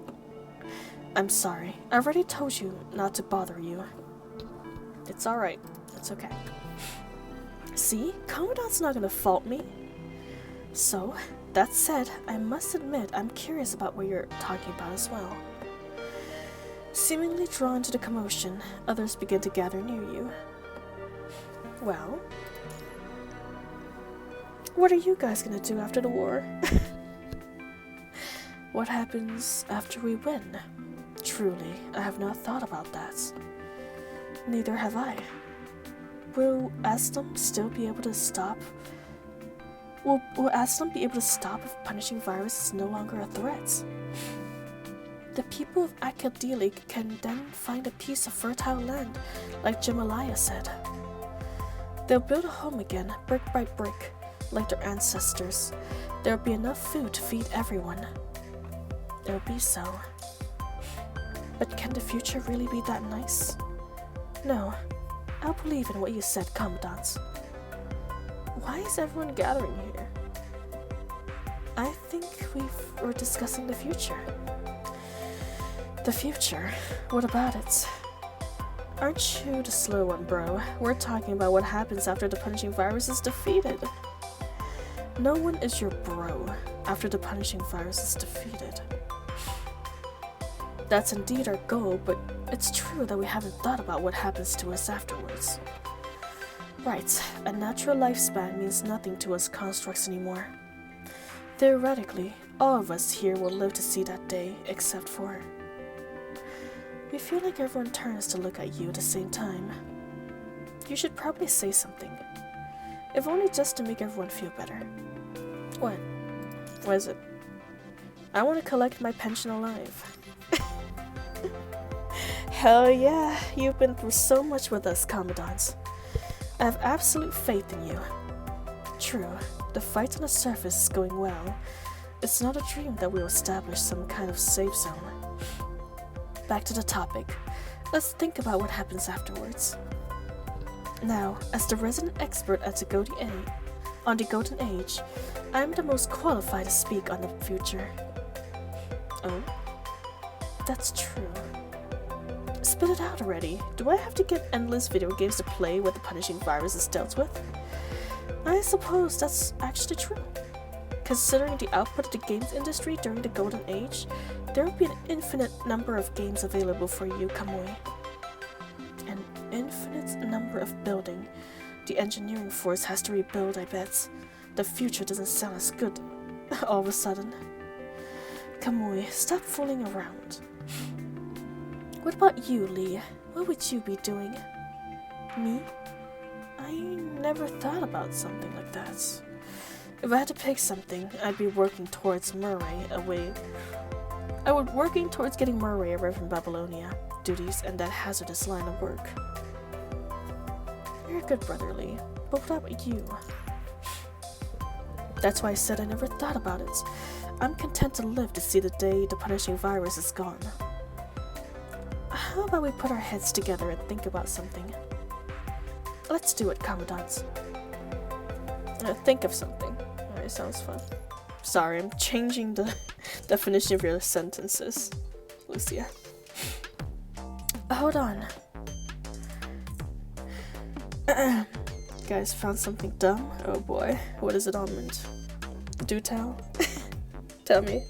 I'm sorry. I already told you not to bother you. It's alright. It's okay. See? Commandant's not gonna fault me. So, that said, I must admit I'm curious about what you're talking about as well. Seemingly drawn to the commotion, others begin to gather near you. Well, what are you guys gonna do after the war? What happens after we win? Truly, I have not thought about that. Neither have I. Will Aslam still be able to stop? Will Aslam be able to stop if punishing virus is no longer a threat? The people of Akadili can then find a piece of fertile land, like Jamalaya said. They'll build a home again, brick by brick, like their ancestors. There'll be enough food to feed everyone. It'll be so. But can the future really be that nice? No. I'll believe in what you said, Commandant. Why is everyone gathering here? I think we're discussing the future. The future? What about it? Aren't you the slow one, bro? We're talking about what happens after the punishing virus is defeated. No one is your bro after the punishing virus is defeated. That's indeed our goal, but It's true that we haven't thought about what happens to us afterwards. Right, a natural lifespan means nothing to us constructs anymore. Theoretically, all of us here will live to see that day, except for... We feel like everyone turns to look at you at the same time. You should probably say something. If only just to make everyone feel better. What? What is it? I want to collect my pension alive. Hell yeah, you've been through so much with us, Commandants. I have absolute faith in you. True, the fight on the surface is going well. It's not a dream that we'll establish some kind of safe zone. Back to the topic. Let's think about what happens afterwards. Now, as the resident expert at on the Golden Age, I'm the most qualified to speak on the future. Oh? That's true. Spit it out already. Do I have to get endless video games to play what the punishing virus is dealt with? I suppose that's actually true. Considering the output of the games industry during the Golden Age, there will be an infinite number of games available for you, Kamui. An infinite number of building. The engineering force has to rebuild, I bet. The future doesn't sound as good all of a sudden. Kamui, stop fooling around. What about you, Lee? What would you be doing? Me? I never thought about something like that. If I had to pick something, I'd be working towards working towards getting Murray away from Babylonia, duties, and that hazardous line of work. You're a good brother, Lee. But what about you? That's why I said I never thought about it. I'm content to live to see the day the punishing virus is gone. How about we put our heads together and think about something? Let's do it, Commandant. Think of something. Alright, sounds fun. Sorry, I'm changing the definition of your sentences, Lucia. Hold on. Guys, found something dumb? Oh boy. What is it, Almond? Do tell? Tell me.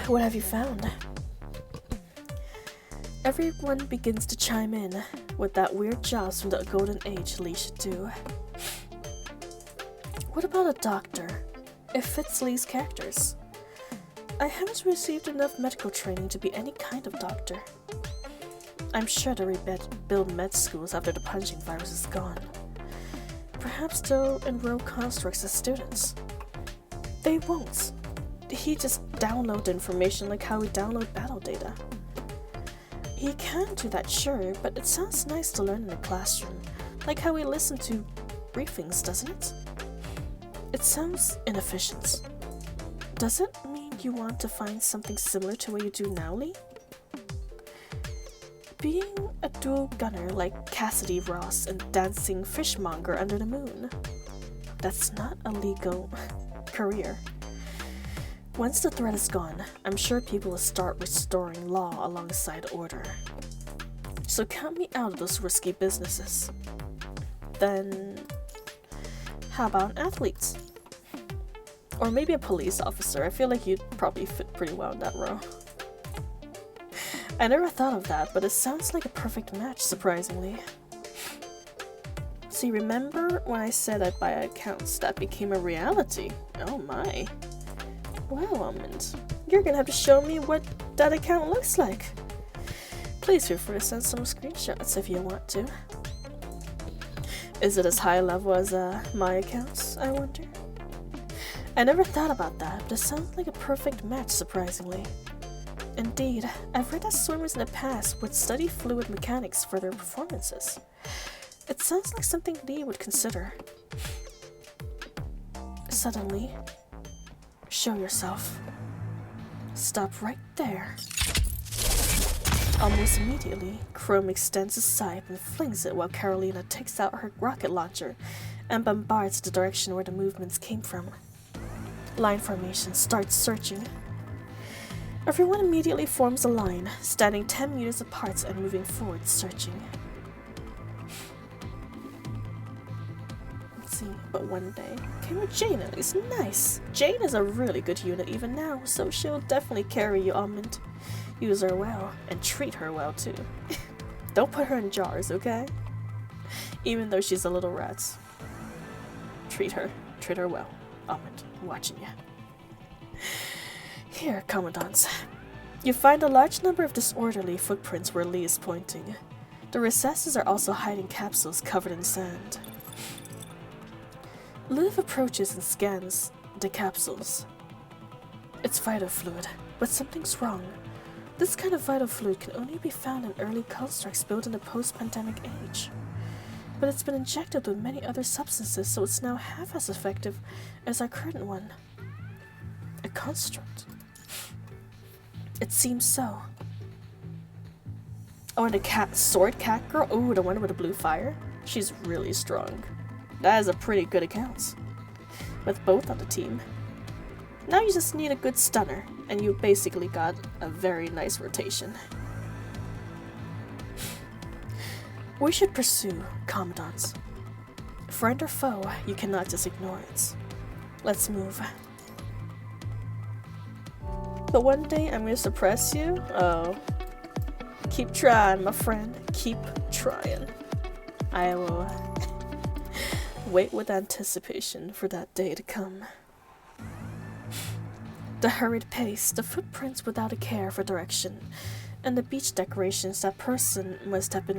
What have you found? Everyone begins to chime in with that weird jobs from the Golden Age Lee should do. What about a doctor? It fits Lee's characters. I haven't received enough medical training to be any kind of doctor. I'm sure they'll rebuild med schools after the punching virus is gone. Perhaps they'll enroll constructs as students. They won't. He just download the information like how we download battle data. He can do that, sure, but it sounds nice to learn in a classroom, like how we listen to briefings, doesn't it? It sounds inefficient. Does it mean you want to find something similar to what you do now, Lee? Being a dual gunner like Cassidy Ross and dancing fishmonger under the moon. That's not a legal career. Once the threat is gone, I'm sure people will start restoring law alongside order. So count me out of those risky businesses. Then, how about an athlete? Or maybe a police officer. I feel like you'd probably fit pretty well in that role. I never thought of that, but it sounds like a perfect match, surprisingly. See, remember when I said I'd buy accounts? That became a reality. Oh my. Well, Almond, you're gonna have to show me what that account looks like. Please feel free to send some screenshots if you want to. Is it as high level as my accounts, I wonder? I never thought about that, but it sounds like a perfect match, surprisingly. Indeed, I've read that swimmers in the past would study fluid mechanics for their performances. It sounds like something Lee would consider. Suddenly, show yourself. Stop right there. Almost immediately, Chrome extends his scythe and flings it while Carolina takes out her rocket launcher and bombards the direction where the movements came from. Line formation starts searching. Everyone immediately forms a line, standing 10 meters apart and moving forward, searching. Let's see. but one day came with Jane at least. Nice! Jane is a really good unit even now, so she'll definitely carry you, Almond. Use her well, and treat her well too. Don't put her in jars, okay? Even though she's a little rat. Treat her well. Almond, I'm watching you. Here, Commandants. You find a large number of disorderly footprints where Lee is pointing. The recesses are also hiding capsules covered in sand. Liv approaches and scans the capsules. It's vital fluid, but something's wrong. This kind of vital fluid can only be found in early constructs built in the post-pandemic age. But it's been injected with many other substances, so it's now half as effective as our current one. A construct. It seems so. Oh, and the sword cat girl? Oh, the one with the blue fire? She's really strong. That is a pretty good account. With both on the team. Now you just need a good stunner, and you basically got a very nice rotation. We should pursue Commandants. Friend or foe, you cannot just ignore it. Let's move. But one day I'm gonna suppress you? Oh. Keep trying, my friend. Keep trying. I will wait with anticipation for that day to come. The hurried pace, the footprints without a care for direction, and the beach decorations that person must have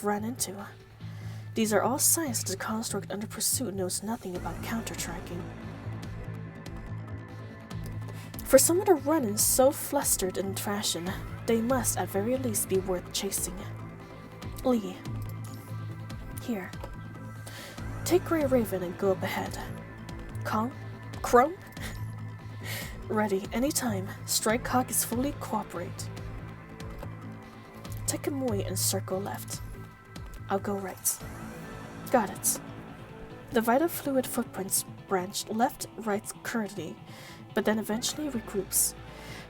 ran into. These are all signs that the construct under pursuit knows nothing about counter-tracking. For someone to run in so flustered in fashion, they must at very least be worth chasing. Lee. Here. Take Grey Raven and go up ahead. Chrome? Ready, anytime. Strike Hawk is fully cooperate. Take a Mui and circle left. I'll go right. Got it. The vital fluid footprints branch left, right currently, but then eventually regroups.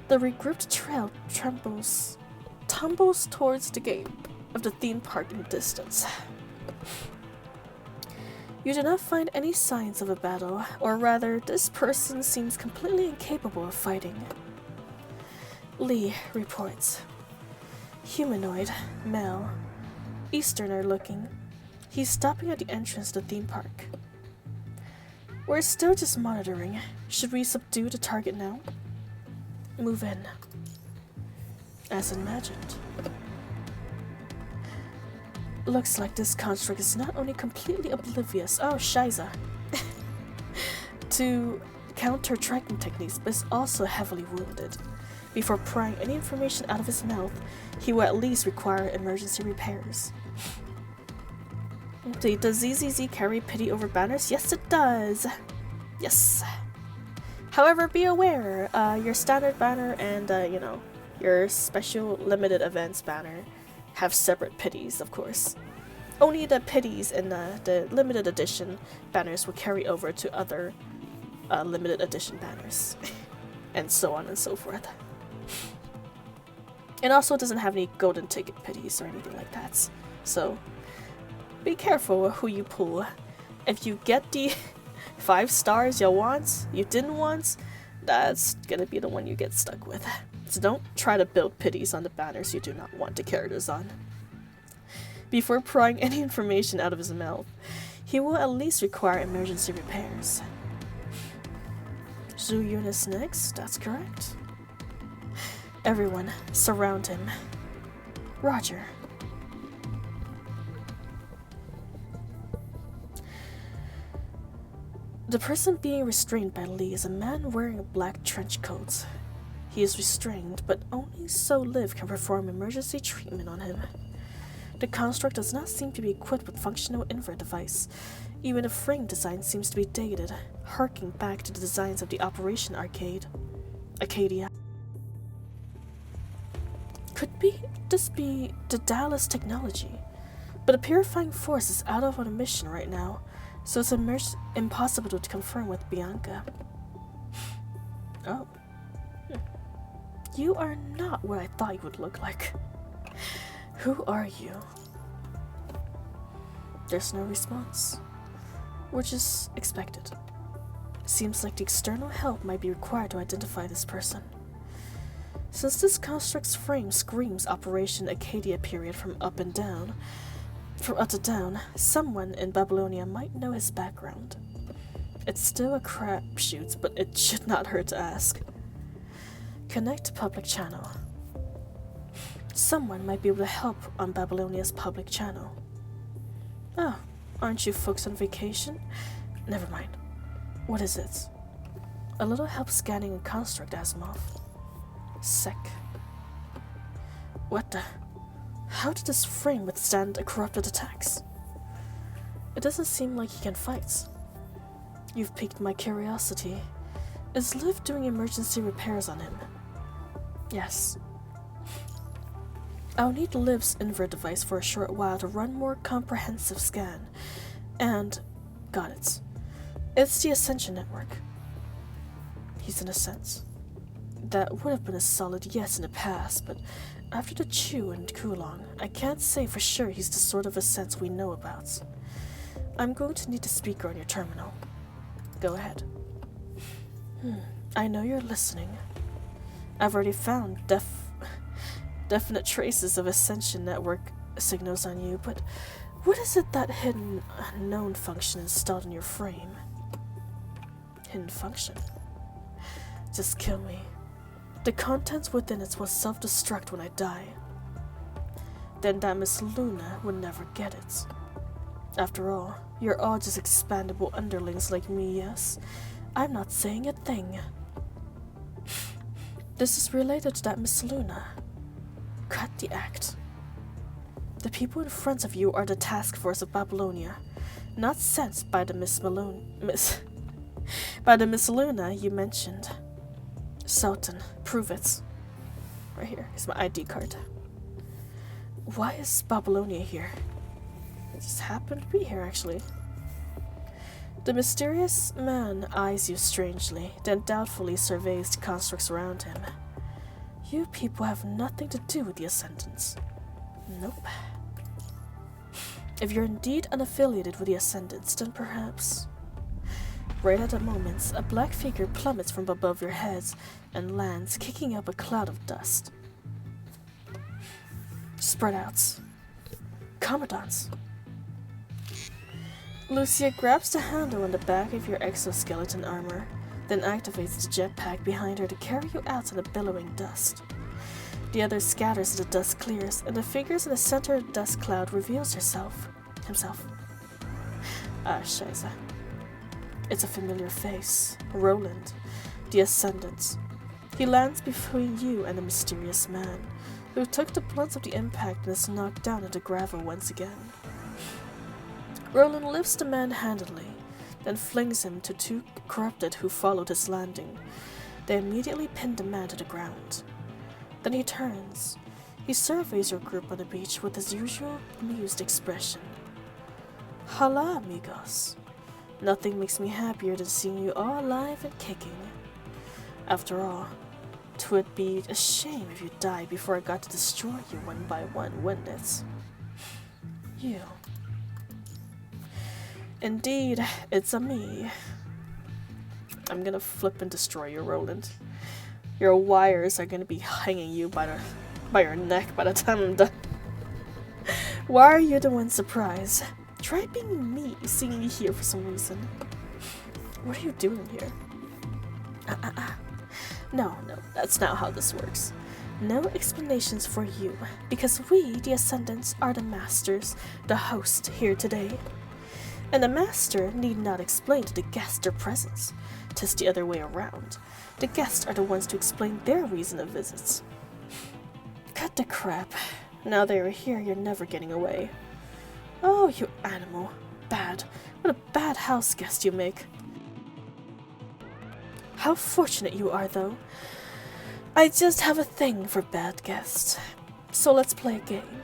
The regrouped trail tumbles towards the gate of the theme park in the distance. You do not find any signs of a battle, or rather, this person seems completely incapable of fighting. Lee reports. Humanoid, male, Easterner looking. He's stopping at the entrance to the theme park. We're still just monitoring. Should we subdue the target now? Move in. As imagined. Looks like this construct is not only completely oblivious, oh shiza, to counter-tracking techniques, but is also heavily wounded. Before prying any information out of his mouth, he will at least require emergency repairs. Does ZZZ carry pity over banners? Yes, it does. Yes. However, be aware, your standard banner and, your special limited events banner have separate pities, of course. Only the pities and the limited edition banners will carry over to other limited edition banners. And so on and so forth. And also it doesn't have any golden ticket pities or anything like that. So be careful who you pull. If you get the 5 stars you didn't want, that's gonna be the one you get stuck with. So don't try to build pities on the banners you do not want the characters on. Before prying any information out of his mouth, he will at least require emergency repairs. Zhu Yunus next, that's correct. Everyone, surround him. Roger. The person being restrained by Lee is a man wearing a black trench coat. He is restrained, but only so Liv can perform emergency treatment on him. The construct does not seem to be equipped with functional invert device. Even the frame design seems to be dated, harking back to the designs of the Operation Arcadia. Could this be the Dallas technology? But the purifying force is out on a mission right now, so it's impossible to confirm with Bianca. Oh. You are not what I thought you would look like. Who are you? There's no response. which is expected. Seems like the external help might be required to identify this person. Since this construct's frame screams Operation Acadia period from up to down, someone in Babylonia might know his background. It's still a crapshoot, but it should not hurt to ask. Connect to public channel. Someone might be able to help on Babylonia's public channel. Oh, aren't you folks on vacation? Never mind. What is it? A little help scanning a construct, Asimov. Sec. What the? How did this frame withstand a corrupted attacks? It doesn't seem like he can fight. You've piqued my curiosity. Is Liv doing emergency repairs on him? Yes. I'll need Liv's invert device for a short while to run more comprehensive scan. And got it. It's the Ascension Network. He's in a sense. That would have been a solid yes in the past, but after the Chew and Kulong, I can't say for sure he's the sort of Ascents we know about. I'm going to need the speaker on your terminal. Go ahead. I know you're listening. I've already found definite traces of Ascension Network signals on you, but what is it that hidden unknown function installed in your frame? Hidden function? Just kill me. The contents within it will self-destruct when I die. Then that Miss Luna would never get it. After all, you're all just expandable underlings like me, yes? I'm not saying a thing. This is related to that Miss Luna. Cut the act. The people in front of you are the task force of Babylonia, not sent by the Miss Luna you mentioned. Sultan, prove it. Right here, here's my ID card. Why is Babylonia here? It just happened to be here, actually. The mysterious man eyes you strangely, then doubtfully surveys the constructs around him. You people have nothing to do with the Ascendants. Nope. If you're indeed unaffiliated with the Ascendants, then perhaps... Right at that moment, a black figure plummets from above your heads and lands, kicking up a cloud of dust. Spread out. Commandants. Lucia grabs the handle on the back of your exoskeleton armor, then activates the jetpack behind her to carry you out in the billowing dust. The other scatters as the dust clears, and the figure in the center of the dust cloud reveals himself. Ah, scheiße. It's a familiar face. Roland, the Ascendant. He lands between you and the mysterious man, who took the brunt of the impact and is knocked down into gravel once again. Roland lifts the man handily, then flings him to two corrupted who followed his landing. They immediately pin the man to the ground. Then he turns. He surveys your group on the beach with his usual amused expression. Hola, amigos. Nothing makes me happier than seeing you all alive and kicking. After all, 'twould be a shame if you died before I got to destroy you one by one, wouldn't it? You. Indeed, it's a me. I'm gonna flip and destroy you, Roland. Your wires are gonna be hanging you by your neck by the time I'm done. Why are you the one surprised? Try being me, seeing you here for some reason. What are you doing here? No, that's not how this works. No explanations for you, because we, the Ascendants, are the masters, the host here today. And the master need not explain to the guest their presence. 'Tis the other way around. The guests are the ones to explain their reason of visits. Cut the crap. Now they are here, you're never getting away. Oh, you animal. Bad. What a bad house guest you make. How fortunate you are, though. I just have a thing for bad guests. So let's play a game.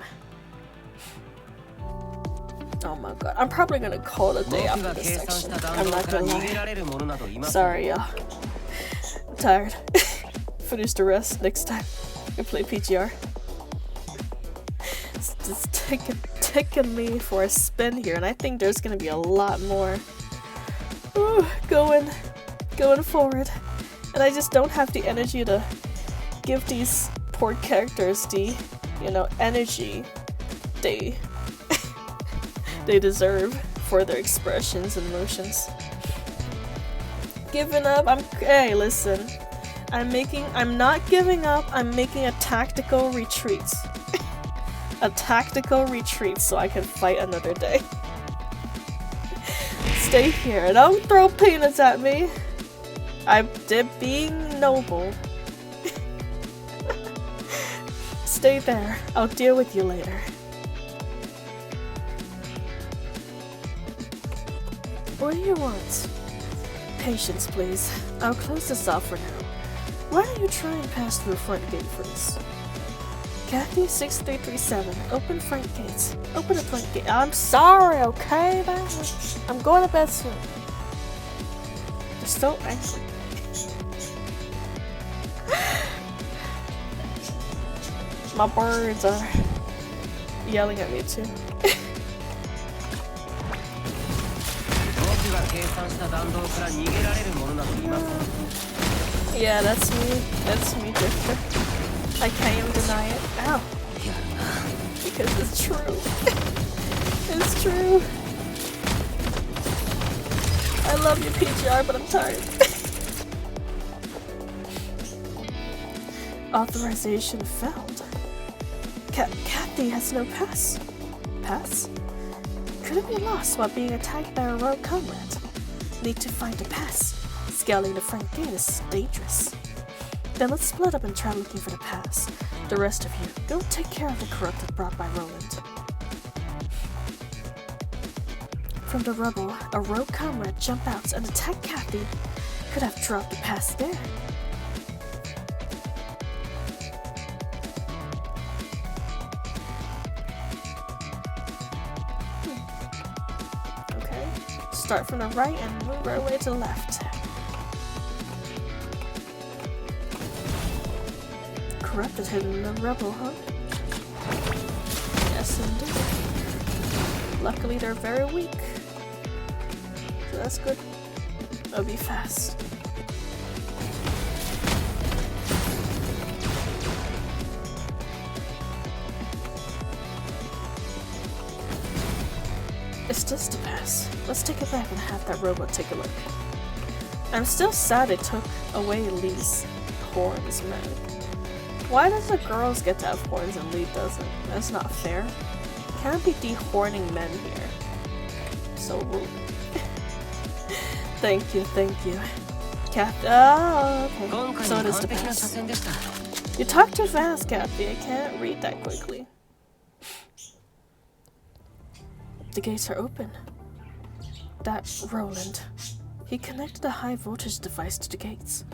Oh my god. I'm probably gonna call it a day after this section. I'm not gonna lie. Sorry, y'all. I'm tired. Finish the rest next time. We play PGR. It's just taking me for a spin here, and I think there's gonna be a lot more. Ooh, going forward. And I just don't have the energy to give these poor characters the, you know, energy they they deserve for their expressions and motions. Giving up, hey, listen. I'm not giving up, I'm making a tactical retreat. A tactical retreat so I can fight another day. Stay here, don't throw peanuts at me. I'm being noble. Stay there, I'll deal with you later. What do you want? Patience, please. I'll close this off for now. Why don't you try and pass through the front gate first? Kathy 6337, open front gates. Open the front gate. I'm sorry, okay, man? I'm going to bed soon. They're so angry. My birds are yelling at me too. Yeah, that's me. That's me, Drifter. I can't even deny it. Ow. Because it's true. It's true. I love you, PGR, but I'm tired. Authorization found. Kathy has no pass. Pass? Could it be lost while being attacked by a rogue comrade? Need to find a pass. Scaling the front gate is dangerous. Then let's split up and try looking for the pass. The rest of you, go take care of the corrupted brought by Roland. From the rubble, a rogue comrade jumped out and attacked Kathy. Could have dropped the pass there. Okay, start from the right and move our way to the left. Corrupted hidden in the rubble, huh? Yes, indeed. Luckily, they're very weak. So that's good. I'll be fast. It's just a pass. Let's take it back and have that robot take a look. I'm still sad it took away Lee's horns, man. Why does the girls get to have horns and Lee doesn't? That's not fair. Can't be dehorning men here. So rude. Thank you, thank you. Kathy. Oh, okay. So it is the pass. You talk too fast, Kathy. I can't read that quickly. The gates are open. That Roland. He connected a high voltage device to the gates.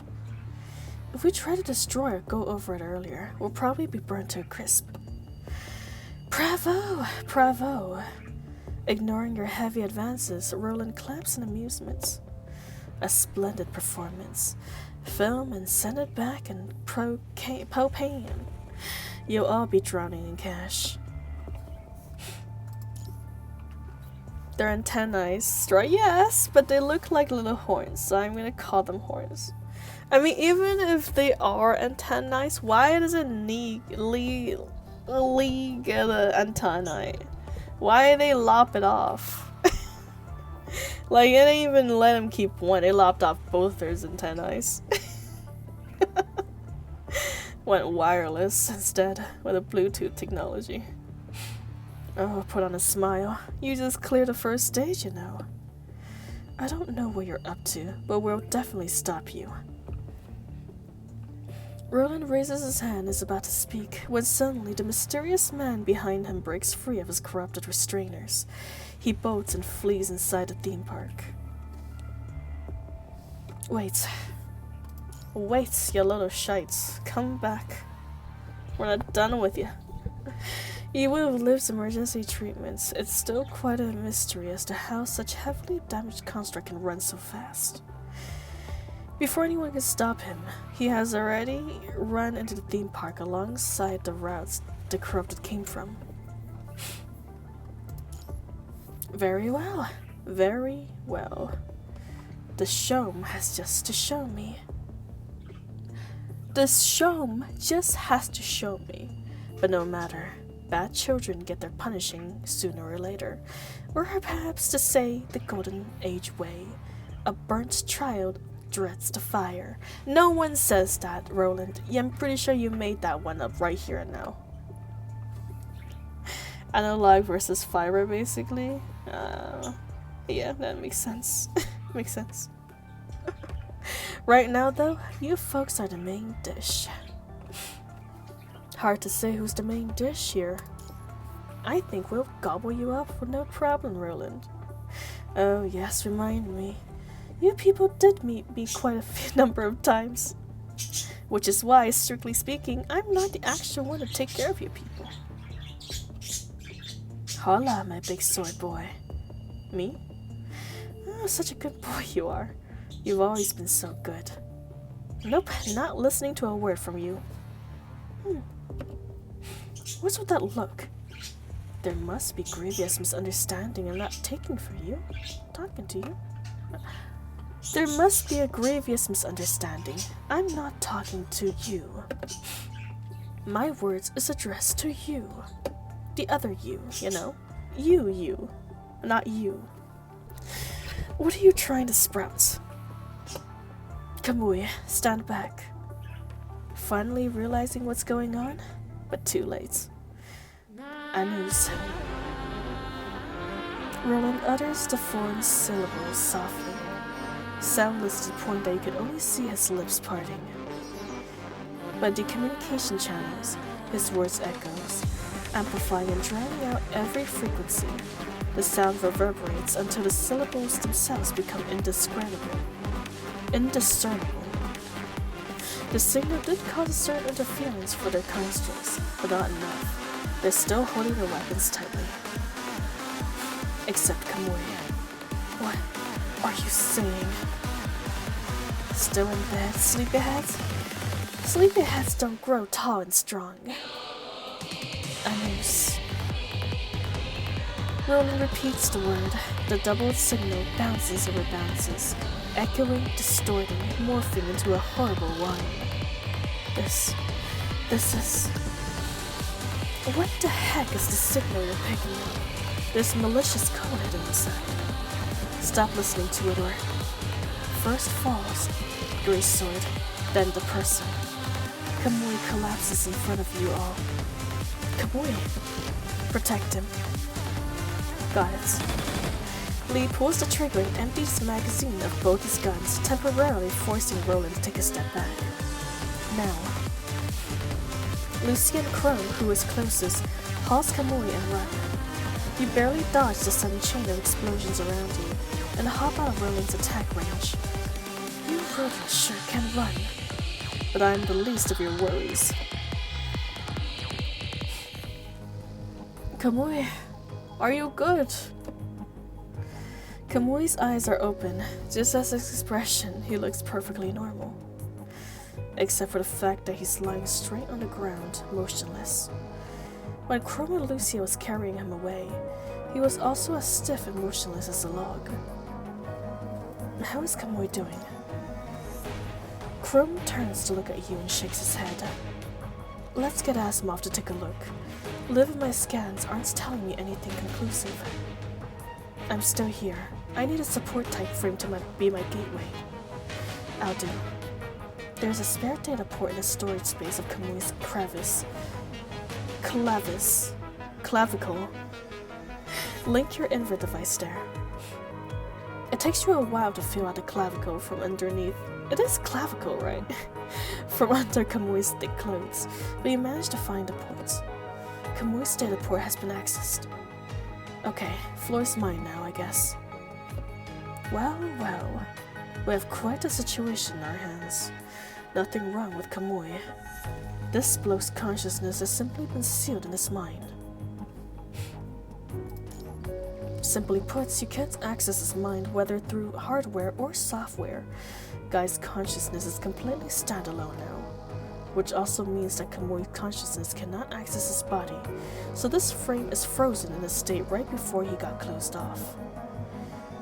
If we try to destroy or go over it earlier, we'll probably be burnt to a crisp. Bravo! Bravo! Ignoring your heavy advances, Roland claps in amusement. A splendid performance. Film and send it back in propane. You'll all be drowning in cash. Their antennae, right? Yes, but they look like little horns, so I'm gonna call them horns. I mean, even if they are antennae, why doesn't Lee get an antennae? Why they lop it off? Like, it didn't even let him keep one. They lopped off both their antennae. Went wireless instead with a Bluetooth technology. Oh, put on a smile. You just cleared the first stage, you know. I don't know what you're up to, but we'll definitely stop you. Roland raises his hand and is about to speak, when suddenly the mysterious man behind him breaks free of his corrupted restrainers. He bolts and flees inside the theme park. Wait. Wait, you little shites. Come back. We're not done with you. You would have lived emergency treatments. It's still quite a mystery as to how such heavily damaged construct can run so fast. Before anyone can stop him, he has already run into the theme park alongside the routes the corrupted came from. Very well. Very well. The showm has just to show me. This showm just has to show me. But no matter, bad children get their punishing sooner or later. Or perhaps to say the golden age way. A burnt child dreads the fire. No one says that, Roland. Yeah, I'm pretty sure you made that one up right here and now. Analog versus fiber, basically. Yeah, that makes sense. Makes sense. Right now, though, you folks are the main dish. Hard to say who's the main dish here. I think we'll gobble you up with no problem, Roland. Oh yes, remind me. You people did meet me quite a number of times. Which is why, strictly speaking, I'm not the actual one to take care of you people. Hola, my big sword boy. Me? Oh, such a good boy you are. You've always been so good. Nope, not listening to a word from you. What's with that look? There must be grievous misunderstanding. I'm not taking for you. Talking to you. There must be a grievous misunderstanding. I'm not talking to you. My words is addressed to you. The other you, you know? You. Not you. What are you trying to sprout? Kamui, stand back. Finally realizing what's going on, but too late. Anus. Roland utters the foreign syllables softly, soundless to the point that you could only see his lips parting. But the communication channels, his words echoes, amplifying and drowning out every frequency. The sound reverberates until the syllables themselves become indiscernible. The signal did cause a certain interference for their constructs, but not enough. They're still holding their weapons tightly. Except Kamui. What are you saying? Still in bed, sleepyheads? Sleepyheads don't grow tall and strong. Anus. Roland repeats the word. The doubled signal bounces and rebounces, echoing, distorting, morphing into a horrible whine. This is... What the heck is the signal you're picking up? There's malicious code hidden inside. Stop listening to it or... First falls Grey Sword, then the person. Kamui collapses in front of you all. Kamui, protect him. Got it. Lee pulls the trigger and empties the magazine of both his guns, temporarily forcing Roland to take a step back. Now. Lucy and Chrome, who is closest, hauls Kamui and run. You barely dodge the sudden chain of explosions around you, and hop out of Roland's attack range. You rodents sure can run, but I'm the least of your worries. Kamui, are you good? Kamui's eyes are open. Just as his expression, he looks perfectly normal. Except for the fact that he's lying straight on the ground, motionless. When Chrome and Lucia was carrying him away, he was also as stiff and motionless as a log. How is Kamui doing? Chrome turns to look at you and shakes his head. Let's get Asimov to take a look. Live in my scans aren't telling me anything conclusive. I'm still here. I need a support type frame to be my gateway. I'll do. There's a spare data port in the storage space of Kamui's clavicle. Link your invert device there. It takes you a while to feel out the clavicle from underneath. It is clavicle, right? From under Kamui's thick clothes, but you managed to find the port. Kamui's data port has been accessed. Okay, floor's mine now, I guess. Well, we have quite a situation in our hands. Nothing wrong with Kamui. This bloke's consciousness has simply been sealed in his mind. Simply put, you can't access his mind whether through hardware or software. Guy's consciousness is completely standalone now, which also means that Kamui's consciousness cannot access his body, so this frame is frozen in a state right before he got closed off.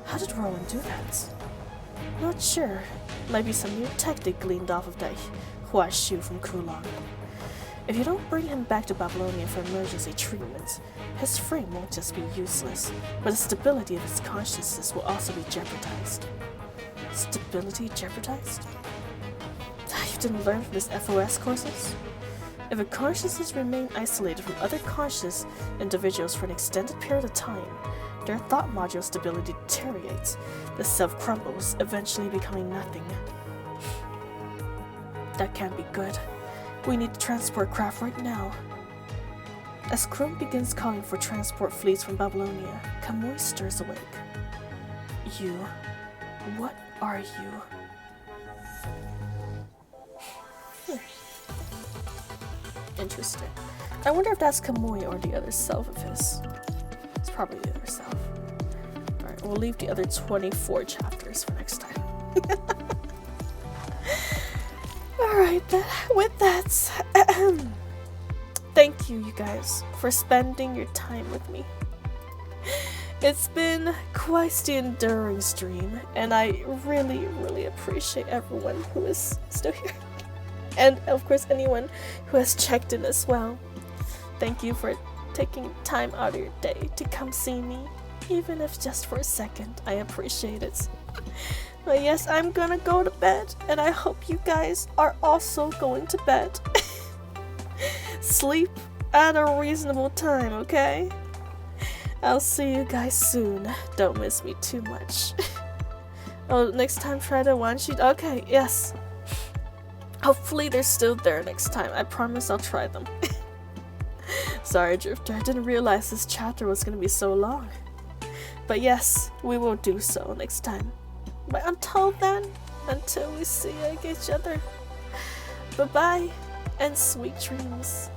How did Roland do that? Not sure. Might be some new tactic gleaned off of that Huashu from Kulon. If you don't bring him back to Babylonia for emergency treatment, his frame won't just be useless, but the stability of his consciousness will also be jeopardized. Stability jeopardized? You didn't learn from his FOS courses? If a consciousness remains isolated from other conscious individuals for an extended period of time, their thought module stability deteriorates, the self crumbles, eventually becoming nothing. That can't be good. We need to transport craft right now. As Chrome begins calling for transport fleets from Babylonia, Kamui stirs awake. You? What are you? Interesting. I wonder if that's Kamui or the other self of his. It's probably the other self. Alright, we'll leave the other 24 chapters for next time. Alright, with that, thank you guys for spending your time with me. It's been quite the enduring stream, and I really, really appreciate everyone who is still here. And of course anyone who has checked in as well. Thank you for taking time out of your day to come see me, even if just for a second. I appreciate it. But yes, I'm gonna go to bed, and I hope you guys are also going to bed. Sleep at a reasonable time, okay? I'll see you guys soon. Don't miss me too much. Oh, next time try the one sheet. Okay, yes. Hopefully they're still there next time. I promise I'll try them. Sorry, Drifter. I didn't realize this chapter was gonna be so long. But yes, we will do so next time. But until then, until we see each other, bye-bye and sweet dreams.